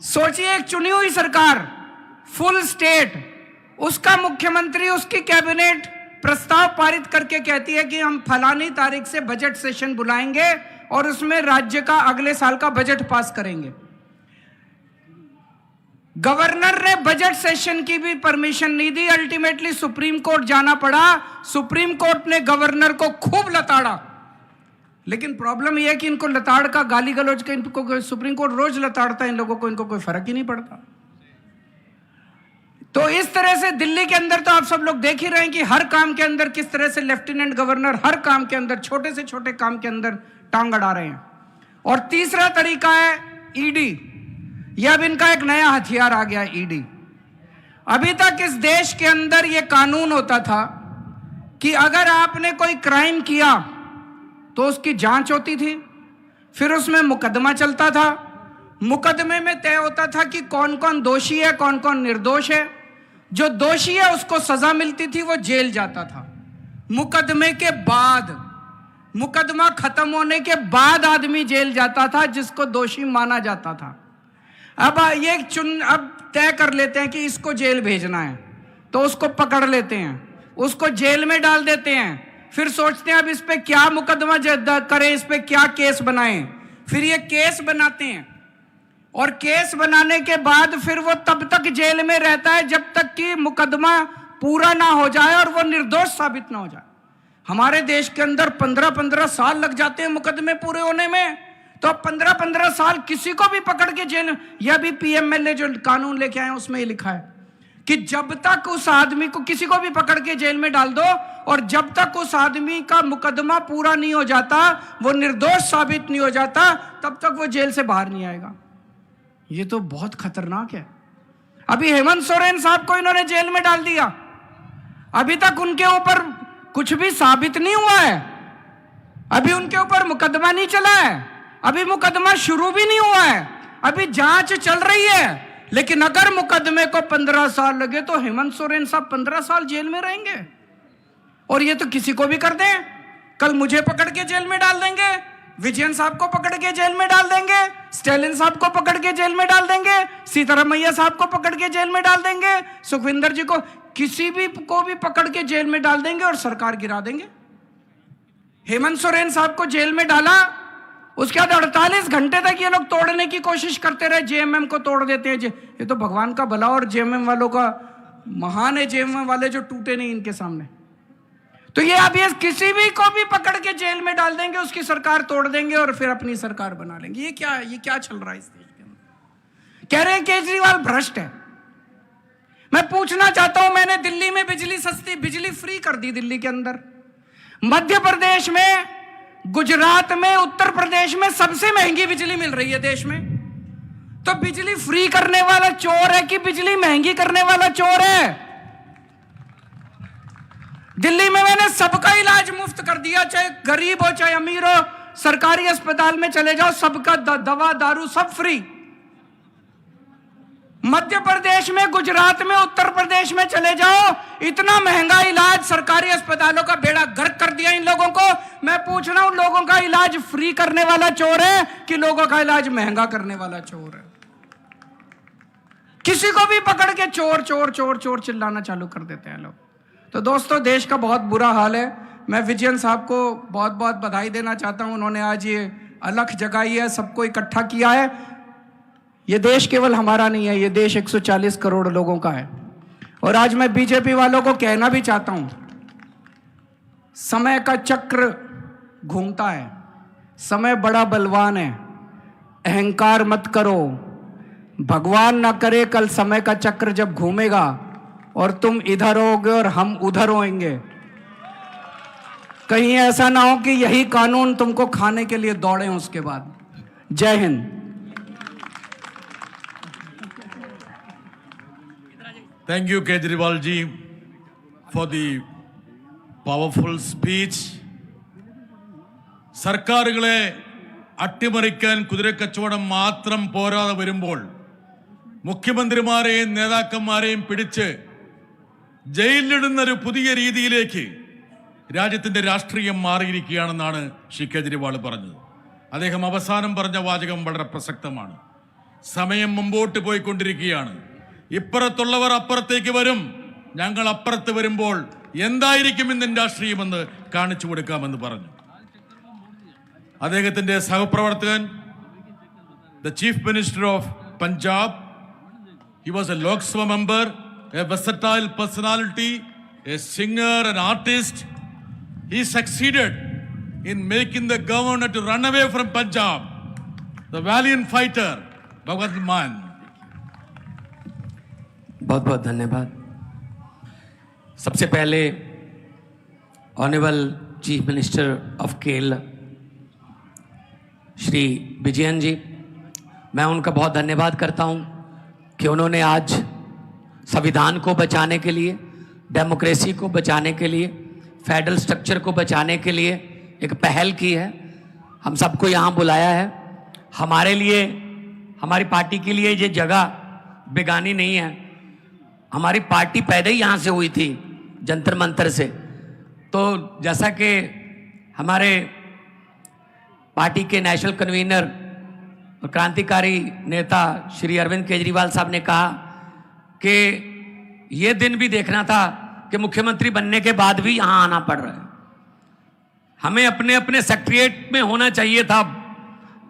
सोचिए, एक चुनी हुई सरकार, फुल स्टेट, उसका मुख्यमंत्री, उसकी कैबिनेट प्रस्ताव पारित करके कहती है कि हम फलानी तारीख से बजट सेशन बुलाएंगे और उसमें राज्य का अगले साल का बजट पास करेंगे। गवर्नर ने बजट सेशन की भी परमिशन नहीं दी। अल्टीमेटली सुप्रीम कोर्ट जाना पड़ा। सुप्रीम कोर्ट ने गवर्नर को खूब लताड़ा। लेकिन प्रॉब्लम यह है कि इनको लताड़ का, गाली गलौज का, इनको सुप्रीम कोर्ट रोज लताड़ता है, इन लोगों को, इनको कोई फर्क ही नहीं पड़ता। तो इस तरह से दिल्ली के अंदर तो आप सब लोग देख ही रहे हैं कि हर काम के अंदर किस तरह से लेफ्टिनेंट गवर्नर हर काम के अंदर, छोटे से छोटे काम के अंदर टांग अड़ा रहे हैं। और तीसरा तरीका है ईडी। यह अब इनका एक नया हथियार आ गया, ईडी। अभी तक इस देश के अंदर यह कानून होता था कि अगर आपने कोई क्राइम किया तो उसकी जांच होती थी, फिर उसमें मुकदमा चलता था। मुकदमे में तय होता था कि कौन कौन दोषी है, कौन कौन निर्दोष है। जो दोषी है उसको सजा मिलती थी, वो जेल जाता था। मुकदमे के बाद, मुकदमा खत्म होने के बाद आदमी जेल जाता था जिसको दोषी माना जाता था। अब अब तय कर लेते हैं कि इसको जेल भेजना है, तो उसको पकड़ लेते हैं, उसको जेल में डाल देते हैं। फिर सोचते हैं अब इस पे क्या मुकदमा करें, इस पे क्या केस बनाएं। फिर ये केस बनाते हैं, और केस बनाने के बाद फिर वो तब तक जेल में रहता है जब तक कि मुकदमा पूरा ना हो जाए और वो निर्दोष साबित ना हो जाए। हमारे देश के अंदर 15-15 साल लग जाते हैं मुकदमे पूरे होने में। तो 15-15 साल किसी को भी पकड़ के जेल, यह भी पीएमएलए जो कानून लेके आए उसमें ही लिखा है कि जब तक उस आदमी को, किसी को भी पकड़ के जेल में डाल दो, और जब तक उस आदमी का मुकदमा पूरा नहीं हो जाता, वो निर्दोष साबित नहीं हो जाता, तब तक वो जेल से बाहर नहीं आएगा। ये तो बहुत खतरनाक है। अभी हेमंत सोरेन साहब को इन्होंने जेल में डाल दिया। अभी तक उनके ऊपर कुछ भी साबित नहीं हुआ है, अभी उनके ऊपर मुकदमा नहीं चला है, अभी मुकदमा शुरू भी नहीं हुआ है, अभी जांच चल रही है। लेकिन अगर मुकदमे को 15 साल लगे तो हेमंत सोरेन साहब 15 साल जेल में रहेंगे। और ये तो किसी को भी कर दें, कल मुझे पकड़ के जेल में डाल देंगे, विजयन साहब को पकड़ के जेल में डाल देंगे, स्टालिन साहब को पकड़ के जेल में डाल देंगे, सीतारमैया साहब को पकड़ के जेल में डाल देंगे, सुखविंदर जी को, किसी भी को भी पकड़ के जेल में डाल देंगे और सरकार गिरा देंगे। हेमंत सोरेन साहब को जेल में डाला, उसके बाद 48 घंटे तक ये लोग तोड़ने की कोशिश करते रहे, जेएमएम को तोड़ देते हैं। ये तो भगवान का भला, और जेएमएम वालों का महान है, जेएमएम वाले जो टूटे नहीं इनके सामने। तो ये अब ये किसी भी को भी पकड़ के जेल में डाल देंगे, उसकी सरकार तोड़ देंगे और फिर अपनी सरकार बना लेंगे। ये क्या चल रहा है इस देश के अंदर? कह रहे हैं केजरीवाल भ्रष्ट है। मैं पूछना चाहता हूं, मैंने दिल्ली में बिजली सस्ती, बिजली फ्री कर दी दिल्ली के अंदर। मध्य प्रदेश में गुजरात में, उत्तर प्रदेश में सबसे महंगी बिजली मिल रही है देश में। तो बिजली फ्री करने वाला चोर है कि बिजली महंगी करने वाला चोर है? दिल्ली में मैंने सबका इलाज मुफ्त कर दिया, चाहे गरीब हो चाहे अमीर हो। सरकारी अस्पताल में चले जाओ, सबका दवा दारू सब फ्री। मध्य प्रदेश में, गुजरात में, उत्तर प्रदेश में चले जाओ, इतना महंगा इलाज, सरकारी अस्पतालों का बेड़ा गर्क कर दिया इन लोगों को। मैं पूछ रहा हूं, लोगों का इलाज फ्री करने वाला चोर है कि लोगों का इलाज महंगा करने वाला चोर है? किसी को भी पकड़ के चोर चोर चोर चोर चिल्लाना चालू कर देते हैं लोग। तो दोस्तों, देश का बहुत बुरा हाल है। मैं विजयन साहब को बहुत बहुत बधाई देना चाहता हूं। उन्होंने आज ये अलख जगाई है, सबको इकट्ठा किया है। ये देश केवल हमारा नहीं है, ये देश 140 करोड़ लोगों का है। और आज मैं बीजेपी वालों को कहना भी चाहता हूं, समय का चक्र घूमता है, समय बड़ा बलवान है, अहंकार मत करो। भगवान ना करे कल समय का चक्र जब घूमेगा और तुम इधर होगे और हम उधर होएंगे, कहीं ऐसा ना हो कि यही कानून तुमको खाने के लिए दौड़े उसके बाद। जय Hind. Thank you, Kejriwal ji, for the powerful speech. സർക്കാരുകളെ അട്ടിമറിക്കാൻ കുതിരക്കച്ചവടം മാത്രം പോരാതെ വരുമ്പോൾ മുഖ്യമന്ത്രിമാരെയും നേതാക്കന്മാരെയും പിടിച്ച് ജയിലിലിടുന്നൊരു പുതിയ രീതിയിലേക്ക് രാജ്യത്തിൻ്റെ രാഷ്ട്രീയം മാറിയിരിക്കുകയാണെന്നാണ് ശ്രീ കേജ്രിവാൾ പറഞ്ഞത്. അദ്ദേഹം അവസാനം പറഞ്ഞ വാചകം വളരെ പ്രസക്തമാണ്. സമയം മുമ്പോട്ട് പോയിക്കൊണ്ടിരിക്കുകയാണ്. ഇപ്പുറത്തുള്ളവർ അപ്പുറത്തേക്ക് വരും, ഞങ്ങൾ അപ്പുറത്ത് വരുമ്പോൾ എന്തായിരിക്കും ഇന്ത്യൻ രാഷ്ട്രീയമെന്ന് കാണിച്ചു കൊടുക്കാമെന്ന് പറഞ്ഞു. അദ്ദേഹത്തിൻ്റെ സഹപ്രവർത്തകൻ, the chief minister of Punjab, he was a Lok Sabha member, a versatile personality, a singer, an artist. He succeeded in making the governor to run away from Punjab. The valiant fighter, Bhagwant Mann. बहुत बहुत धन्यवाद। सबसे पहले honourable chief minister of Kerala Shri Vijayan ji, मैं उनका बहुत धन्यवाद करता हूं कि उन्होंने आज संविधान को बचाने के लिए, डेमोक्रेसी को बचाने के लिए, फेडरल स्ट्रक्चर को बचाने के लिए एक पहल की है। हम सबको यहाँ बुलाया है। हमारे लिए, हमारी पार्टी के लिए ये जगह बेगानी नहीं है। हमारी पार्टी पैदा ही यहाँ से हुई थी, जंतर मंतर से। तो जैसा कि हमारे पार्टी के नेशनल कन्वीनर और क्रांतिकारी नेता श्री अरविंद केजरीवाल साहब ने कहा कि ये दिन भी देखना था कि मुख्यमंत्री बनने के बाद भी यहाँ आना पड़ रहा है। हमें अपने अपने सेक्रेटरीट में होना चाहिए था,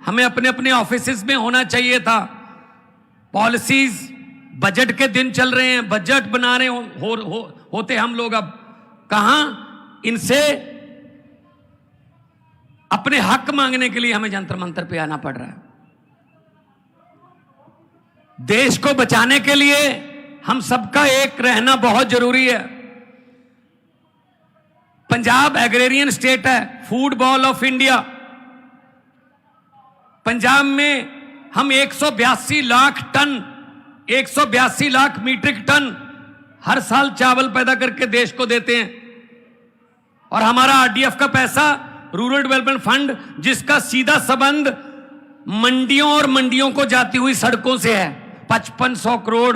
हमें अपने अपने ऑफिसेज में होना चाहिए था। पॉलिसीज, बजट के दिन चल रहे हैं, बजट बना रहे होते हम लोग। अब कहां इनसे अपने हक मांगने के लिए हमें जंतर मंतर पे आना पड़ रहा है। देश को बचाने के लिए हम सबका एक रहना बहुत जरूरी है। पंजाब एग्रेरियन स्टेट है, food ball of India. Punjab में हम 182 लाख मीट्रिक टन हर साल चावल पैदा करके देश को देते हैं। और हमारा आरडीएफ का पैसा, रूरल डेवलपमेंट फंड, जिसका सीधा संबंध मंडियों और मंडियों को जाती हुई सड़कों से है, 5500 करोड़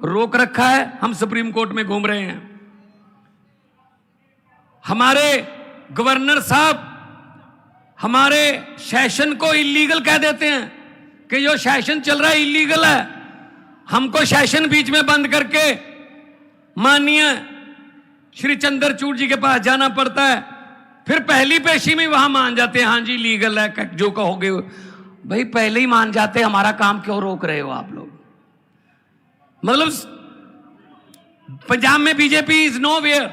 रोक रखा है। हम सुप्रीम कोर्ट में घूम रहे हैं। हमारे गवर्नर साहब हमारे सेशन को इलीगल कह देते हैं कि जो सेशन चल रहा है इलीगल है। हमको सेशन बीच में बंद करके माननीय श्री चंद्रचूड़ जी के पास जाना पड़ता है। फिर पहली पेशी में वहां मान जाते हैं, हाँ जी लीगल है, जो कहोगे। भाई पहले ही मान जाते, हमारा काम क्यों रोक रहे हो आप लोग? मतलब पंजाब में बीजेपी इज नो वेयर।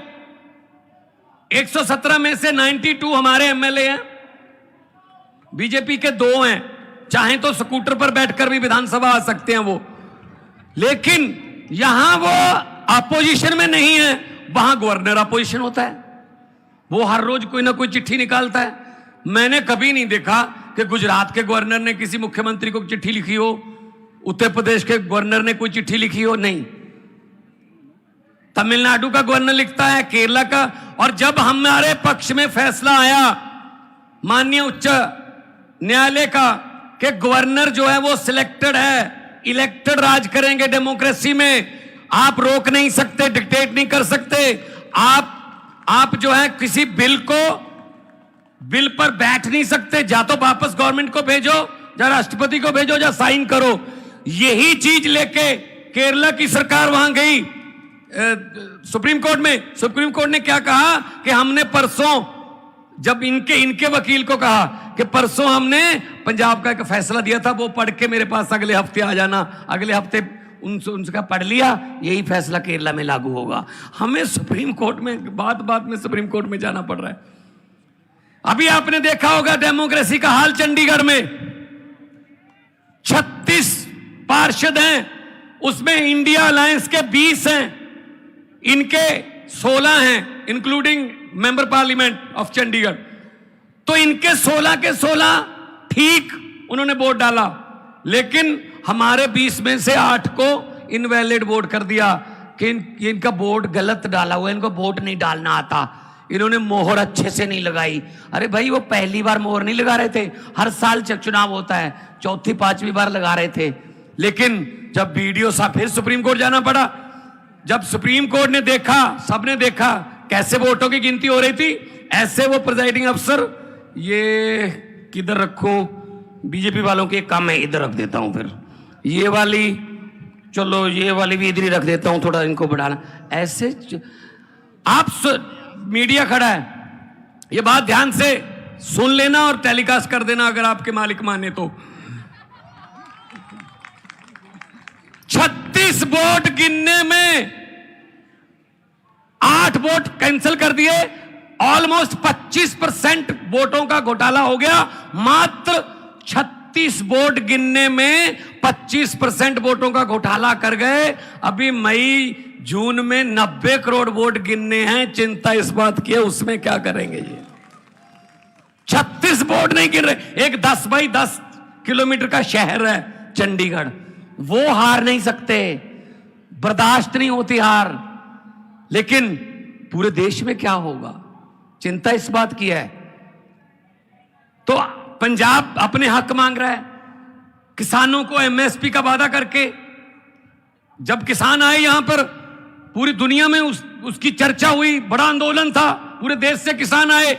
117 में से 92 हमारे एमएलए हैं, बीजेपी के 2 हैं। चाहें तो स्कूटर पर बैठकर भी विधानसभा आ सकते हैं वो, लेकिन यहां वो अपोजिशन में नहीं है। वहां गवर्नर अपोजिशन होता है, वो हर रोज कोई ना कोई चिट्ठी निकालता है। मैंने कभी नहीं देखा कि गुजरात के गवर्नर ने किसी मुख्यमंत्री को चिट्ठी लिखी हो, उत्तर प्रदेश के गवर्नर ने कोई चिट्ठी लिखी हो, नहीं। तमिलनाडु का गवर्नर लिखता है, केरला का। और जब हमारे पक्ष में फैसला आया माननीय उच्च न्यायालय का कि गवर्नर जो है वो सिलेक्टेड है, इलेक्टेड राज करेंगे डेमोक्रेसी में, आप रोक नहीं सकते, डिक्टेट नहीं कर सकते, आप जो है किसी बिल पर बैठ नहीं सकते, जा तो वापस गवर्नमेंट को भेजो, या राष्ट्रपति को भेजो, या साइन करो। यही चीज लेके केरला की सरकार वहां गई सुप्रीम कोर्ट में। सुप्रीम कोर्ट ने क्या कहा कि हमने परसों, जब इनके वकील को कहा कि परसों हमने पंजाब का एक फैसला दिया था, वो पढ़ के मेरे पास अगले हफ्ते आ जाना, अगले हफ्ते उनका पढ़ लिया, यही फैसला केरला में लागू होगा। हमें सुप्रीम कोर्ट में बात में सुप्रीम कोर्ट में जाना पड़ रहा है। अभी आपने देखा होगा डेमोक्रेसी का हाल चंडीगढ़ में, 36 पार्षद हैं, उसमें इंडिया अलायंस के 20 हैं, इनके 16 हैं, including member parliament of Chandigarh. तो इनके 16 के 16 ठीक उन्होंने वोट डाला, लेकिन हमारे 20 में से 8 को इनवैलिड वोट कर दिया कि इनका वोट गलत डाला हुआ, इनको वोट नहीं डालना आता, इन्होंने मोहर अच्छे से नहीं लगाई। अरे भाई, वो पहली बार मोहर नहीं लगा रहे थे, हर साल चुनाव होता है, चौथी पांचवी बार लगा रहे थे। लेकिन जब वीडियो सा फिर सुप्रीम कोर्ट जाना पड़ा, जब सुप्रीम कोर्ट ने देखा, सबने देखा कैसे वोटों की गिनती हो रही थी, ऐसे वो प्रिजाइडिंग अफसर, ये किधर रखो, बीजेपी वालों के काम है, इधर रख देता हूं, फिर ये वाली, चलो ये वाली भी इधर ही रख देता हूं, थोड़ा इनको बढ़ाना, ऐसे आप मीडिया खड़ा है, ये बात ध्यान से सुन लेना और टेलीकास्ट कर देना अगर आपके मालिक माने तो। 36 वोट गिनने में 8 वोट कैंसिल कर दिए, ऑलमोस्ट 25% वोटों का घोटाला हो गया। मात्र 36 वोट गिनने में 25% वोटों का घोटाला कर गए। अभी मई जून में 90 करोड़ वोट गिनने हैं, चिंता इस बात की है उसमें क्या करेंगे ये। 36 वोट नहीं गिन रहे। एक 10 बाई 10 किलोमीटर का शहर है चंडीगढ़, वो हार नहीं सकते, बर्दाश्त नहीं होती हार। लेकिन पूरे देश में क्या होगा, चिंता इस बात की है। तो पंजाब अपने हक मांग रहा है, किसानों को एमएसपी का वादा करके। जब किसान आए यहां पर, पूरी दुनिया में उसकी चर्चा हुई, बड़ा आंदोलन था, पूरे देश से किसान आए,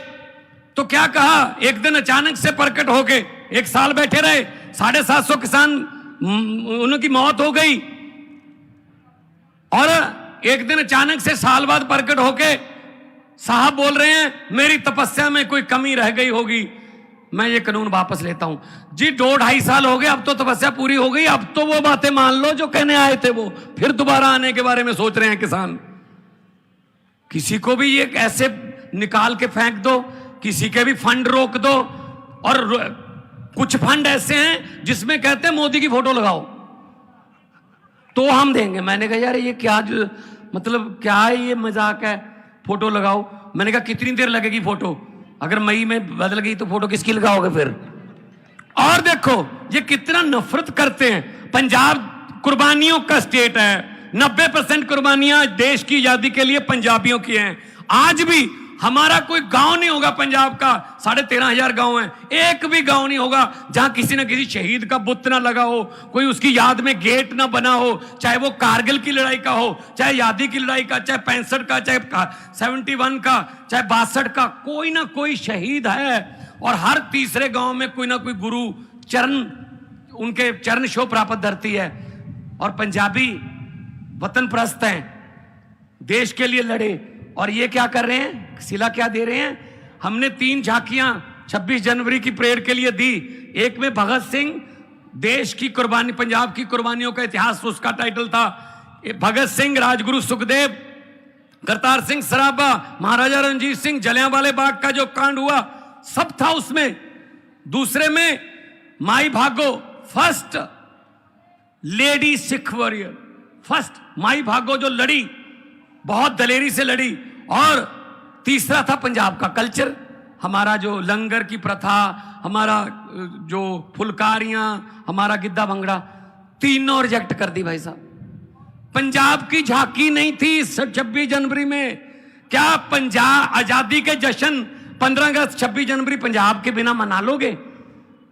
तो क्या कहा, एक दिन अचानक से प्रकट होके, एक साल बैठे रहे, 750 किसान उनकी मौत हो गई, और एक दिन अचानक से साल बाद प्रकट होके साहब बोल रहे हैं मेरी तपस्या में कोई कमी रह गई होगी, मैं ये कानून वापस लेता हूं। जी 2-2.5 साल हो गए, अब तो तपस्या पूरी हो गई, अब तो वो बातें मान लो जो कहने आए थे, वो फिर दोबारा आने के बारे में सोच रहे हैं किसान। किसी को भी ये ऐसे निकाल के फेंक दो, किसी के भी फंड रोक दो। और कुछ फंड ऐसे हैं जिसमें कहते हैं मोदी की फोटो लगाओ तो हम देंगे। मैंने कहा यार ये क्या, मतलब क्या है ये, मजाक है, फोटो लगाओ। मैंने कहा कितनी देर लगेगी फोटो, अगर मई में बदल गई तो फोटो किसकी लगाओगे फिर। और देखो ये कितना नफरत करते हैं। पंजाब कुर्बानियों का स्टेट है, 90% कुर्बानियां देश की आजादी के लिए पंजाबियों की हैं। आज भी हमारा कोई गांव नहीं होगा पंजाब का, 13,500 गांव हैं, एक भी गांव नहीं होगा जहां किसी न किसी शहीद का बुत ना लगा हो, कोई उसकी याद में गेट ना बना हो, चाहे वो कारगिल की लड़ाई का हो, चाहे आजादी की लड़ाई का, चाहे 65 का, चाहे 71 का, चाहे 62 का, कोई ना कोई शहीद है। और हर तीसरे गांव में कोई ना कोई गुरु चरण, उनके चरण शो प्राप्त धरती है। और पंजाबी वतन परस्त हैं, देश के लिए लड़े। और ये क्या कर रहे हैं, सिला क्या दे रहे हैं। हमने 3 झांकियां 26 जनवरी की परेड के लिए दी। एक में भगत सिंह, देश की कुर्बानी, पंजाब की कुर्बानियों का इतिहास, उसका टाइटल था। भगत सिंह, राजगुरु सुखदेव, करतार सिंह सराबा, महाराजा रणजीत सिंह, जलियांवाले बाग का जो कांड हुआ सब था उसमें। दूसरे में माई भागो, first lady Sikh warrior, first my भागो जो लड़ी, बहुत दलेरी से लड़ी। और तीसरा था पंजाब का कल्चर, हमारा जो लंगर की प्रथा, हमारा जो फुलकारियां, हमारा गिद्दा भंगड़ा, तीनों रिजेक्ट कर दी भाई साहब। पंजाब की झांकी नहीं थी 26 जनवरी में। क्या पंजाब आजादी के जश्न 15 अगस्त 26 जनवरी पंजाब के बिना मना लोगे?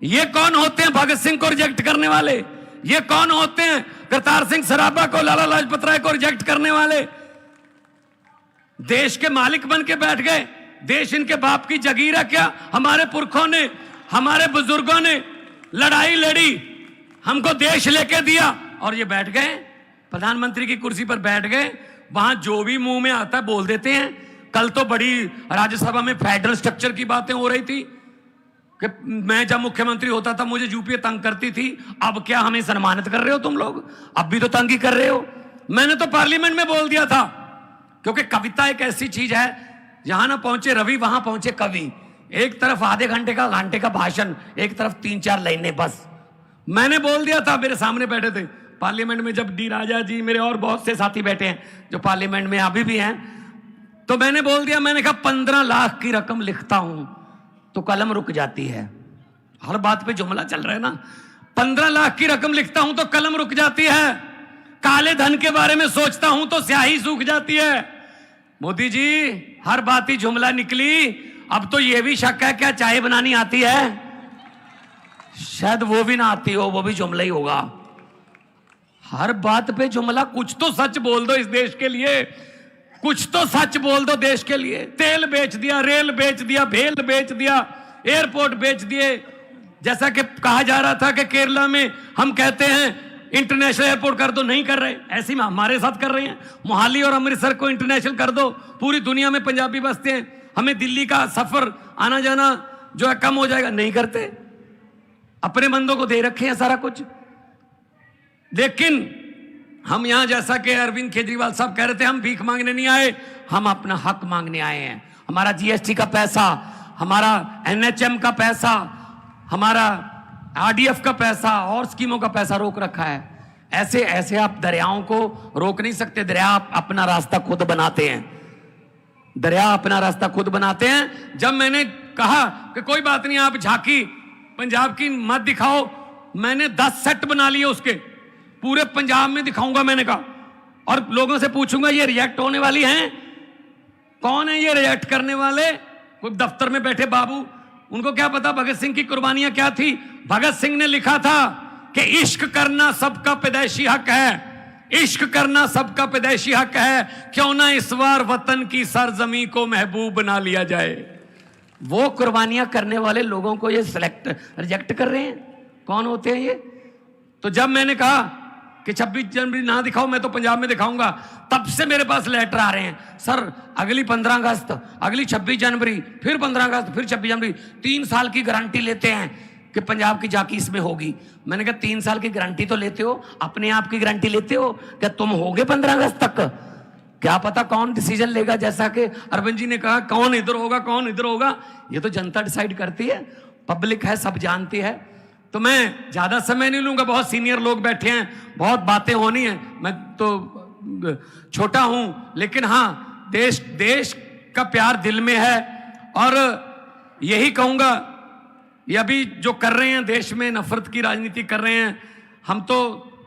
ये कौन होते हैं भगत सिंह को रिजेक्ट करने वाले? ये कौन होते हैं करतार सिंह सराभा को, लाला लाजपत राय को रिजेक्ट करने वाले? देश के मालिक बन के बैठ गए। देश इनके बाप की जगीर है क्या? हमारे पुरखों ने, हमारे बुजुर्गों ने लड़ाई लड़ी, हमको देश लेके दिया, और ये बैठ गए प्रधानमंत्री की कुर्सी पर बैठ गए। वहां जो भी मुंह में आता है बोल देते हैं। कल तो बड़ी राज्यसभा में फेडरल स्ट्रक्चर की बातें हो रही थी कि मैं जब मुख्यमंत्री होता था मुझे यूपीए तंग करती थी, अब क्या हमें सम्मानित कर रहे हो तुम लोग? अब भी तो तंग ही कर रहे हो। मैंने तो पार्लियामेंट में बोल दिया था, क्योंकि कविता एक ऐसी चीज है, जहां ना पहुंचे रवि वहां पहुंचे कवि। एक तरफ आधे घंटे का भाषण, एक तरफ 3-4 लाइनें बस। मैंने बोल दिया था, मेरे सामने बैठे थे पार्लियामेंट में, जब डी राजा जी, मेरे और बहुत से साथी बैठे हैं जो पार्लियामेंट में अभी भी हैं, तो मैंने बोल दिया, मैंने कहा 15 लाख की रकम लिखता हूं तो कलम रुक जाती है। हर बात पे जुमला चल रहा है ना। 15 लाख की रकम लिखता हूं तो कलम रुक जाती है। काले धन के बारे में सोचता हूं तो स्याही सूख जाती है। मोदी जी, हर बात ही जुमला निकली। अब तो यह भी शक है क्या चाय बनानी आती है? शायद वो भी ना आती हो, वो भी जुमला ही होगा। हर बात पे जुमला। कुछ तो सच बोल दो इस देश के लिए, कुछ तो सच बोल दो देश के लिए। तेल बेच दिया, रेल बेच दिया, भेल बेच दिया, एयरपोर्ट बेच दिए। जैसा कि कहा जा रहा था कि केरला में हम कहते हैं इंटरनेशनल एयरपोर्ट कर दो, नहीं कर रहे। ऐसे ही हमारे साथ कर रहे हैं। मोहाली और अमृतसर को इंटरनेशनल कर दो, पूरी दुनिया में पंजाबी बसते हैं, हमें दिल्ली का सफर आना जाना जो है कम हो जाएगा। नहीं करते, अपने बंदों को दे रखे हैं सारा कुछ। लेकिन हम यहां, जैसा कि अरविंद केजरीवाल साहब कह रहे थे, हम भीख मांगने नहीं आए, हम अपना हक मांगने आए हैं। हमारा जीएसटी का पैसा, हमारा एनएचएम का पैसा, हमारा आरडीएफ का पैसा और स्कीमों का पैसा रोक रखा है। ऐसे ऐसे आप दरियाओं को रोक नहीं सकते। दरिया अपना रास्ता खुद बनाते हैं। दरिया अपना रास्ता खुद बनाते हैं। जब मैंने कहा कि कोई बात नहीं, आप झांकी पंजाब की मत दिखाओ, मैंने 10 सेट बना लिए उसके, पूरे पंजाब में दिखाऊंगा मैंने कहा, और लोगों से पूछूंगा ये रिएक्ट होने वाली हैं? कौन है ये रिएक्ट करने वाले? कोई दफ्तर में बैठे बाबू, उनको क्या पता भगत सिंह की कुर्बानियां क्या थी? भगत सिंह ने लिखा था कि इश्क करना सबका पैदाइशी हक है, इश्क करना सबका पैदाइशी हक है, क्यों ना इस बार वतन की सरजमी को महबूब बना लिया जाए। वो कुर्बानियां करने वाले लोगों को ये रिजेक्ट कर रहे हैं। कौन होते हैं ये? तो जब मैंने कहा कि 26 जनवरी ना दिखाओ, मैं तो पंजाब में दिखाऊंगा, तब से मेरे पास लेटर आ रहे हैं, सर अगली 15 अगस्त, अगली 26 जनवरी, फिर 15 अगस्त, फिर 26 जनवरी, 3 साल की गारंटी लेते हैं कि पंजाब की झांकी इसमें होगी। मैंने कहा 3 साल की गारंटी तो लेते हो, अपने आप की गारंटी लेते हो क्या? तुम होगे 15 अगस्त तक? क्या पता कौन डिसीजन लेगा? जैसा कि अरविंद जी ने कहा, कौन इधर होगा, कौन इधर होगा, ये तो जनता डिसाइड करती है, पब्लिक है, सब जानती है। तो मैं ज्यादा समय नहीं लूंगा, बहुत सीनियर लोग बैठे हैं, बहुत बातें होनी है, मैं तो छोटा हूं, लेकिन हां, देश का प्यार दिल में है। और यही कहूंगा, ये अभी जो कर रहे हैं देश में, नफरत की राजनीति कर रहे हैं। हम तो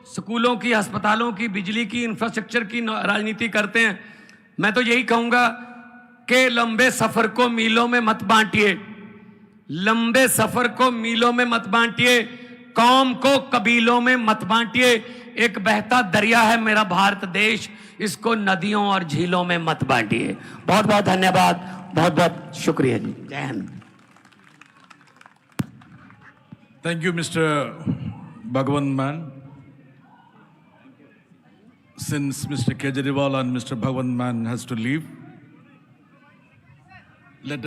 स्कूलों की, अस्पतालों की, बिजली की, इंफ्रास्ट्रक्चर की राजनीति करते हैं। मैं तो यही कहूंगा कि लंबे सफर को मीलों में मत बांटिए, लंबे सफर को मीलों में मत बांटिए, कौम को कबीलों में मत बांटिए। एक बहता दरिया है मेरा भारत देश, इसको नदियों और झीलों में मत बांटिए। बहुत बहुत धन्यवाद, बहुत बहुत शुक्रिया जी। जय Hind. Thank you, Mr. Bhagwan Man. Since Mr. Kejriwal and Mr. Bhagwan Man has to leave, let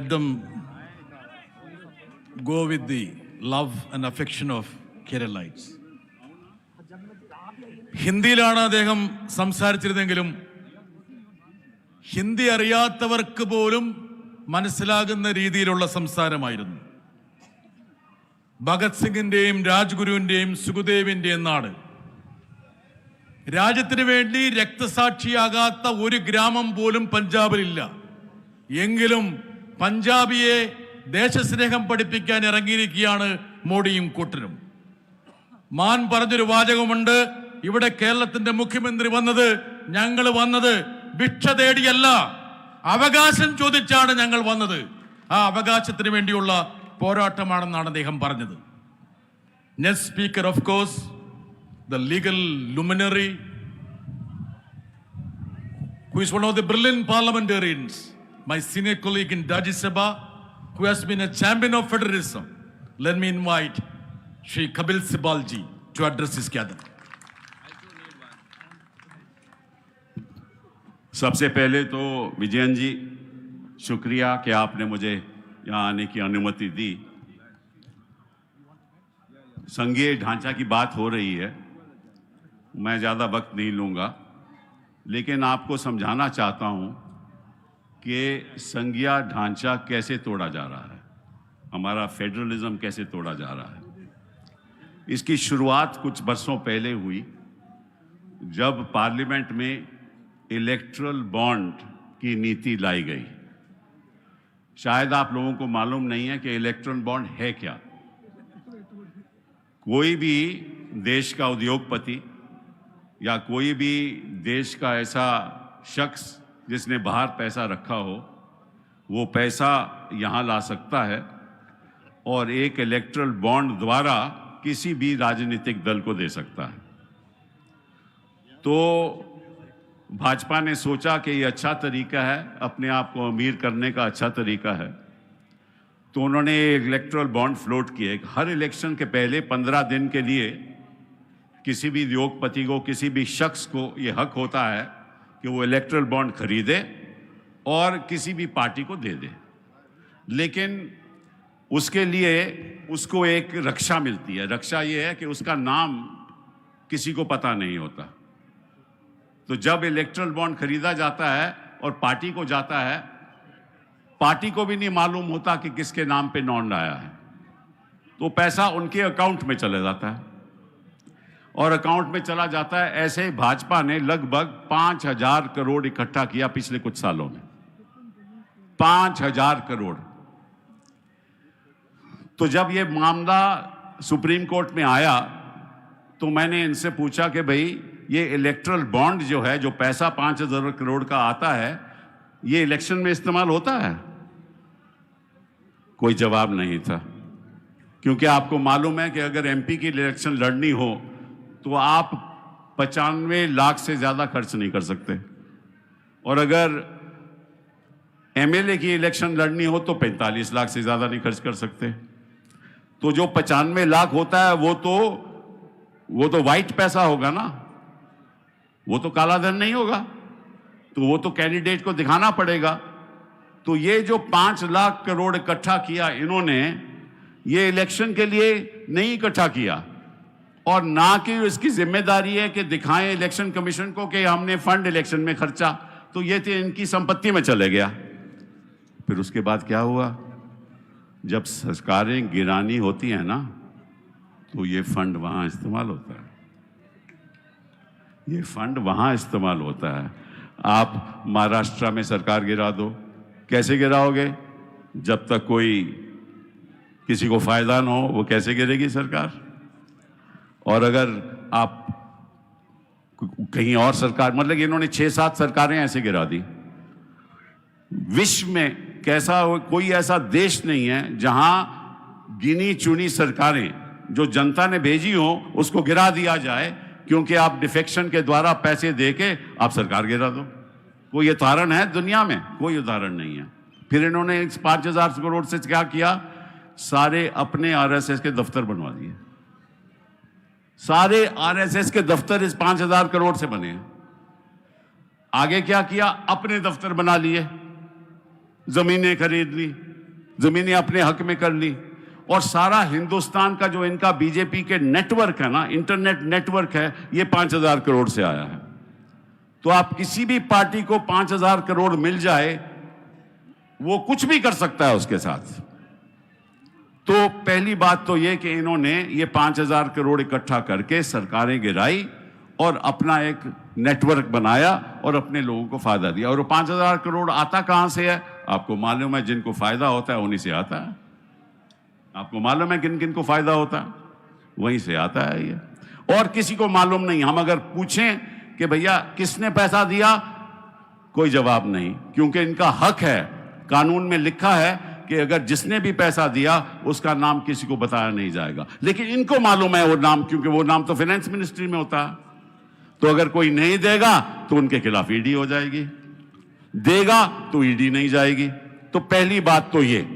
them go with the love and affection of Keralites. ഹിന്ദിയിലാണ് അദ്ദേഹം സംസാരിച്ചിരുന്നെങ്കിലും ഹിന്ദി അറിയാത്തവർക്ക് പോലും മനസ്സിലാകുന്ന രീതിയിലുള്ള സംസാരമായിരുന്നു. ഭഗത് സിംഗിന്റെയും രാജ്ഗുരുവിന്റെയും സുഖദേവിന്റെയും നാട്. രാജ്യത്തിന് വേണ്ടി രക്തസാക്ഷിയാകാത്ത ഒരു ഗ്രാമം പോലും പഞ്ചാബിലില്ല. എങ്കിലും പഞ്ചാബിയെ ദേശസ്നേഹം പഠിപ്പിക്കാൻ ഇറങ്ങിയിരിക്കുകയാണ് മോഡിയും കൂട്ടരും. മാൻ പറഞ്ഞൊരു വാചകമുണ്ട്, ഇവിടെ കേരളത്തിന്റെ മുഖ്യമന്ത്രി വന്നത്, ഞങ്ങൾ വന്നത് ഭിക്ഷ തേടിയല്ല, അവകാശം ചോദിച്ചാണ് ഞങ്ങൾ വന്നത്. ആ അവകാശത്തിന് വേണ്ടിയുള്ള പോരാട്ടമാണെന്നാണ് അദ്ദേഹം പറഞ്ഞത്. Next speaker, of course, the legal luminary, who is one of the brilliant parliamentarians, my senior colleague in Rajya Sabha, who has been a champion of federalism. Let me invite Shri Kapil Sibal ji to address this gathering. सबसे पहले तो विजयन जी शुक्रिया कि आपने मुझे यहाँ आने की अनुमति दी. संघीय ढांचा की बात हो रही है, मैं ज़्यादा वक्त नहीं लूँगा, लेकिन आपको समझाना चाहता हूँ कि संघीय ढांचा कैसे तोड़ा जा रहा है, हमारा फेडरलिज्म कैसे तोड़ा जा रहा है. इसकी शुरुआत कुछ बरसों पहले हुई जब पार्लियामेंट में इलेक्टरल बॉन्ड की नीति लाई गई. शायद आप लोगों को मालूम नहीं है कि इलेक्टरल बॉन्ड है क्या. कोई भी देश का उद्योगपति या कोई भी देश का ऐसा शख्स जिसने बाहर पैसा रखा हो, वो पैसा यहाँ ला सकता है और एक इलेक्टरल बॉन्ड द्वारा किसी भी राजनीतिक दल को दे सकता है. तो भाजपा ने सोचा कि ये अच्छा तरीका है, अपने आप को अमीर करने का अच्छा तरीका है, तो उन्होंने इलेक्टरल बॉन्ड फ्लोट किए. हर इलेक्शन के पहले 15 दिन के लिए किसी भी उद्योगपति को, किसी भी शख्स को ये हक होता है कि वो इलेक्टरल बॉन्ड खरीदे और किसी भी पार्टी को दे दे. लेकिन उसके लिए उसको एक रक्षा मिलती है. रक्षा ये है कि उसका नाम किसी को पता नहीं होता. तो जब इलेक्टरल बॉन्ड खरीदा जाता है और पार्टी को जाता है, पार्टी को भी नहीं मालूम होता कि किसके नाम पे नॉन आया है, तो पैसा उनके अकाउंट में चला जाता है और अकाउंट में चला जाता है. ऐसे ही भाजपा ने लगभग 5,000 करोड़ इकट्ठा किया पिछले कुछ सालों में. 5,000 करोड़. तो जब ये मामला सुप्रीम कोर्ट में आया तो मैंने इनसे पूछा कि भाई ये इलेक्टरल बॉन्ड जो है, जो पैसा 5,000 करोड़ का आता है, ये इलेक्शन में इस्तेमाल होता है? कोई जवाब नहीं था, क्योंकि आपको मालूम है कि अगर एमपी की इलेक्शन लड़नी हो तो आप 95 लाख से ज़्यादा खर्च नहीं कर सकते, और अगर एमएलए की इलेक्शन लड़नी हो तो 45 लाख से ज़्यादा नहीं खर्च कर सकते. तो जो 95 लाख होता है वो तो वाइट पैसा होगा ना, वो तो काला धन नहीं होगा, तो वो तो कैंडिडेट को दिखाना पड़ेगा. तो ये जो 5 लाख करोड़ इकट्ठा किया इन्होंने, ये इलेक्शन के लिए नहीं इकट्ठा किया, और ना कि इसकी जिम्मेदारी है कि दिखाएं इलेक्शन कमीशन को कि हमने फंड इलेक्शन में खर्चा. तो ये तो इनकी संपत्ति में चले गया. फिर उसके बाद क्या हुआ, जब सरकारें गिरानी होती हैं ना, तो ये फंड वहां इस्तेमाल होता है. ये फंड वहां इस्तेमाल होता है. आप महाराष्ट्र में सरकार गिरा दो, कैसे गिराओगे? जब तक कोई किसी को फायदा ना हो, वो कैसे गिरेगी सरकार? और अगर आप कहीं और सरकार, मतलब कि इन्होंने 6-7 सरकारें ऐसे गिरा दी. विश्व में कैसा कोई ऐसा देश नहीं है जहां गिनी चुनी सरकारें जो जनता ने भेजी हो उसको गिरा दिया जाए, क्योंकि आप डिफेक्शन के द्वारा पैसे देके आप सरकार गिरा दो. कोई उदाहरण है दुनिया में? कोई उदाहरण नहीं है. फिर इन्होंने 5,000 करोड़ से क्या किया, सारे अपने आरएसएस के दफ्तर बनवा दिए. सारे आरएसएस के दफ्तर इस 5,000 करोड़ से बने हैं. आगे क्या किया, अपने दफ्तर बना लिए, जमीनें खरीद ली, जमीनें अपने हक में कर ली, और सारा हिंदुस्तान का जो इनका बीजेपी के नेटवर्क है ना, इंटरनेट नेटवर्क है, ये 5,000 करोड़ से आया है. तो आप किसी भी पार्टी को 5,000 करोड़ मिल जाए, वो कुछ भी कर सकता है उसके साथ. तो पहली बात तो ये कि इन्होंने ये 5,000 करोड़ इकट्ठा करके सरकारें गिराई और अपना एक नेटवर्क बनाया और अपने लोगों को फायदा दिया. और 5,000 करोड़ आता कहां से है? आपको मालूम है जिनको फायदा होता है उन्हीं से आता है। आपको मालूम है किन किन को फायदा होता है, वहीं से आता है ये, और किसी को मालूम नहीं। हम अगर पूछें कि भैया किसने पैसा दिया, कोई जवाब नहीं, क्योंकि इनका हक है, कानून में लिखा है कि अगर जिसने भी पैसा दिया उसका नाम किसी को बताया नहीं जाएगा। लेकिन इनको मालूम है वो नाम, क्योंकि वो नाम तो फाइनेंस मिनिस्ट्री में होता है। तो अगर कोई नहीं देगा तो उनके खिलाफ ईडी हो जाएगी, देगा तो ईडी नहीं जाएगी। तो पहली बात तो ये,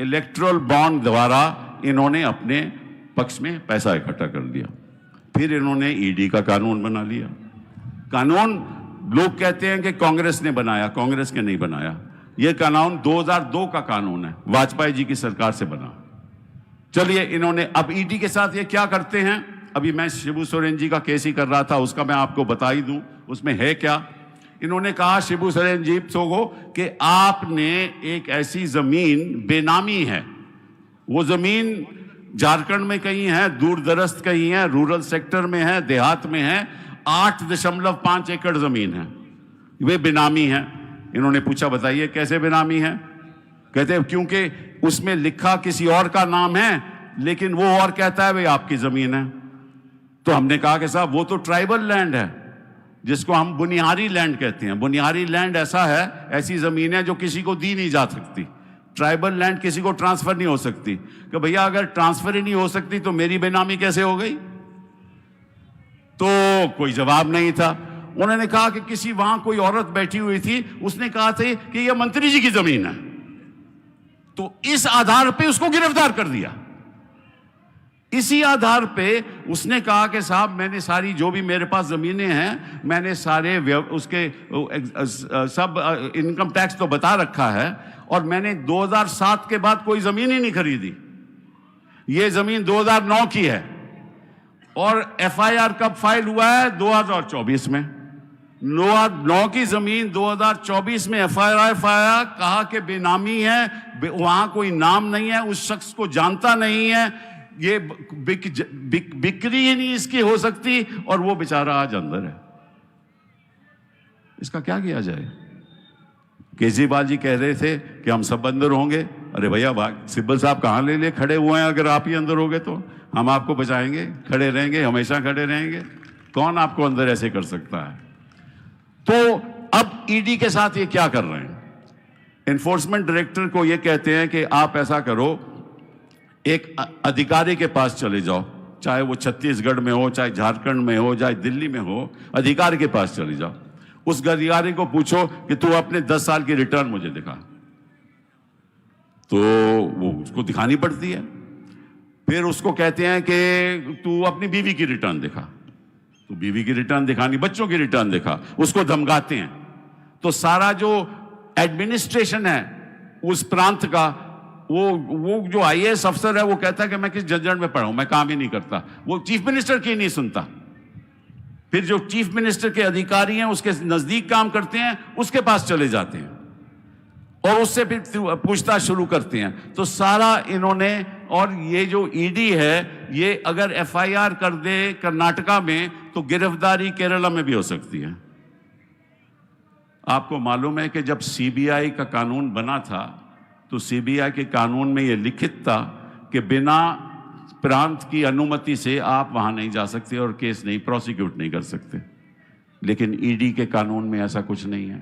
इलेक्टोरल बॉन्ड द्वारा इन्होंने अपने पक्ष में पैसा इकट्ठा कर दिया। फिर इन्होंने ईडी का कानून बना लिया। कानून लोग कहते हैं कि कांग्रेस ने बनाया, कांग्रेस ने नहीं बनाया। यह कानून 2002 का कानून है, वाजपेयी जी की सरकार से बना। चलिए, इन्होंने अब ईडी के साथ ये क्या करते हैं। अभी मैं शिबू सोरेन जी का केस ही कर रहा था, उसका मैं आपको बता ही दूं उसमें है क्या। इन्होंने कहा शिबू सोरेन जी को कि आपने एक ऐसी जमीन बेनामी है, वो जमीन झारखंड में कहीं है, दूर दराज कहीं है, रूरल सेक्टर में है, देहात में है, 8.5 एकड़ जमीन है, वे बेनामी है। इन्होंने पूछा बताइए कैसे बेनामी है। कहते हैं क्योंकि उसमें लिखा किसी और का नाम है, लेकिन वो और कहता है भाई आपकी जमीन है। तो हमने कहा कि साहब वो तो ट्राइबल लैंड है, जिसको हम बुनियादी लैंड कहते हैं। बुनियादी लैंड ऐसा है, ऐसी जमीन है जो किसी को दी नहीं जा सकती। ट्राइबल लैंड किसी को ट्रांसफर नहीं हो सकती। कि भैया अगर ट्रांसफर ही नहीं हो सकती तो मेरी बेनामी कैसे हो गई। तो कोई जवाब नहीं था। उन्होंने कहा कि किसी वहां कोई औरत बैठी हुई थी, उसने कहा था कि यह मंत्री जी की जमीन है, तो इस आधार पे उसको गिरफ्तार कर दिया। इसी आधार पे उसने कहा कि साहब मैंने सारी जो भी मेरे पास जमीनें हैं, मैंने सारे उसके सब इनकम टैक्स तो बता रखा है, और मैंने 2007 के बाद कोई जमीन ही नहीं खरीदी। ये जमीन 2009 की है, और एफआईआर कब फाइल हुआ है 2024 में। 9 की जमीन 2024 में एफआईआर फाया, कहा कि बेनामी है, वहां कोई नाम नहीं है, उस शख्स को जानता नहीं है, ये बिक्री ही नहीं इसकी हो सकती, और वो बेचारा आज अंदर है। इसका क्या किया जाए। केजरीवाल जी कह रहे थे कि हम सब अंदर होंगे। अरे भैया सिब्बल साहब कहां ले खड़े हुए हैं। अगर आप ही अंदर होगे तो हम आपको बचाएंगे, खड़े रहेंगे, हमेशा खड़े रहेंगे। कौन आपको अंदर ऐसे कर सकता है। तो अब ईडी के साथ ये क्या कर रहे हैं। एनफोर्समेंट डायरेक्टर को ये कहते हैं कि आप ऐसा करो, एक अधिकारी के पास चले जाओ, चाहे वो छत्तीसगढ़ में हो, चाहे झारखंड में हो, चाहे दिल्ली में हो, अधिकारी के पास चले जाओ। उस अधिकारी को पूछो कि तू अपने 10 साल की रिटर्न मुझे दिखा। तो वो उसको दिखानी पड़ती है। फिर उसको कहते हैं कि तू अपनी बीवी की रिटर्न दिखा, तो बीवी की रिटर्न दिखानी, बच्चों की रिटर्न दिखा, उसको धमकाते हैं। तो सारा जो एडमिनिस्ट्रेशन है उस प्रांत का, वो जो आईएएस अफसर है वो कहता है कि मैं किस झंझट में पड़ा हूं, मैं काम ही नहीं करता। वो चीफ मिनिस्टर की नहीं सुनता। फिर जो चीफ मिनिस्टर के अधिकारी हैं उसके नजदीक काम करते हैं, उसके पास चले जाते हैं और उससे फिर पूछताछ शुरू करते हैं। तो सारा इन्होंने, और ये जो ईडी है ये अगर एफआईआर कर दे कर्नाटका में तो गिरफ्तारी केरला में भी हो सकती है। आपको मालूम है कि जब सीबीआई का कानून बना था तो सीबीआई के कानून में ये लिखित था कि बिना प्रांत की अनुमति से आप वहां नहीं जा सकते और केस नहीं प्रोसिक्यूट नहीं कर सकते। लेकिन ईडी के कानून में ऐसा कुछ नहीं है।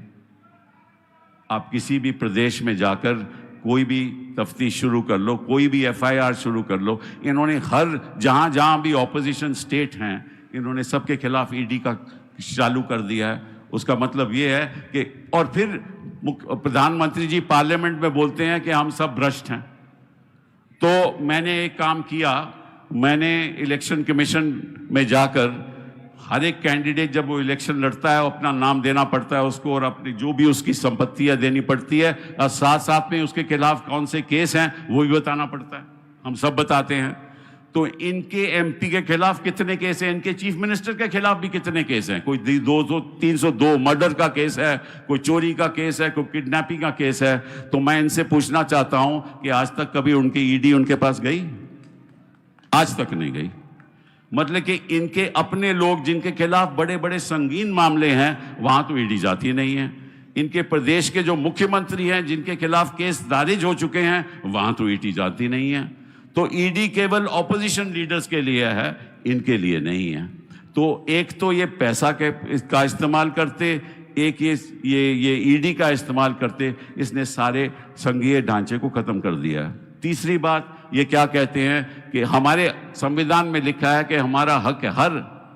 आप किसी भी प्रदेश में जाकर कोई भी तफ्तीश शुरू कर लो, कोई भी एफआईआर शुरू कर लो। इन्होंने हर जहां जहां भी ऑपोजिशन स्टेट हैं, इन्होंने सबके खिलाफ ईडी का चालू कर दिया है। उसका मतलब ये है कि, और फिर प्रधानमंत्री जी पार्लियामेंट में बोलते हैं कि हम सब भ्रष्ट हैं। तो मैंने एक काम किया, मैंने इलेक्शन कमीशन में जाकर हर एक कैंडिडेट जब वो इलेक्शन लड़ता है अपना नाम देना पड़ता है उसको, और अपनी जो भी उसकी संपत्तियां देनी पड़ती है, और साथ साथ में उसके खिलाफ कौन से केस हैं वो भी बताना पड़ता है। हम सब बताते हैं। तो इनके एमपी के खिलाफ कितने केस हैं, इनके चीफ मिनिस्टर के खिलाफ भी कितने केस हैं। कोई 302 मर्डर का केस है, कोई चोरी का केस है, कोई किडनैपिंग का केस है। तो मैं इनसे पूछना चाहता हूं कि आज तक कभी उनकी ईडी उनके पास गई? आज तक नहीं गई। मतलब कि इनके अपने लोग जिनके खिलाफ बड़े बड़े संगीन मामले हैं वहां तो ईडी जाती नहीं है। इनके प्रदेश के जो मुख्यमंत्री हैं जिनके खिलाफ केस दारिज हो चुके हैं, वहां तो ईडी जाती नहीं है। तो ईडी केवल ऑपोजिशन लीडर्स के लिए है, इनके लिए नहीं है। तो एक तो ये पैसा का इस्तेमाल करते, एक ये ईडी का इस्तेमाल करते, इसने सारे संघीय ढांचे को खत्म कर दिया है। तीसरी बात ये क्या कहते हैं कि हमारे संविधान में लिखा है कि हमारा हक है, हर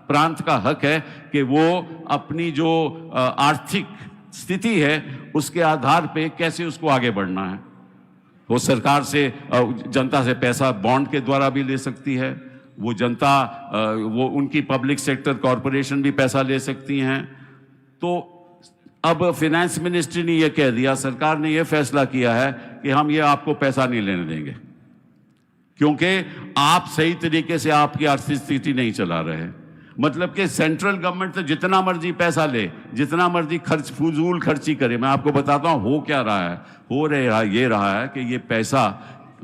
प्रांत का हक है कि वो अपनी जो आर्थिक स्थिति है उसके आधार पे कैसे उसको आगे बढ़ना है। वो सरकार से, जनता से पैसा बॉन्ड के द्वारा भी ले सकती है, वो जनता, वो उनकी पब्लिक सेक्टर कॉरपोरेशन भी पैसा ले सकती हैं। तो अब फाइनेंस मिनिस्ट्री ने ये कह दिया, सरकार ने ये फैसला किया है कि हम ये आपको पैसा नहीं लेने देंगे, क्योंकि आप सही तरीके से आपकी आर्थिक स्थिति नहीं चला रहे। मतलब कि सेंट्रल गवर्नमेंट तो जितना मर्जी पैसा ले, जितना मर्जी खर्च, फजूल खर्ची करे। मैं आपको बताता हूं हो क्या रहा है, ये रहा है कि ये पैसा,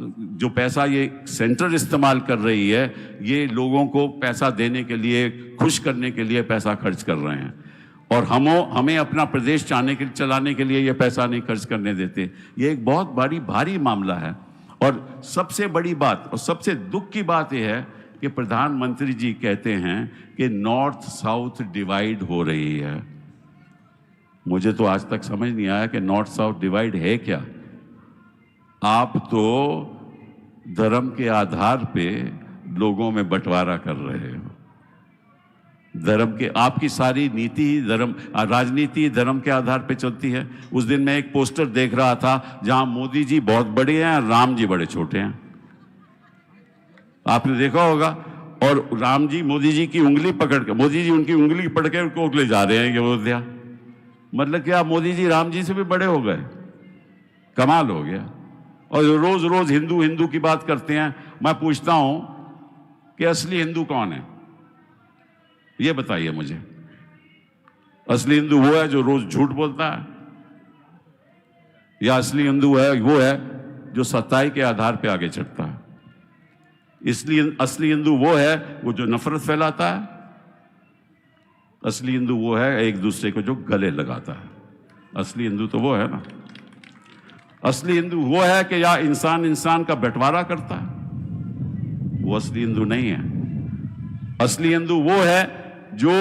जो पैसा ये सेंट्रल इस्तेमाल कर रही है, ये लोगों को पैसा देने के लिए, खुश करने के लिए पैसा खर्च कर रहे हैं, और हमें अपना प्रदेश चलाने के लिए ये पैसा नहीं खर्च करने देते। ये एक बहुत भारी मामला है। और सबसे बड़ी बात और सबसे दुख की बात यह है कि प्रधानमंत्री जी कहते हैं कि नॉर्थ साउथ डिवाइड हो रही है। मुझे तो आज तक समझ नहीं आया कि नॉर्थ साउथ डिवाइड है क्या। आप तो धर्म के आधार पे लोगों में बंटवारा कर रहे हो। धर्म के, आपकी सारी नीति ही धर्म, राजनीति धर्म के आधार पे चलती है। उस दिन मैं एक पोस्टर देख रहा था जहां मोदी जी बहुत बड़े हैं, राम जी बड़े छोटे हैं। आपने देखा होगा। और राम जी मोदी जी की उंगली पकड़ के, मोदी जी उनकी उंगली पकड़ के उनको ले जा रहे हैं कि अयोध्या। मतलब क्या मोदी जी राम जी से भी बड़े हो गए? कमाल हो गया। और रोज रोज हिंदू हिंदू की बात करते हैं। मैं पूछता हूं कि असली हिंदू कौन है, ये बताइए मुझे। असली हिंदू वो है जो रोज झूठ बोलता है, या असली हिंदू है वो है जो सच्चाई के आधार पे आगे चढ़ता है? इसलिए असली हिंदू वो है वो जो नफरत फैलाता है। असली हिंदू वो है एक दूसरे को जो गले लगाता है। असली हिंदू तो वो है ना। असली हिंदू वो है कि या इंसान इंसान का बंटवारा करता है, वो असली हिंदू नहीं है। असली हिंदू वो है जो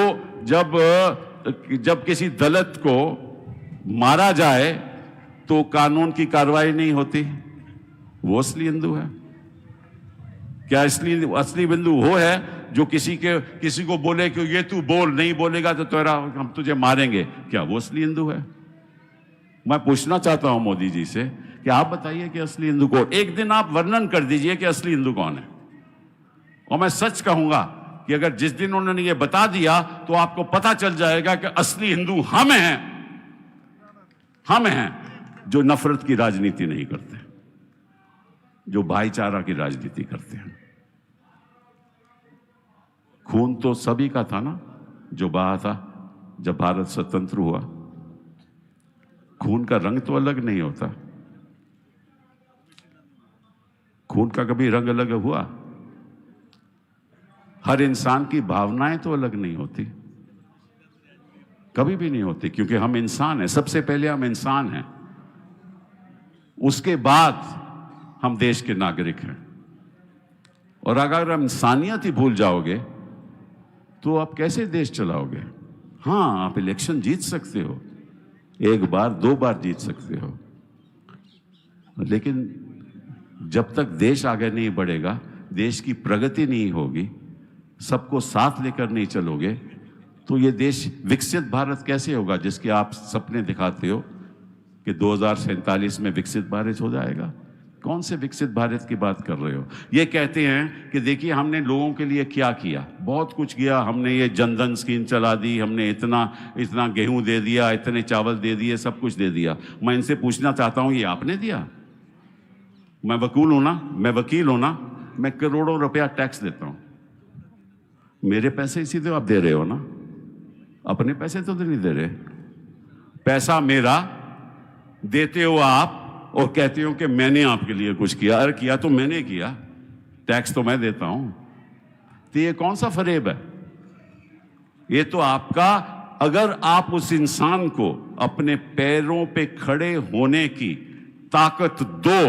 जब किसी दलित को मारा जाए तो कानून की कार्रवाई नहीं होती, वो असली हिंदू है। क्या असली हिंदू वो है जो किसी को बोले कि ये तू बोल, नहीं बोलेगा तो हम तुझे मारेंगे? क्या वो असली हिंदू है? मैं पूछना चाहता हूं मोदी जी से कि आप बताइए कि असली हिंदू कौन। एक दिन आप वर्णन कर दीजिए कि असली हिंदू कौन है। और मैं सच कहूंगा कि अगर जिस दिन उन्होंने ये बता दिया तो आपको पता चल जाएगा कि असली हिंदू हम हैं जो नफरत की राजनीति नहीं करते, जो भाईचारा की राजनीति करते हैं। खून तो सभी का था ना जो बहा था जब भारत स्वतंत्र हुआ। खून का रंग तो अलग नहीं होता। खून का कभी रंग अलग हुआ? हर इंसान की भावनाएं तो अलग नहीं होती, कभी भी नहीं होती, क्योंकि हम इंसान हैं। सबसे पहले हम इंसान हैं, उसके बाद हम देश के नागरिक हैं। और अगर हम इंसानियत ही भूल जाओगे तो आप कैसे देश चलाओगे? हाँ, आप इलेक्शन जीत सकते हो, एक बार दो बार जीत सकते हो, लेकिन जब तक देश आगे नहीं बढ़ेगा, देश की प्रगति नहीं होगी, सबको साथ लेकर नहीं चलोगे, तो ये देश विकसित भारत कैसे होगा जिसके आप सपने दिखाते हो कि 2047 में विकसित भारत हो जाएगा? कौन से विकसित भारत की बात कर रहे हो? ये कहते हैं कि देखिए हमने लोगों के लिए क्या किया, बहुत कुछ किया हमने, ये जनधन स्कीम चला दी हमने, इतना गेहूं दे दिया, इतने चावल दे दिए, सब कुछ दे दिया। मैं इनसे पूछना चाहता हूं, ये आपने दिया? मैं वकील हूं ना, मैं करोड़ों रुपया टैक्स देता हूं, मेरे पैसे इसी तो आप दे रहे हो ना, अपने पैसे तो नहीं दे रहे। पैसा मेरा देते हो आप और कहते हो कि मैंने आपके लिए कुछ किया। अरे किया तो मैंने किया, टैक्स तो मैं देता हूं। तो ये कौन सा फरेब है? ये तो आपका, अगर आप उस इंसान को अपने पैरों पे खड़े होने की ताकत दो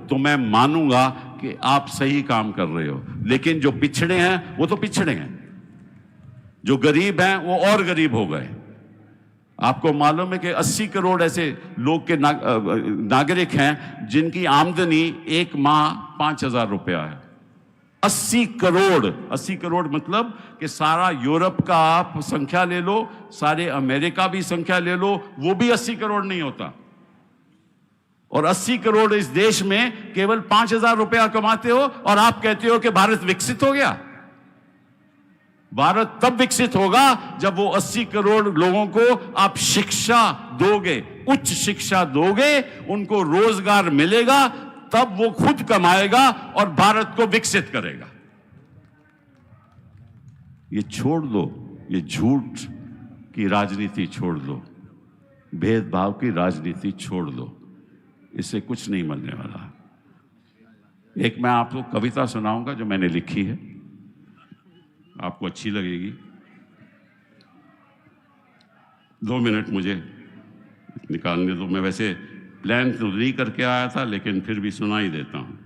तो मैं मानूंगा कि आप सही काम कर रहे हो। लेकिन जो पिछड़े हैं वो तो पिछड़े हैं, जो गरीब हैं वो और गरीब हो गए। आपको मालूम है कि 80 करोड़ ऐसे लोग के नागरिक हैं जिनकी आमदनी एक माह 5,000 रुपया है। 80 करोड़ मतलब कि सारा यूरोप का आप संख्या ले लो, सारे अमेरिका भी संख्या ले लो, वो भी 80 करोड़ नहीं होता। और 80 करोड़ इस देश में केवल 5,000 रुपया कमाते हो और आप कहते हो कि भारत विकसित हो गया। भारत तब विकसित होगा जब वो 80 करोड़ लोगों को आप शिक्षा दोगे, उच्च शिक्षा दोगे, उनको रोजगार मिलेगा, तब वो खुद कमाएगा और भारत को विकसित करेगा। ये छोड़ दो, ये झूठ की राजनीति छोड़ दो, भेदभाव की राजनीति छोड़ दो, इससे कुछ नहीं बनने वाला। एक मैं आपको कविता सुनाऊंगा जो मैंने लिखी है, आपको अच्छी लगेगी। 2 मिनट मुझे निकालने दो। मैं वैसे प्लान तो नहीं करके आया था, लेकिन फिर भी सुना ही देता हूं।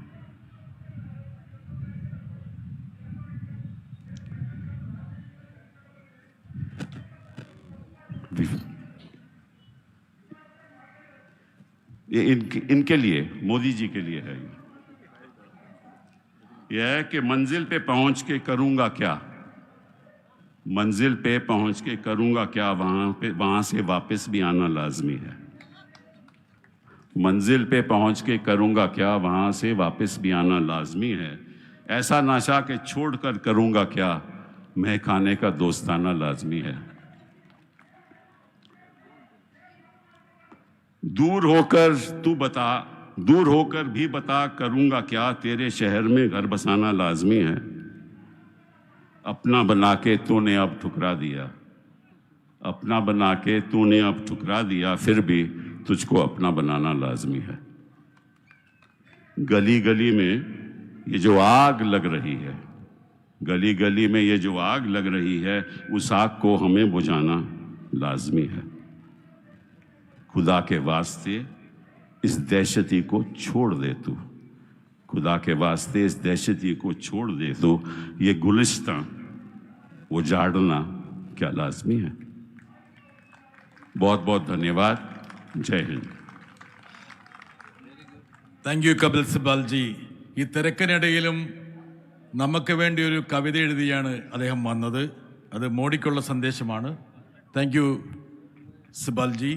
ये इनके लिए, मोदी जी के लिए है। यह है कि मंजिल पे पहुंच के करूंगा क्या, मंजिल पे पहुंच के करूंगा क्या, वहां से वापस भी आना लाजमी है। मंजिल पे पहुंच के करूंगा क्या, वहां से वापस भी आना लाजमी है। ऐसा नशा के छोड़कर करूंगा क्या, मैं खाने का दोस्ताना लाजमी है। दूर होकर भी बता करूंगा क्या, तेरे शहर में घर बसाना लाजमी है। अपना बना के तूने अब ठुकरा दिया, अपना बना के तूने अब ठुकरा दिया, फिर भी तुझको अपना बनाना लाजमी है। गली गली में ये जो आग लग रही है, गली गली में ये जो आग लग रही है, उस आग को हमें बुझाना लाजमी है। खुदा के वास्ते इस दहशती को छोड़ दे तू, खुदा के वास्ते इस दहशती को छोड़ दे तू, ये गुलिस्तां उजाड़ना क्या लाजमी है। बहुत बहुत धन्यवाद। जय हिंद। Thank you Kapil Sibal ji. ഈ തിരക്കിനിടയിലും നമുക്ക് വേണ്ടി ഒരു കവിത എഴുതിയാണ് അദ്ദേഹം വന്നത്. അത് മോഡിക്കുള്ള സന്ദേശമാണ്. Thank you Sibal ji.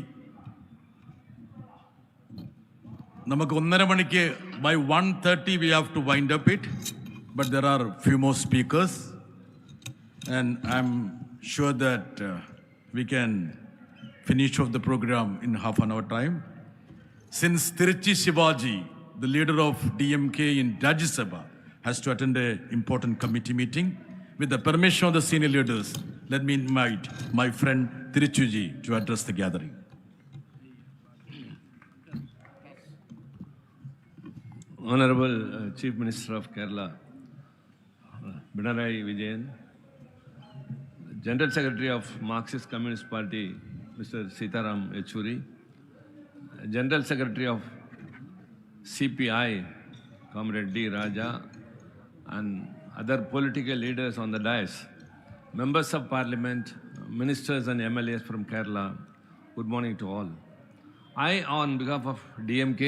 നമുക്ക് 1:30 മണിക്ക് by 1:30 we have to wind up it, but there are few more speakers and I'm sure that we can finish off the program in half an hour time. Since Tiruchi Shivaji, the leader of DMK in Rajya Sabha, has to attend an important committee meeting, with the permission of the senior leaders, let me invite my friend Tiruchi to address the gathering. Honorable Chief Minister of Kerala, Pinarayi Vijayan, General Secretary of Marxist Communist Party, Mr. Sitaram Yechury, General Secretary of CPI, Comrade D. Raja, and other political leaders on the dais, members of Parliament, ministers and MLAs from Kerala, good morning to all. I, on behalf of DMK,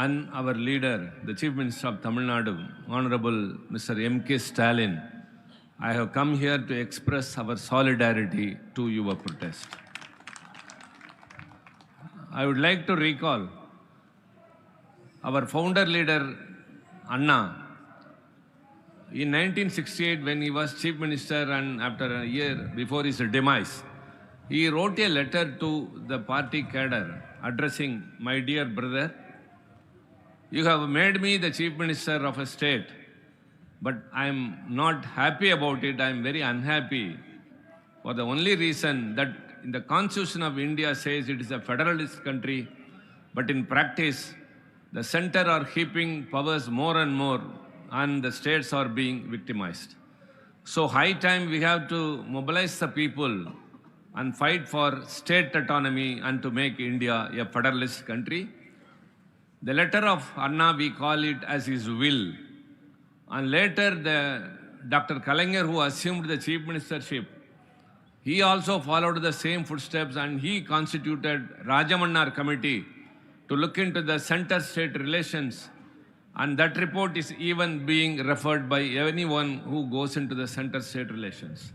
and our leader, the Chief Minister of Tamil Nadu, Honorable Mr. M.K. Stalin, I have come here to express our solidarity to your protest. I would like to recall our founder leader, Anna. In 1968, when he was Chief Minister and after a year before his demise, he wrote a letter to the party cadre addressing, "My dear brother, you have made me the Chief Minister of a state, but I am not happy about it. I am very unhappy for the only reason that in the Constitution of India says it is a federalist country, but in practice, the center are heaping powers more and more and the states are being victimized. So high time we have to mobilize the people and fight for state autonomy and to make India a federalist country. The letter of Anna, we call it as his will. And later, Dr. Kalaignar, who assumed the chief ministership, he also followed the same footsteps and he constituted Rajamannar Committee to look into the center-state relations. And that report is even being referred by anyone who goes into the center-state relations.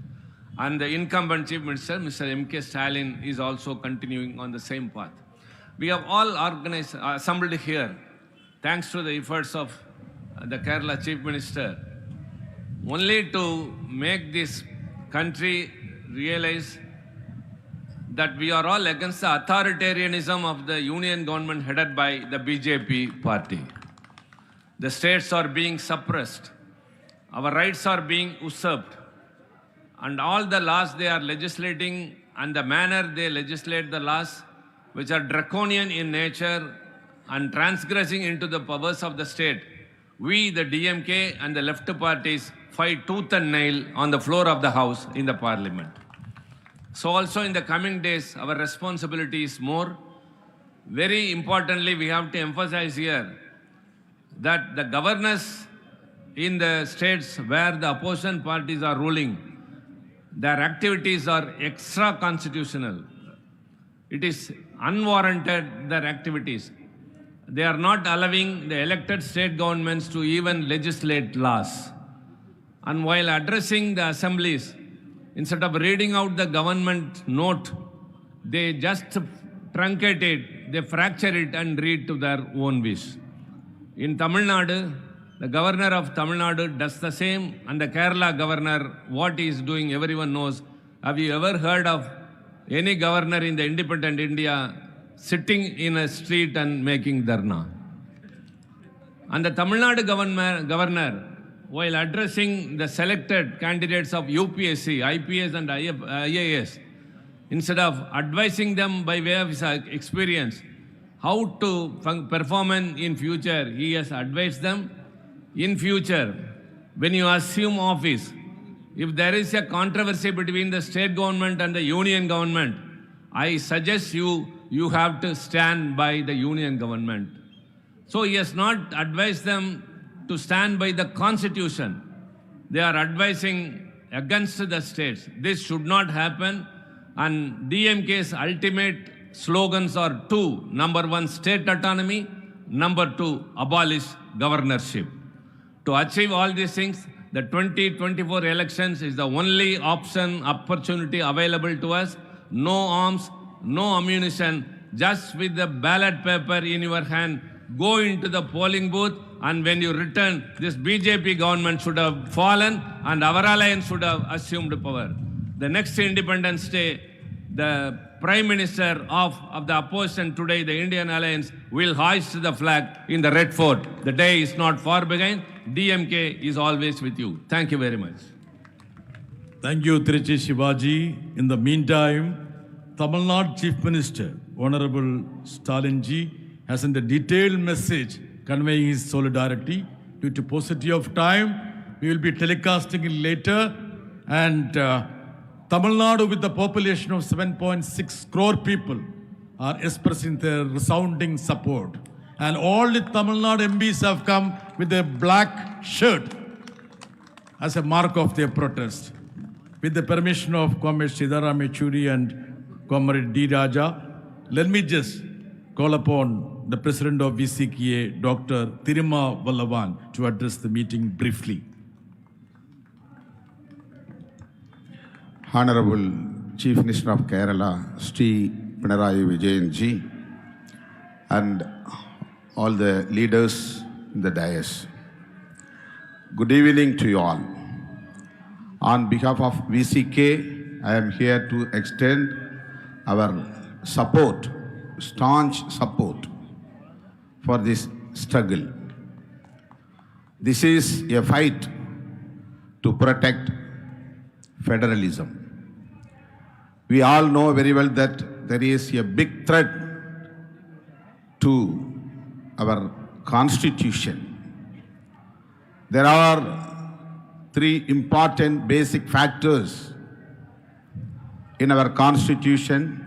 And the incumbent chief minister, Mr. M.K. Stalin, is also continuing on the same path. We have all assembled here, thanks to the efforts of the Kerala chief minister, only to make this country realize that we are all against the authoritarianism of the union government headed by the BJP party. The states are being suppressed. Our rights are being usurped. And all the laws they are legislating and the manner they legislate the laws, which are draconian in nature and transgressing into the powers of the state, we, the DMK and the left parties, fight tooth and nail on the floor of the house in the parliament. So also in the coming days, our responsibility is more. Very importantly, we have to emphasize here that the governors in the states where the opposition parties are ruling, their activities are extra-constitutional. It is unwarranted, their activities. They are not allowing the elected state governments to even legislate laws. And while addressing the assemblies, instead of reading out the government note, they just truncate it, they fracture it and read to their own wish. In Tamil Nadu, the governor of Tamil Nadu does the same, and the Kerala governor, what he is doing, everyone knows. Have you ever heard of any governor in the independent India sitting in a street and making dharna? And the Tamil Nadu governor, while addressing the selected candidates of UPSC, IPS and IAS, instead of advising them by way of his experience how to perform in future, he has advised them, in future, when you assume office, if there is a controversy between the state government and the union government, I suggest you have to stand by the union government. So he has not advised them to stand by the constitution. They are advising against the states. This should not happen. And DMK's ultimate slogans are two. Number one, state autonomy. Number two, abolish governorship. To achieve all these things, the 2024 elections is the only opportunity available to us. No arms, no ammunition, just with the ballot paper in your hand, go into the polling booth, and when you return, this BJP government should have fallen and our alliance should have assumed power. The next Independence Day, the Prime Minister of the opposition today, the Indian Alliance, will hoist the flag in the Red Fort. The day is not far behind. DMK is always with you. Thank you very much. Thank you, Tiruchi Shivaji. In the meantime, Tamil Nadu Chief Minister, Honorable Stalinji, has sent a detailed message conveying his solidarity. Due to paucity of time, we will be telecasting it later. And Tamil Nadu, with the population of 7.6 crore people, are expressing their resounding support. And all the Tamil Nadu MPs have come with a black shirt as a mark of their protest. With the permission of Comrade Sidaram Yechury and Comrade D. Raja, let me just call upon the President of VCKA, Dr. Thiruma Vallavan, to address the meeting briefly. Honorable Chief Minister of Kerala, Sri Pinarayi Vijayan ji, and all the leaders in the dais. Good evening to you all. On behalf of VCK, I am here to extend our support, staunch support for this struggle. This is a fight to protect federalism. We all know very well that there is a big threat to our constitution. There are three important basic factors in our constitution,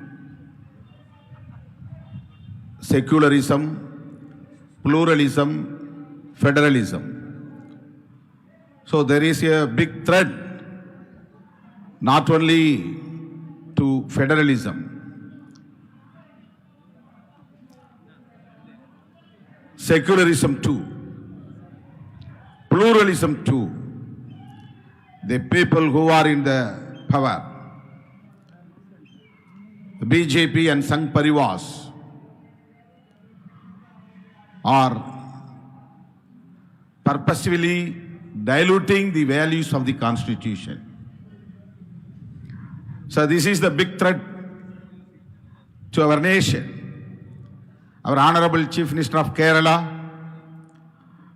secularism, pluralism, federalism. So there is a big threat not only to federalism, secularism too, pluralism too. The people who are in the power, the BJP and Sangh Parivars, are purposefully diluting the values of the Constitution. So this is the big threat to our nation. Our Honorable Chief Minister of Kerala,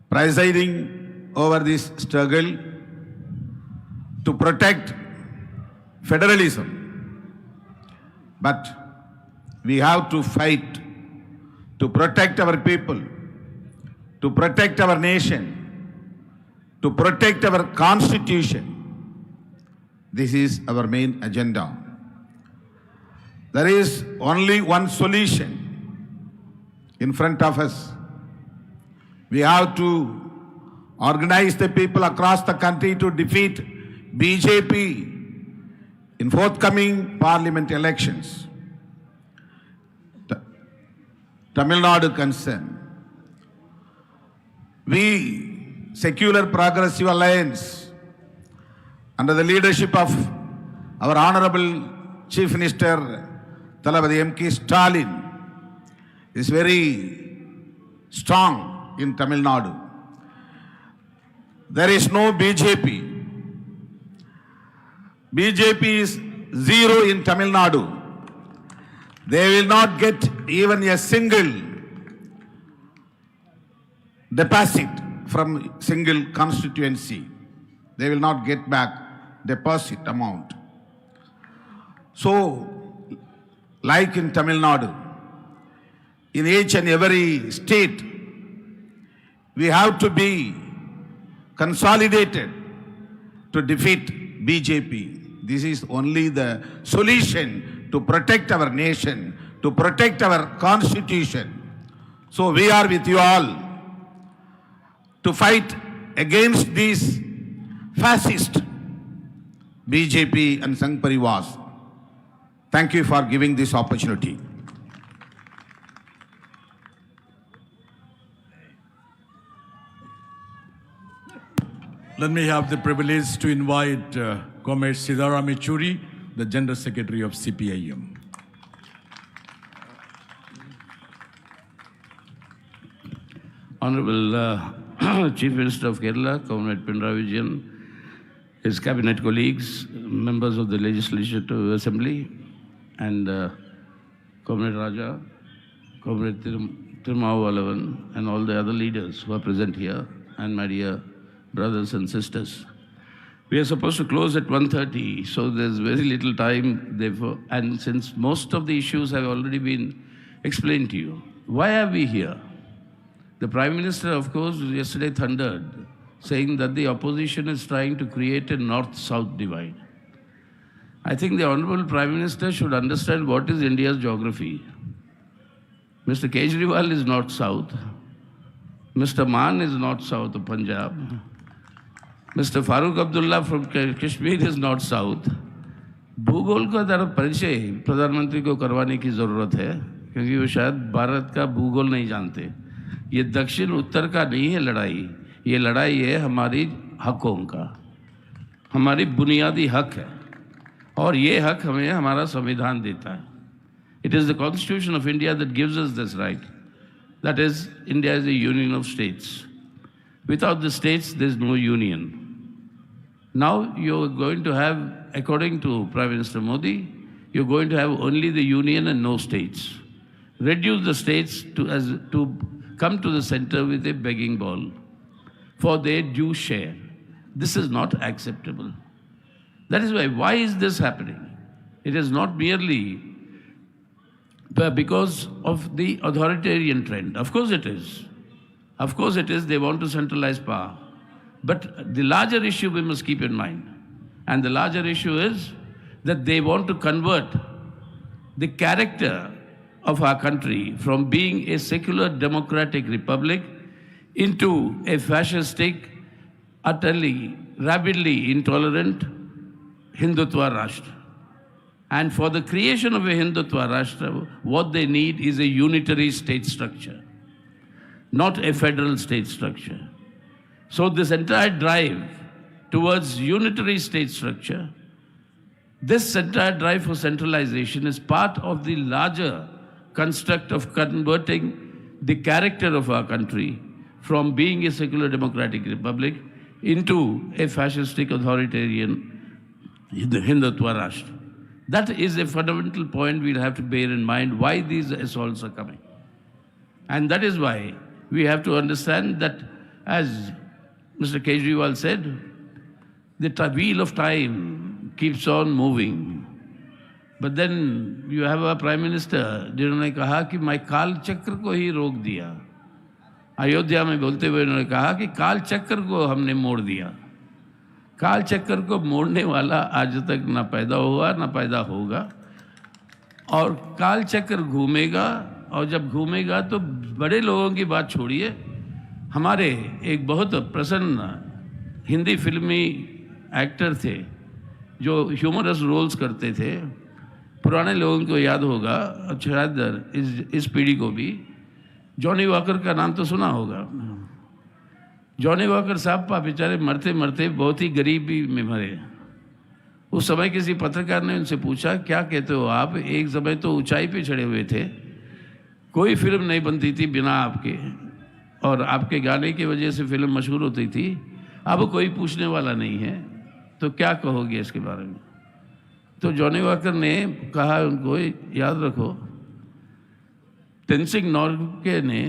presiding over this struggle to protect federalism. But we have to fight to protect our people, to protect our nation, to protect our constitution. This is our main agenda. There is only one solution in front of us. We have to organize the people across the country to defeat BJP in forthcoming parliament elections. Tamil Nadu concern. We, Secular Progressive Alliance, under the leadership of our Honorable Chief Minister Thalapathy M.K. Stalin, is very strong in Tamil Nadu. There is no BJP. BJP is zero in Tamil Nadu. They will not get even a single deposit from single constituency. They will not get back deposit amount. So, like in Tamil Nadu, in each and every state, we have to be consolidated to defeat BJP. This is only the solution to protect our nation, to protect our constitution. So we are with you all to fight against these fascist BJP and Sangh Parivars. Thank you for giving this opportunity. Let me have the privilege to invite Comrade Sidaram Yechury, the General Secretary of CPIM. Honorable Chief Minister of Kerala, Comrade Pinarayi Vijayan, his cabinet colleagues, members of the Legislative Assembly, and Comrade Raja, Comrade Tirumavalavan, and all the other leaders who are present here, and my dear brothers and sisters. We are supposed to close at 1:30, so there's very little time, therefore, and since most of the issues have already been explained to you, why are we here? The Prime Minister, of course, yesterday thundered, saying that the opposition is trying to create a north-south divide. I think the Honorable Prime Minister should understand what is India's geography. Mr. Kejriwal is north-south. Mr. Maan is north-south of Punjab. Mr. Farooq Abdullah from Kashmir is north-south. भूगोल का तरफ परिचय प्रधानमंत्री को करवाने की ज़रूरत है, क्योंकि वो शायद भारत का भूगोल नहीं जानते. ये दक्षिण उत्तर का नहीं है लड़ाई, ये लड़ाई है हमारी हकों का, हमारी बुनियादी हक है, और ये हक हमें हमारा संविधान देता है. It is the Constitution of India that gives us this right. That is, India is a union of states. Without the states, there is no union. Now you're going to have, according to Prime Minister Modi, you're going to have only the union and no states. Reduce the states to come to the center with a begging bowl for their due share. This is not acceptable. That is why is this happening? It is not merely because of the authoritarian trend. Of course it is. Of course it is. They want to centralize power. But the larger issue we must keep in mind. And the larger issue is that they want to convert the character of our country from being a secular democratic republic into a fascistic, utterly, rabidly intolerant Hindutva Rashtra. And for the creation of a Hindutva Rashtra, what they need is a unitary state structure, not a federal state structure. So this entire drive towards unitary state structure, this entire drive for centralization is part of the larger construct of converting the character of our country from being a secular democratic republic into a fascistic authoritarian Hindutva Rashtra. That is a fundamental point we'll have to bear in mind why these assaults are coming. And that is why we have to understand that, as Mr. Kejriwal said, the wheel of time keeps on moving. But then you have a Prime Minister जिन्होंने कहा कि मैं काल चक्र को ही रोक दिया. अयोध्या में बोलते हुए उन्होंने कहा कि काल चक्र को हमने मोड़ दिया. काल चक्र को मोड़ने वाला आज तक ना पैदा हुआ ना पैदा होगा, और काल चक्र घूमेगा, और जब घूमेगा तो बड़े लोगों की बात छोड़िए, हमारे एक बहुत प्रसन्न हिंदी फिल्मी एक्टर थे जो ह्यूमरस रोल्स करते थे, पुराने लोगों को याद होगा, शायद इस पीढ़ी को भी, जॉनी वॉकर का नाम तो सुना होगा. जॉनी वॉकर साहब बेचारे मरते मरते बहुत ही गरीबी में मरे. उस समय किसी पत्रकार ने उनसे पूछा, क्या कहते हो आप, एक समय तो ऊंचाई पे चढ़े हुए थे, कोई फिल्म नहीं बनती थी बिना आपके, और आपके गाने की वजह से फिल्म मशहूर होती थी, अब कोई पूछने वाला नहीं है, तो क्या कहोगे इसके बारे में. तो जॉनी वॉकर ने कहा उनको, याद रखो, तेनसिंग नोर्गे ने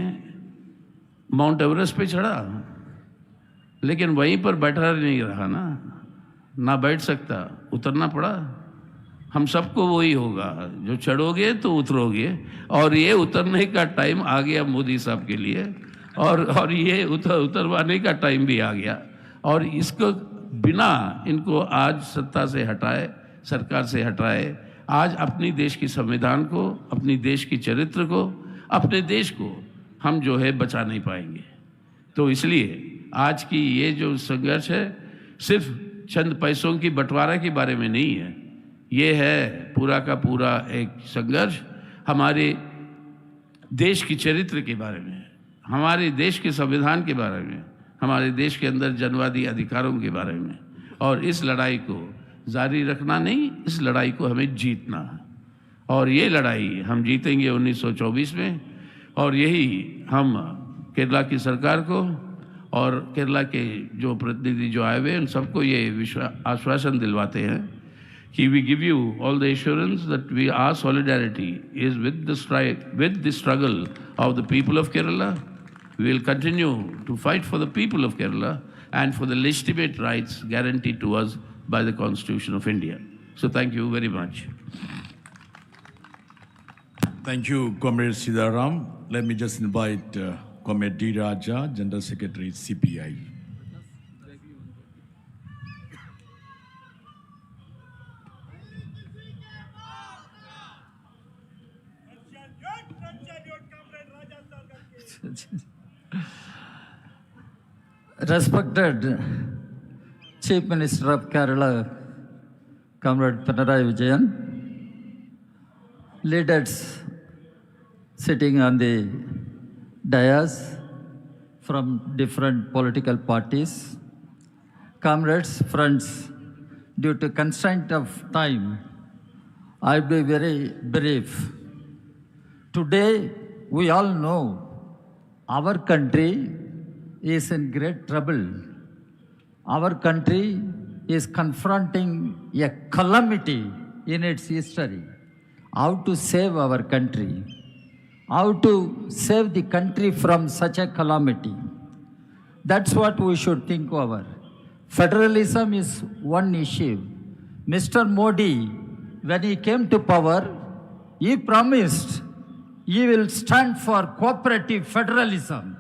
माउंट एवरेस्ट पे चढ़ा, लेकिन वहीं पर बैठा नहीं रहा ना बैठ सकता, उतरना पड़ा. हम सबको वही होगा, जो चढ़ोगे तो उतरोगे, और ये उतरने का टाइम आ गया मोदी साहब के लिए, और ये उतरवाने का टाइम भी आ गया. और इसको बिना इनको आज सत्ता से हटाए, सरकार से हटाए, आज अपनी देश की संविधान को, अपनी देश की चरित्र को, अपने देश को हम जो है बचा नहीं पाएंगे. तो इसलिए आज की ये जो संघर्ष है सिर्फ चंद पैसों की बंटवारा के बारे में नहीं है, ये है पूरा का पूरा एक संघर्ष हमारे देश की चरित्र के बारे में, हमारे देश के संविधान के बारे में, हमारे देश के अंदर जनवादी अधिकारों के बारे में. और इस लड़ाई को जारी रखना नहीं, इस लड़ाई को हमें जीतना है. और ये लड़ाई हम जीतेंगे 1924 में. और यही हम केरला की सरकार को और केरला के जो प्रतिनिधि जो आए हुए उन सबको ये आश्वासन दिलवाते हैं कि we give you all the assurance that we are solidarity is with the struggle of the people of Kerala. We will continue to fight for the people of Kerala and for the legitimate rights guaranteed to us by the Constitution of India. So thank you very much. Thank you, Comrade Sidaram. Let me just invite Comrade D. Raja, General Secretary, CPI. Respected Chief Minister of Kerala, Comrade Pinarayi Vijayan, leaders sitting on the dais from different political parties, comrades, friends, due to constraint of time, I'll be very brief. Today, we all know our country is in great trouble. Our country is confronting a calamity in its history. How to save our country? How to save the country from such a calamity? That's what we should think over. Federalism is one issue. Mr. Modi, when he came to power, he promised he will stand for cooperative federalism.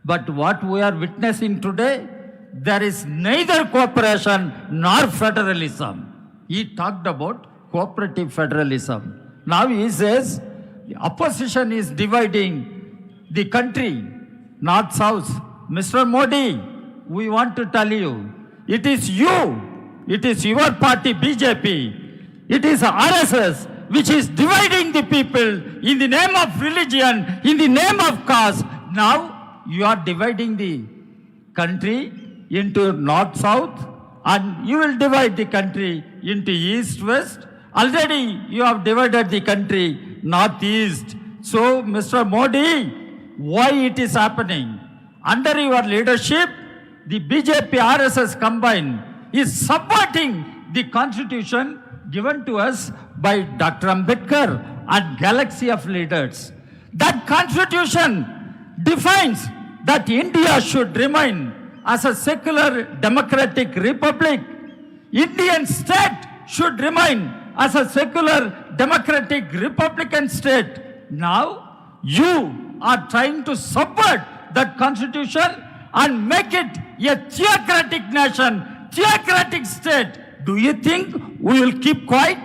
But what we are witnessing today, there is neither cooperation nor federalism. He talked about cooperative federalism. Now he says the opposition is dividing the country, north-south. Mr. Modi, we want to tell you, it is you, it is your party BJP, it is RSS which is dividing the people in the name of religion, in the name of caste. Now you are dividing the country into north-south, and you will divide the country into east-west. Already you have divided the country north-east. So, Mr. Modi, why it is happening? Under your leadership, the BJP RSS combined is subverting the constitution given to us by Dr. Ambedkar and galaxy of leaders. That constitution defines that India should remain as a secular democratic republic. Indian state should remain as a secular democratic republican state. Now you are trying to subvert that constitution and make it a theocratic nation, theocratic state. Do you think we will keep quiet,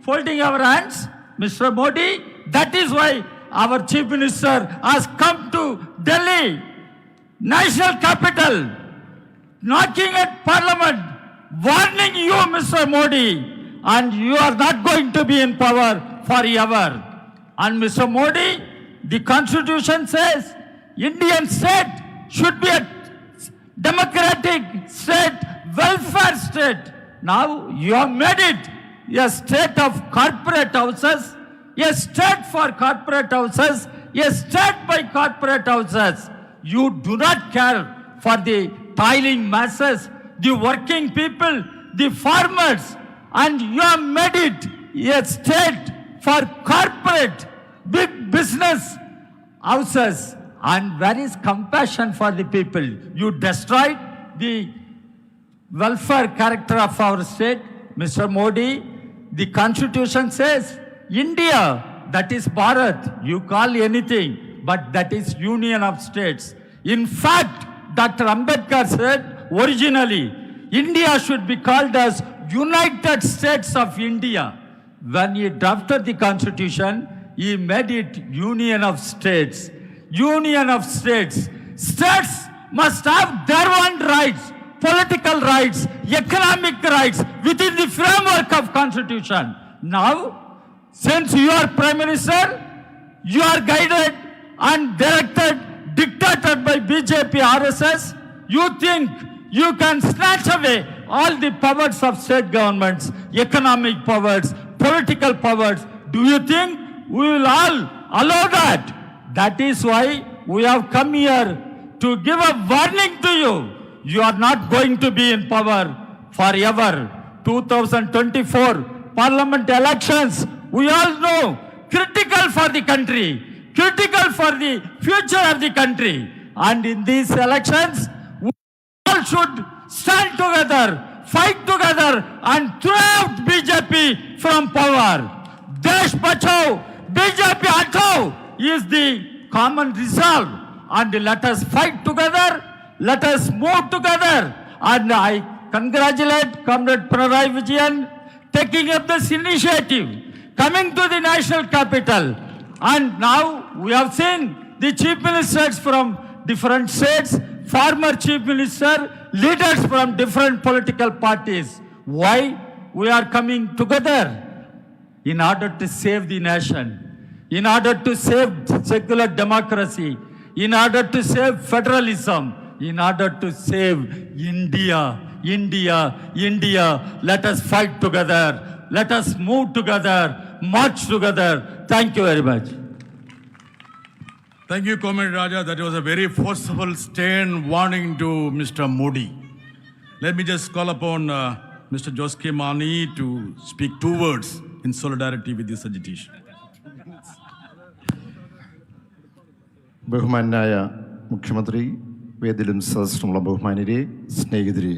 folding our hands? Mr. Modi, that is why our Chief Minister has come to Delhi, national capital, knocking at Parliament, warning you, Mr. Modi, and you are not going to be in power forever. And Mr. Modi, the Constitution says Indian state should be a democratic state, welfare state. Now you have made it a state of corporate houses, a state for corporate houses, a state by corporate houses. You do not care for the toiling masses, the working people, the farmers, and you have made it a state for corporate, big business houses. And where is compassion for the people? You destroyed the welfare character of our state. Mr. Modi, the Constitution says India, that is Bharat. You call anything, but that is union of states. In fact, Dr. Ambedkar said originally, India should be called as United States of India. When he drafted the Constitution, he made it Union of States. Union of States. States must have their own rights, political rights, economic rights within the framework of Constitution. Now, since you are Prime Minister, you are guided and directed, dictated by BJP RSS, you think you can snatch away all the powers of state governments, economic powers, political powers. Do you think we will all allow that? That is why we have come here to give a warning to you. You are not going to be in power forever. 2024 parliament elections, we all know, critical for the country, critical for the future of the country. And in these elections, we all should stand together, fight together, and throw out BJP from power. Desh Bachao, BJP Hatao is the common resolve. And let us fight together, let us move together. And I congratulate Comrade Pinarayi Vijayan taking up this initiative, coming to the national capital. And now we have seen the chief ministers from different states, former chief minister, leaders from different political parties. Why we are coming together? In order to save the nation, in order to save secular democracy, in order to save federalism, in order to save India. India, India, let us fight together, let us move together, march together. Thank you very much. Thank you, Comrade Raja. That was a very forceful, stern warning to Mr. Modi. Let me just call upon Mr. Joske Mani to speak 2 words in solidarity with this agitation. ബഹുമാനായ മുഖ്യമന്ത്രി, വേദിയിലും സദസ്സിലുമുള്ള ബഹുമാന്യരെ, സ്നേഹിതരെ,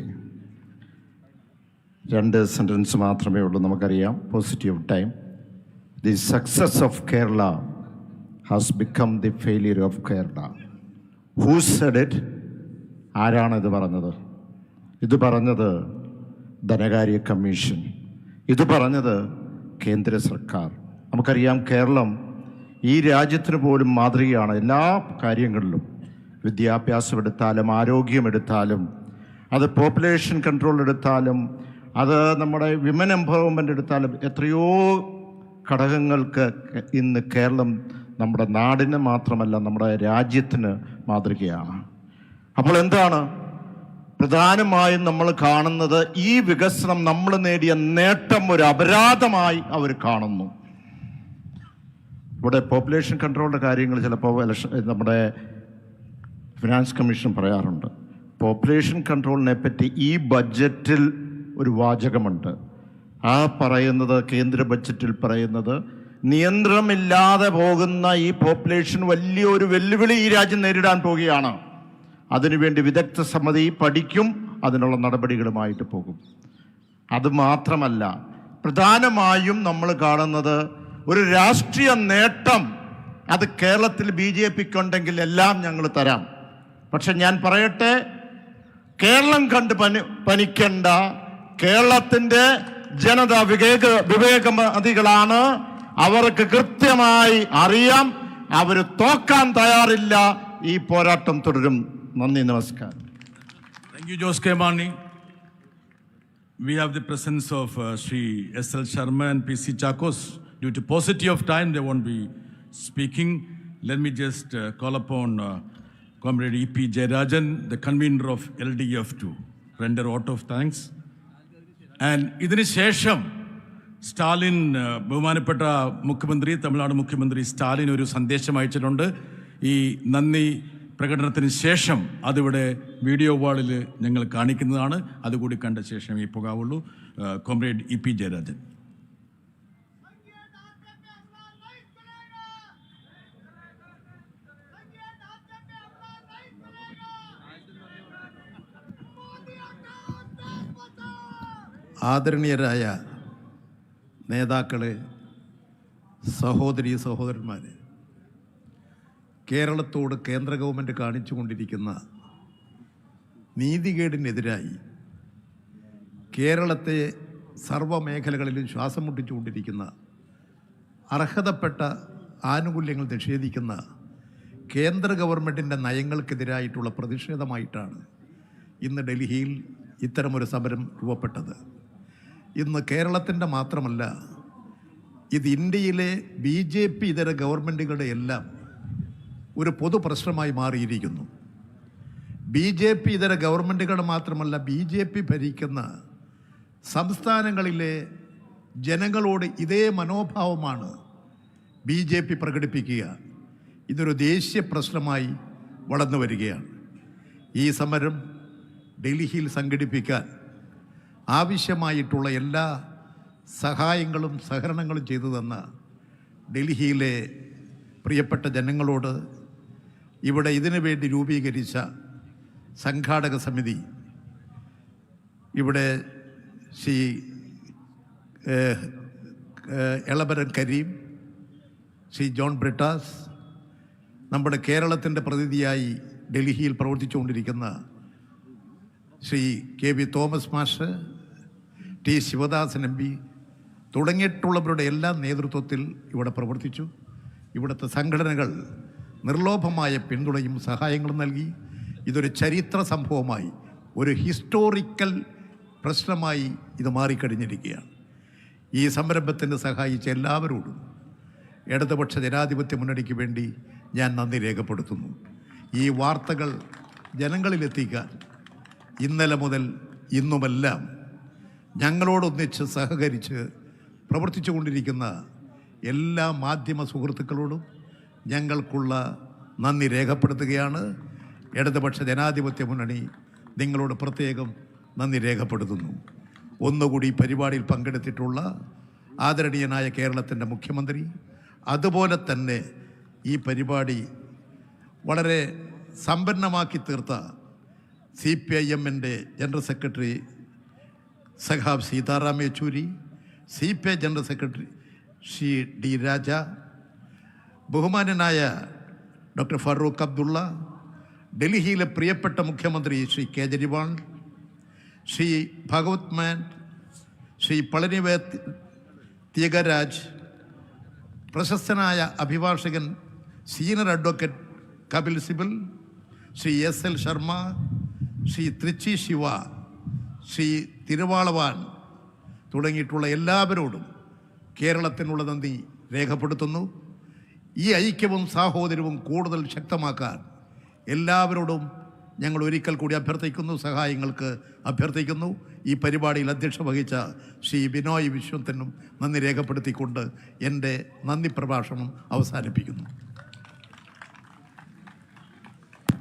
2 sentence മാത്രമേ ഉള്ളൂ. നമുക്കറിയാം, positive time. The success of Kerala has become the failure of Kerala. Who said it? ആരാണ് ഇത് പറഞ്ഞത്? ഇത് പറഞ്ഞത് ധനകാര്യ കമ്മീഷൻ. ഇത് പറഞ്ഞത് കേന്ദ്ര സർക്കാർ. നമുക്കറിയാം കേരളം ഈ രാജ്യത്തിന് പോലും മാതൃകയാണ് എല്ലാ കാര്യങ്ങളിലും. വിദ്യാഭ്യാസം എടുത്താലും ആരോഗ്യമെടുത്താലും അത് പോപ്പുലേഷൻ കൺട്രോൾ എടുത്താലും അത് നമ്മുടെ വിമൻ എംപവർമെൻ്റ് എടുത്താലും എത്രയോ ഘടകങ്ങൾക്ക് ഇന്ന് കേരളം നമ്മുടെ നാടിന് മാത്രമല്ല നമ്മുടെ രാജ്യത്തിന് മാതൃകയാണ്. അപ്പോൾ എന്താണ് പ്രധാനമായും നമ്മൾ കാണുന്നത്? ഈ വികസനം നമ്മൾ നേടിയ നേട്ടം ഒരു അപരാധമായി അവർ കാണുന്നു. ഇവിടെ പോപ്പുലേഷൻ കൺട്രോളിൻ്റെ കാര്യങ്ങൾ ചിലപ്പോൾ നമ്മുടെ ഫിനാൻസ് കമ്മീഷൻ പറയാറുണ്ട്. പോപ്പുലേഷൻ കൺട്രോളിനെ പറ്റി ഈ ബഡ്ജറ്റിൽ ഒരു വാചകമുണ്ട്. ആ പറയുന്നത്, കേന്ദ്ര ബഡ്ജറ്റിൽ പറയുന്നത്, നിയന്ത്രണമില്ലാതെ പോകുന്ന ഈ പോപ്പുലേഷൻ വലിയൊരു വെല്ലുവിളി ഈ രാജ്യം നേരിടാൻ പോവുകയാണ്. അതിനുവേണ്ടി വിദഗ്ധ സമിതി പഠിക്കും, അതിനുള്ള നടപടികളുമായിട്ട് പോകും. അതുമാത്രമല്ല, പ്രധാനമായും നമ്മൾ കാണുന്നത് ഒരു രാഷ്ട്രീയ നേട്ടം അത് കേരളത്തിൽ BJPക്ക് ഉണ്ടെങ്കിൽ എല്ലാം ഞങ്ങൾ തരാം. പക്ഷെ ഞാൻ പറയട്ടെ, കേരളം കണ്ട് പനിക്കേണ്ട. കേരളത്തിൻ്റെ ജനത വിവേകമതികളാണ്. അവർക്ക് കൃത്യമായി അറിയാം, അവർ തോക്കാൻ തയ്യാറില്ല. ഈ പോരാട്ടം തുടരും. നന്ദി, നമസ്കാരം. Thank you, Jose K. Mani. We have the presence of Sri S.L. Sharma and P.C. Chakos. Due to paucity of time, they won't be speaking. Let me just call upon Comrade E.P. Jayarajan, the convener of LDF, to render vote of thanks. And ഇതിന് ശേഷം സ്റ്റാലിൻ, ബഹുമാനപ്പെട്ട മുഖ്യമന്ത്രി, തമിഴ്നാട് മുഖ്യമന്ത്രി സ്റ്റാലിൻ ഒരു സന്ദേശം അയച്ചിട്ടുണ്ട്. ഈ നന്ദി പ്രകടനത്തിന് ശേഷം അതിവിടെ വീഡിയോ വാളിൽ ഞങ്ങൾ കാണിക്കുന്നതാണ്. അതുകൂടി കണ്ട ശേഷം ഈ പോകാവുള്ളൂ. Comrade E.P. ജയരാജൻ. ആദരണീയരായ നേതാക്കളെ, സഹോദരീ സഹോദരന്മാരെ, കേരളത്തോട് കേന്ദ്ര ഗവൺമെൻറ് കാണിച്ചുകൊണ്ടിരിക്കുന്ന നീതികേടിനെതിരായി കേരളത്തെ സർവ്വമേഖലകളിലും ശ്വാസം മുട്ടിച്ചുകൊണ്ടിരിക്കുന്ന, അർഹതപ്പെട്ട ആനുകൂല്യങ്ങൾ നിഷേധിക്കുന്ന കേന്ദ്ര ഗവൺമെൻറ്റിൻ്റെ നയങ്ങൾക്കെതിരായിട്ടുള്ള പ്രതിഷേധമായിട്ടാണ് ഇന്ന് ഡൽഹിയിൽ ഇത്തരമൊരു സമരം രൂപപ്പെട്ടത്. ഇന്ന് കേരളത്തിൻ്റെ മാത്രമല്ല, ഇത് ഇന്ത്യയിലെ BJP ഇതര ഗവൺമെൻറ്റുകളുടെ എല്ലാം ഒരു പൊതു പ്രശ്നമായി മാറിയിരിക്കുന്നു. BJP ഇതര ഗവൺമെൻറ്റുകൾ മാത്രമല്ല, BJP ഭരിക്കുന്ന സംസ്ഥാനങ്ങളിലെ ജനങ്ങളോട് ഇതേ മനോഭാവമാണ് BJP പ്രകടിപ്പിക്കുക. ഇതൊരു ദേശീയ പ്രശ്നമായി വളർന്നു വരികയാണ്. ഈ സമരം ഡൽഹിയിൽ സംഘടിപ്പിക്കാൻ ആവശ്യമായിട്ടുള്ള എല്ലാ സഹായങ്ങളും സഹകരണങ്ങളും ചെയ്തു തന്ന ഡൽഹിയിലെ പ്രിയപ്പെട്ട ജനങ്ങളോട് ഇവിടെ ഇതിനു വേണ്ടി രൂപീകരിച്ച സംഘാടക സമിതി, ഇവിടെ ശ്രീ എളമരം കരീം, ശ്രീ ജോൺ ബ്രിട്ടാസ്, നമ്മുടെ കേരളത്തിൻ്റെ പ്രതിനിധിയായി ഡൽഹിയിൽ പ്രവർത്തിച്ചുകൊണ്ടിരിക്കുന്ന Shri KV Thomas master, T. Sivadasan MP തുടങ്ങിയിട്ടുള്ളവരുടെ എല്ലാ നേതൃത്വത്തിൽ ഇവിടെ പ്രവർത്തിച്ചു. ഇവിടുത്തെ സംഘടനകൾ നിർലോഭമായ പിന്തുണയും സഹായങ്ങളും നൽകി. ഇതൊരു ചരിത്ര സംഭവമായി, ഒരു ഹിസ്റ്റോറിക്കൽ പ്രശ്നമായി ഇത് മാറിക്കഴിഞ്ഞിരിക്കുകയാണ്. ഈ സംരംഭത്തിന് സഹായിച്ച എല്ലാവരോടും ഇടതുപക്ഷ ജനാധിപത്യ മുന്നണിക്ക് വേണ്ടി ഞാൻ നന്ദി രേഖപ്പെടുത്തുന്നു. ഈ വാർത്തകൾ ജനങ്ങളിലെത്തിക്കാൻ ഇന്നലെ മുതൽ ഇന്നുമെല്ലാം ഞങ്ങളോടൊന്നിച്ച് സഹകരിച്ച് പ്രവർത്തിച്ചു കൊണ്ടിരിക്കുന്ന എല്ലാ മാധ്യമ സുഹൃത്തുക്കളോടും ഞങ്ങൾക്കുള്ള നന്ദി രേഖപ്പെടുത്തുകയാണ്. ഇടതുപക്ഷ ജനാധിപത്യ മുന്നണി നിങ്ങളോട് പ്രത്യേകം നന്ദി രേഖപ്പെടുത്തുന്നു. ഒന്നുകൂടി പരിപാടിയിൽ പങ്കെടുത്തിട്ടുള്ള ആദരണീയനായ കേരളത്തിൻ്റെ മുഖ്യമന്ത്രി, അതുപോലെ തന്നെ ഈ പരിപാടി വളരെ സമ്പന്നമാക്കി തീർത്ത CPIM-ൻ്റെ ജനറൽ സെക്രട്ടറി സഖാബ് Sitaram Yechury, CPI general secretary Shri D. Raja, ബഹുമാനനായ ഡോക്ടർ ഫറൂഖ് അബ്ദുള്ള, ഡൽഹിയിലെ പ്രിയപ്പെട്ട മുഖ്യമന്ത്രി ശ്രീ കേജ്രിവാൾ, ശ്രീ ഭഗവത് മാൻ, ശ്രീ പളനിവേത് ത്യഗരാജ്, പ്രശസ്തനായ അഭിഭാഷകൻ senior advocate Kapil Sibal, Shri SL Sharma, Shri Trichy Siva, Shri Thiruvalavan തുടങ്ങിയിട്ടുള്ള എല്ലാവരോടും കേരളത്തിനുള്ള നന്ദി രേഖപ്പെടുത്തുന്നു. ഈ ഐക്യവും സാഹോദര്യവും കൂടുതൽ ശക്തമാക്കാൻ എല്ലാവരോടും ഞങ്ങൾ ഒരിക്കൽ കൂടി സഹായങ്ങൾക്ക് അഭ്യർത്ഥിക്കുന്നു. ഈ പരിപാടിയിൽ അധ്യക്ഷത വഹിച്ച ശ്രീ ബിനോയ് വിശ്വത്തിനും നന്ദി രേഖപ്പെടുത്തിക്കൊണ്ട് എൻ്റെ നന്ദി പ്രഭാഷണം അവസാനിപ്പിക്കുന്നു.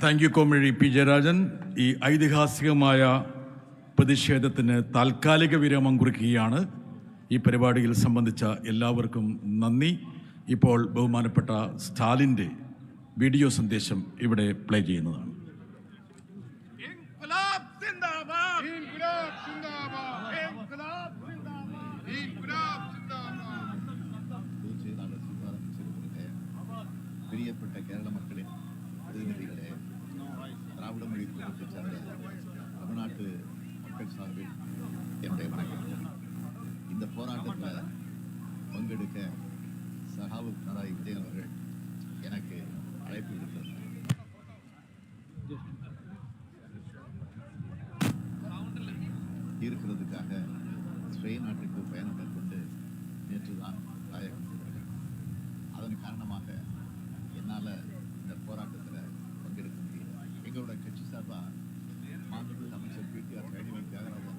താങ്ക് യു കോമഴി പി ജയരാജൻ. ഈ ഐതിഹാസികമായ പ്രതിഷേധത്തിന് താൽക്കാലിക വിരാമം കുറിക്കുകയാണ്. ഈ പരിപാടിയിൽ സംബന്ധിച്ച എല്ലാവർക്കും നന്ദി. ഇപ്പോൾ ബഹുമാനപ്പെട്ട സ്റ്റാലിൻ്റെ വീഡിയോ സന്ദേശം ഇവിടെ പ്ലേ ചെയ്യുന്നതാണ്. பிரியப்பட்ட கேரள மக்களின் பிரதிநிதிகளே, திராவிட மொழி குழுமத்தை சேர்ந்த தமிழ்நாட்டு மக்கள் சார்பில் என்னுடைய வணக்கம். இந்த போராட்டத்தில் பங்கெடுக்க சகாவு பினராயி விஜயன் அவர்கள் எனக்கு அழைப்பு விடுத்தார். இருக்கிறதுக்காக ஸ்பெயின் நாட்டுக்கு பயணம் மேற்கொண்டு நேற்று தான் தாயகம் சென்றேன். அதன் காரணமாக என்னால் இந்த போராட்டத்தில் பங்கெடுக்க முடியல. எங்களோட கட்சி சார்பாக மாண்புமிகு அமைச்சர் PTR பழனிவேல் தியாகராஜன்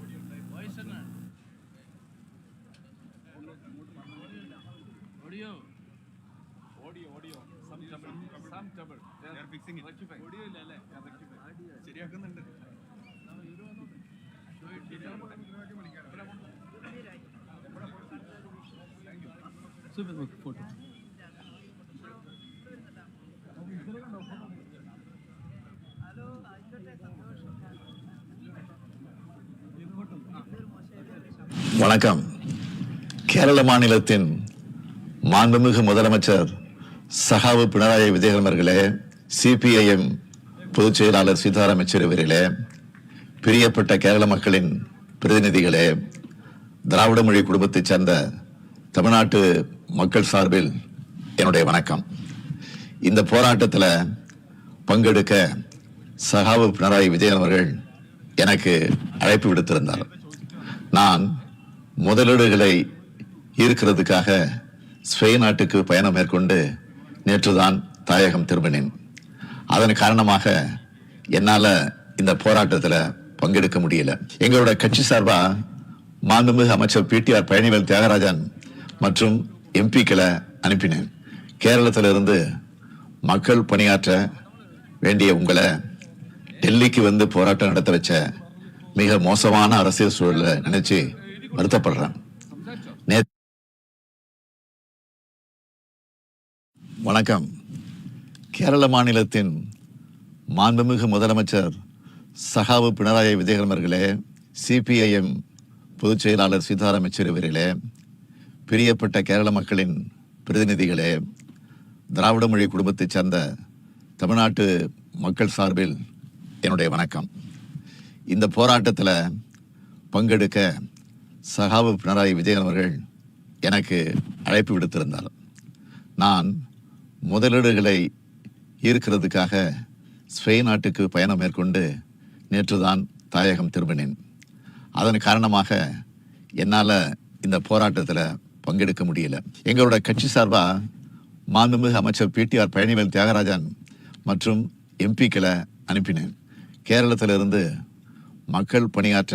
வணக்கம். கேரள மாநிலத்தின் மாண்புமிகு முதலமைச்சர் சகாவு பினராயி விஜயன் அவர்களே, CPIM பொதுச் செயலாளர் சீதாராம் யெச்சூரி அவர்களே, பிரியப்பட்ட கேரள மக்களின் பிரதிநிதிகளே, திராவிட மொழி குடும்பத்தைச் சேர்ந்த தமிழ்நாட்டு மக்கள் சார்பில் என்னுடைய வணக்கம். இந்த போராட்டத்தில் பங்கெடுக்க சகாவு பினராயி விஜயன் அவர்கள் எனக்கு அழைப்பு விடுத்திருந்தார். நான் முதலீடுகளை ஈர்க்கிறதுக்காக ஸ்பெயின் நாட்டுக்கு பயணம் மேற்கொண்டு நேற்றுதான் தாயகம் திரும்பினேன். அதன் காரணமாக என்னால் இந்த போராட்டத்தில் பங்கெடுக்க முடியல. எங்களோட கட்சி சார்பாக மாண்புமிகு அமைச்சர் PTR பழனிவேல் தியாகராஜன் மற்றும் MPக்களை அனுப்பினேன். கேரளத்திலிருந்து மக்கள் பணியாற்ற வேண்டிய உங்களை டெல்லிக்கு வந்து போராட்டம் நடத்த வச்ச மிக மோசமான அரசியல் சூழலை நினைச்சு வருத்தப்படுறேன். வணக்கம். கேரள மாநிலத்தின் மாண்புமிகு முதலமைச்சர் சகாவு பினராயி விஜயன் அவர்களே, CPIM பொதுச் செயலாளர் சீதாராம் யெச்சூரி அவர்களே, பிரியப்பட்ட கேரள மக்களின் பிரதிநிதிகளே, திராவிட மொழி குடும்பத்தைச் சேர்ந்த தமிழ்நாட்டு மக்கள் சார்பில் என்னுடைய வணக்கம். இந்த போராட்டத்தில் பங்கெடுக்க சகாவு பினராயி விஜயன் அவர்கள் எனக்கு அழைப்பு விடுத்திருந்தார். நான் முதலீடுகளை ஈர்க்கிறதுக்காக ஸ்பெயின் நாட்டுக்கு பயணம் மேற்கொண்டு நேற்றுதான் தாயகம் திரும்பினேன். அதன் காரணமாக என்னால் இந்த போராட்டத்தில் பங்கெடுக்க முடியல. எங்களோட கட்சி சார்பாக மாண்புமிகு அமைச்சர் PTR பழனிவேல் தியாகராஜன் மற்றும் MPக்களை அனுப்பினேன். கேரளத்திலிருந்து மக்கள் பணியாற்ற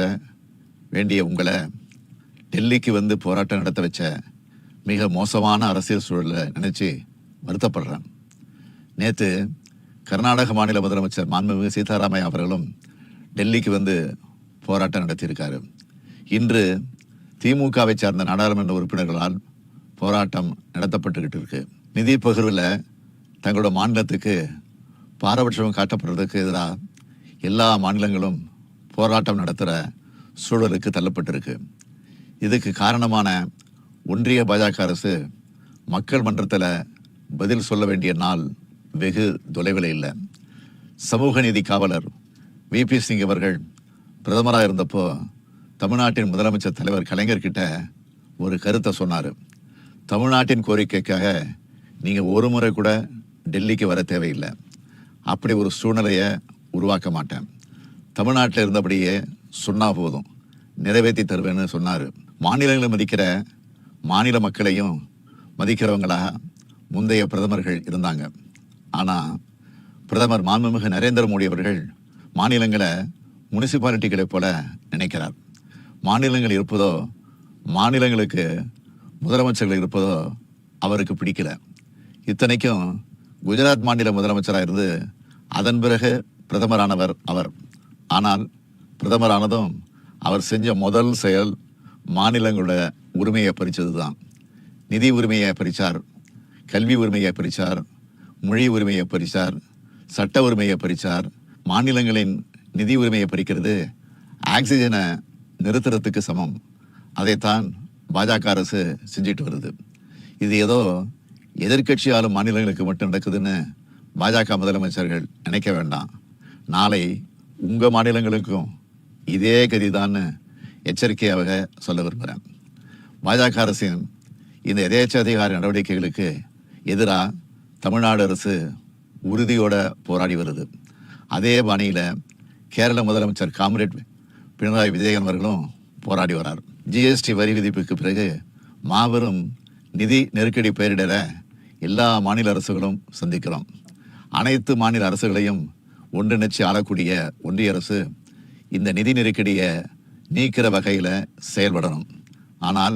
வேண்டிய உங்களை டெல்லிக்கு வந்து போராட்டம் நடத்த வச்ச மிக மோசமான அரசியல் சூழலை நினைச்சு வருத்தப்படுறேன். நேற்று கர்நாடக மாநில முதலமைச்சர் மாண்புமிகு சீதாராமையா அவர்களும் டெல்லிக்கு வந்து போராட்டம் நடத்தியிருக்காரு. இன்று திமுகவை சார்ந்த நாடாளுமன்ற உறுப்பினர்களால் போராட்டம் நடத்தப்பட்டுக்கிட்டு இருக்கு. நிதி பகிர்வில் தங்களோட மாநிலத்துக்கு பாரபட்சம் காட்டப்படுறதுக்கு எதிராக எல்லா மாநிலங்களும் போராட்டம் நடத்துகிற சூழலுக்கு தள்ளப்பட்டிருக்கு. இதுக்கு காரணமான ஒன்றிய பாஜக அரசு மக்கள் மன்றத்தில் பதில் சொல்ல வேண்டிய நாள் வெகு தொலைவில் இல்லை. சமூக நீதி காவலர் VP சிங் அவர்கள் பிரதமராக இருந்தப்போ தமிழ்நாட்டின் முதலமைச்சர் தலைவர் கலைஞர்கிட்ட ஒரு கருத்தை சொன்னார். தமிழ்நாட்டின் கோரிக்கைக்காக நீங்கள் ஒரு முறை கூட டெல்லிக்கு வர தேவையில்லை, அப்படி ஒரு சூழ்நிலையை உருவாக்க மாட்டேன், தமிழ்நாட்டில் இருந்தபடியே சொன்னால் போதும், நிறைவேற்றி தருவேன்னு சொன்னார். மாநிலங்களை மதிக்கிற மாநில மக்களையும் மதிக்கிறவங்களாக முந்தைய பிரதமர்கள் இருந்தாங்க. ஆனால் பிரதமர் மாண்புமிகு நரேந்திர மோடி அவர்கள் மாநிலங்களை முனிசிபாலிட்டிகளைப் போல நினைக்கிறார். மாநிலங்கள் இருப்பதோ, மாநிலங்களுக்கு முதலமைச்சர்கள் இருப்பதோ அவருக்கு பிடிக்கல. இத்தனைக்கும் குஜராத் மாநில முதலமைச்சராக இருந்து அதன் பிறகு பிரதமரானவர் அவர். ஆனால் பிரதமரானதும் அவர் செஞ்ச முதல் செயல் மாநிலங்களோட உரிமையை பறித்தது தான். நிதி உரிமையை பறித்தார், கல்வி உரிமையை பறித்தார், மொழி உரிமையை பறித்தார், சட்ட உரிமையை பறித்தார். மாநிலங்களின் நிதி உரிமையை பறிக்கிறது ஆக்சிஜனை நிறுத்துறதுக்கு சமம். அதைத்தான் பாஜக அரசு செஞ்சிட்டு வருது. இது ஏதோ எதிர்க்கட்சி ஆளும் மாநிலங்களுக்கு மட்டும் நடக்குதுன்னு பாஜக முதலமைச்சர்கள் நினைக்க வேண்டாம். நாளை உங்கள் மாநிலங்களுக்கும் இதே கதிதான்னு எச்சரிக்கையாக சொல்ல விரும்புகிறேன். பாஜக அரசின் இந்த எதேச்சதிகார நடவடிக்கைகளுக்கு எதிராக தமிழ்நாடு அரசு உறுதியோடு போராடி வருது. அதே பாணியில் கேரள முதலமைச்சர் காம்ரேட் பினராயி விஜயன் அவர்களும் போராடி வரார். ஜிஎஸ்டி வரி விதிப்புக்கு பிறகு மாபெரும் நிதி நெருக்கடி பெயரிடல எல்லா மாநில அரசுகளும் சந்திக்கிறோம். அனைத்து மாநில அரசுகளையும் ஒன்றிணைச்சு ஆளக்கூடிய ஒன்றிய அரசு இந்த நிதி நெருக்கடியை நீக்கிற வகையில் செயல்படணும். ஆனால்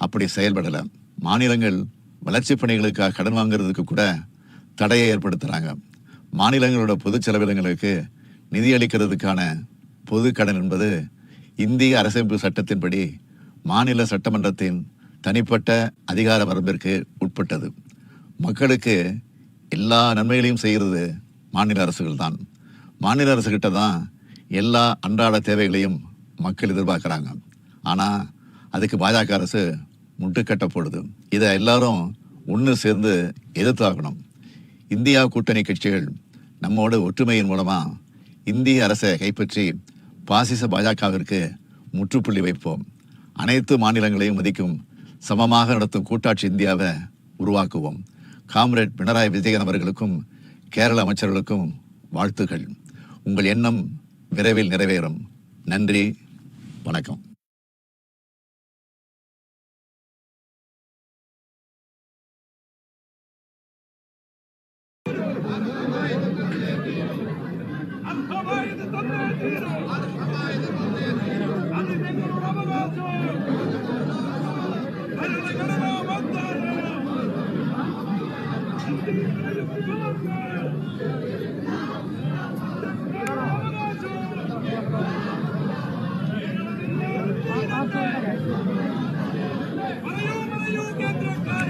அப்படி செயல்படலை. மாநிலங்கள் வளர்ச்சி பணிகளுக்காக கடன் வாங்குறதுக்கு கூட தடையை ஏற்படுத்துகிறாங்க. மாநிலங்களோட பொது செலவினங்களுக்கு நிதி அளிக்கிறதுக்கான பொது கடன் என்பது இந்திய அரசமைப்பு சட்டத்தின்படி மாநில சட்டமன்றத்தின் தனிப்பட்ட அதிகார வரம்பிற்கு உட்பட்டது. மக்களுக்கு எல்லா நன்மைகளையும் செய்கிறது மாநில அரசுகள் தான். மாநில அரசுகிட்ட தான் எல்லா அன்றாட தேவைகளையும் மக்கள் எதிர்பார்க்குறாங்க. ஆனால் அதுக்கு பாஜக அரசு முட்டுக்கட்ட போடுது. இதை எல்லாரும் ஒன்று சேர்ந்து எதிர்த்தாகணும். இந்தியா கூட்டணி கட்சிகள் நம்மோட ஒற்றுமையின் மூலமாக இந்திய அரசை கைப்பற்றி பாசிச பாஜகவிற்கு முற்றுப்புள்ளி வைப்போம். அனைத்து மாநிலங்களையும் மதிக்கும் சமமாக நடத்தும் கூட்டாட்சி இந்தியாவை உருவாக்குவோம். காம்ரேட் பினராயி விஜயன் அவர்களுக்கும் கேரள அமைச்சர்களுக்கும் வாழ்த்துக்கள். உங்கள் எண்ணம் விரைவில் நிறைவேறும். நன்றி, வணக்கம். കേന്ദ്രക്കാരെ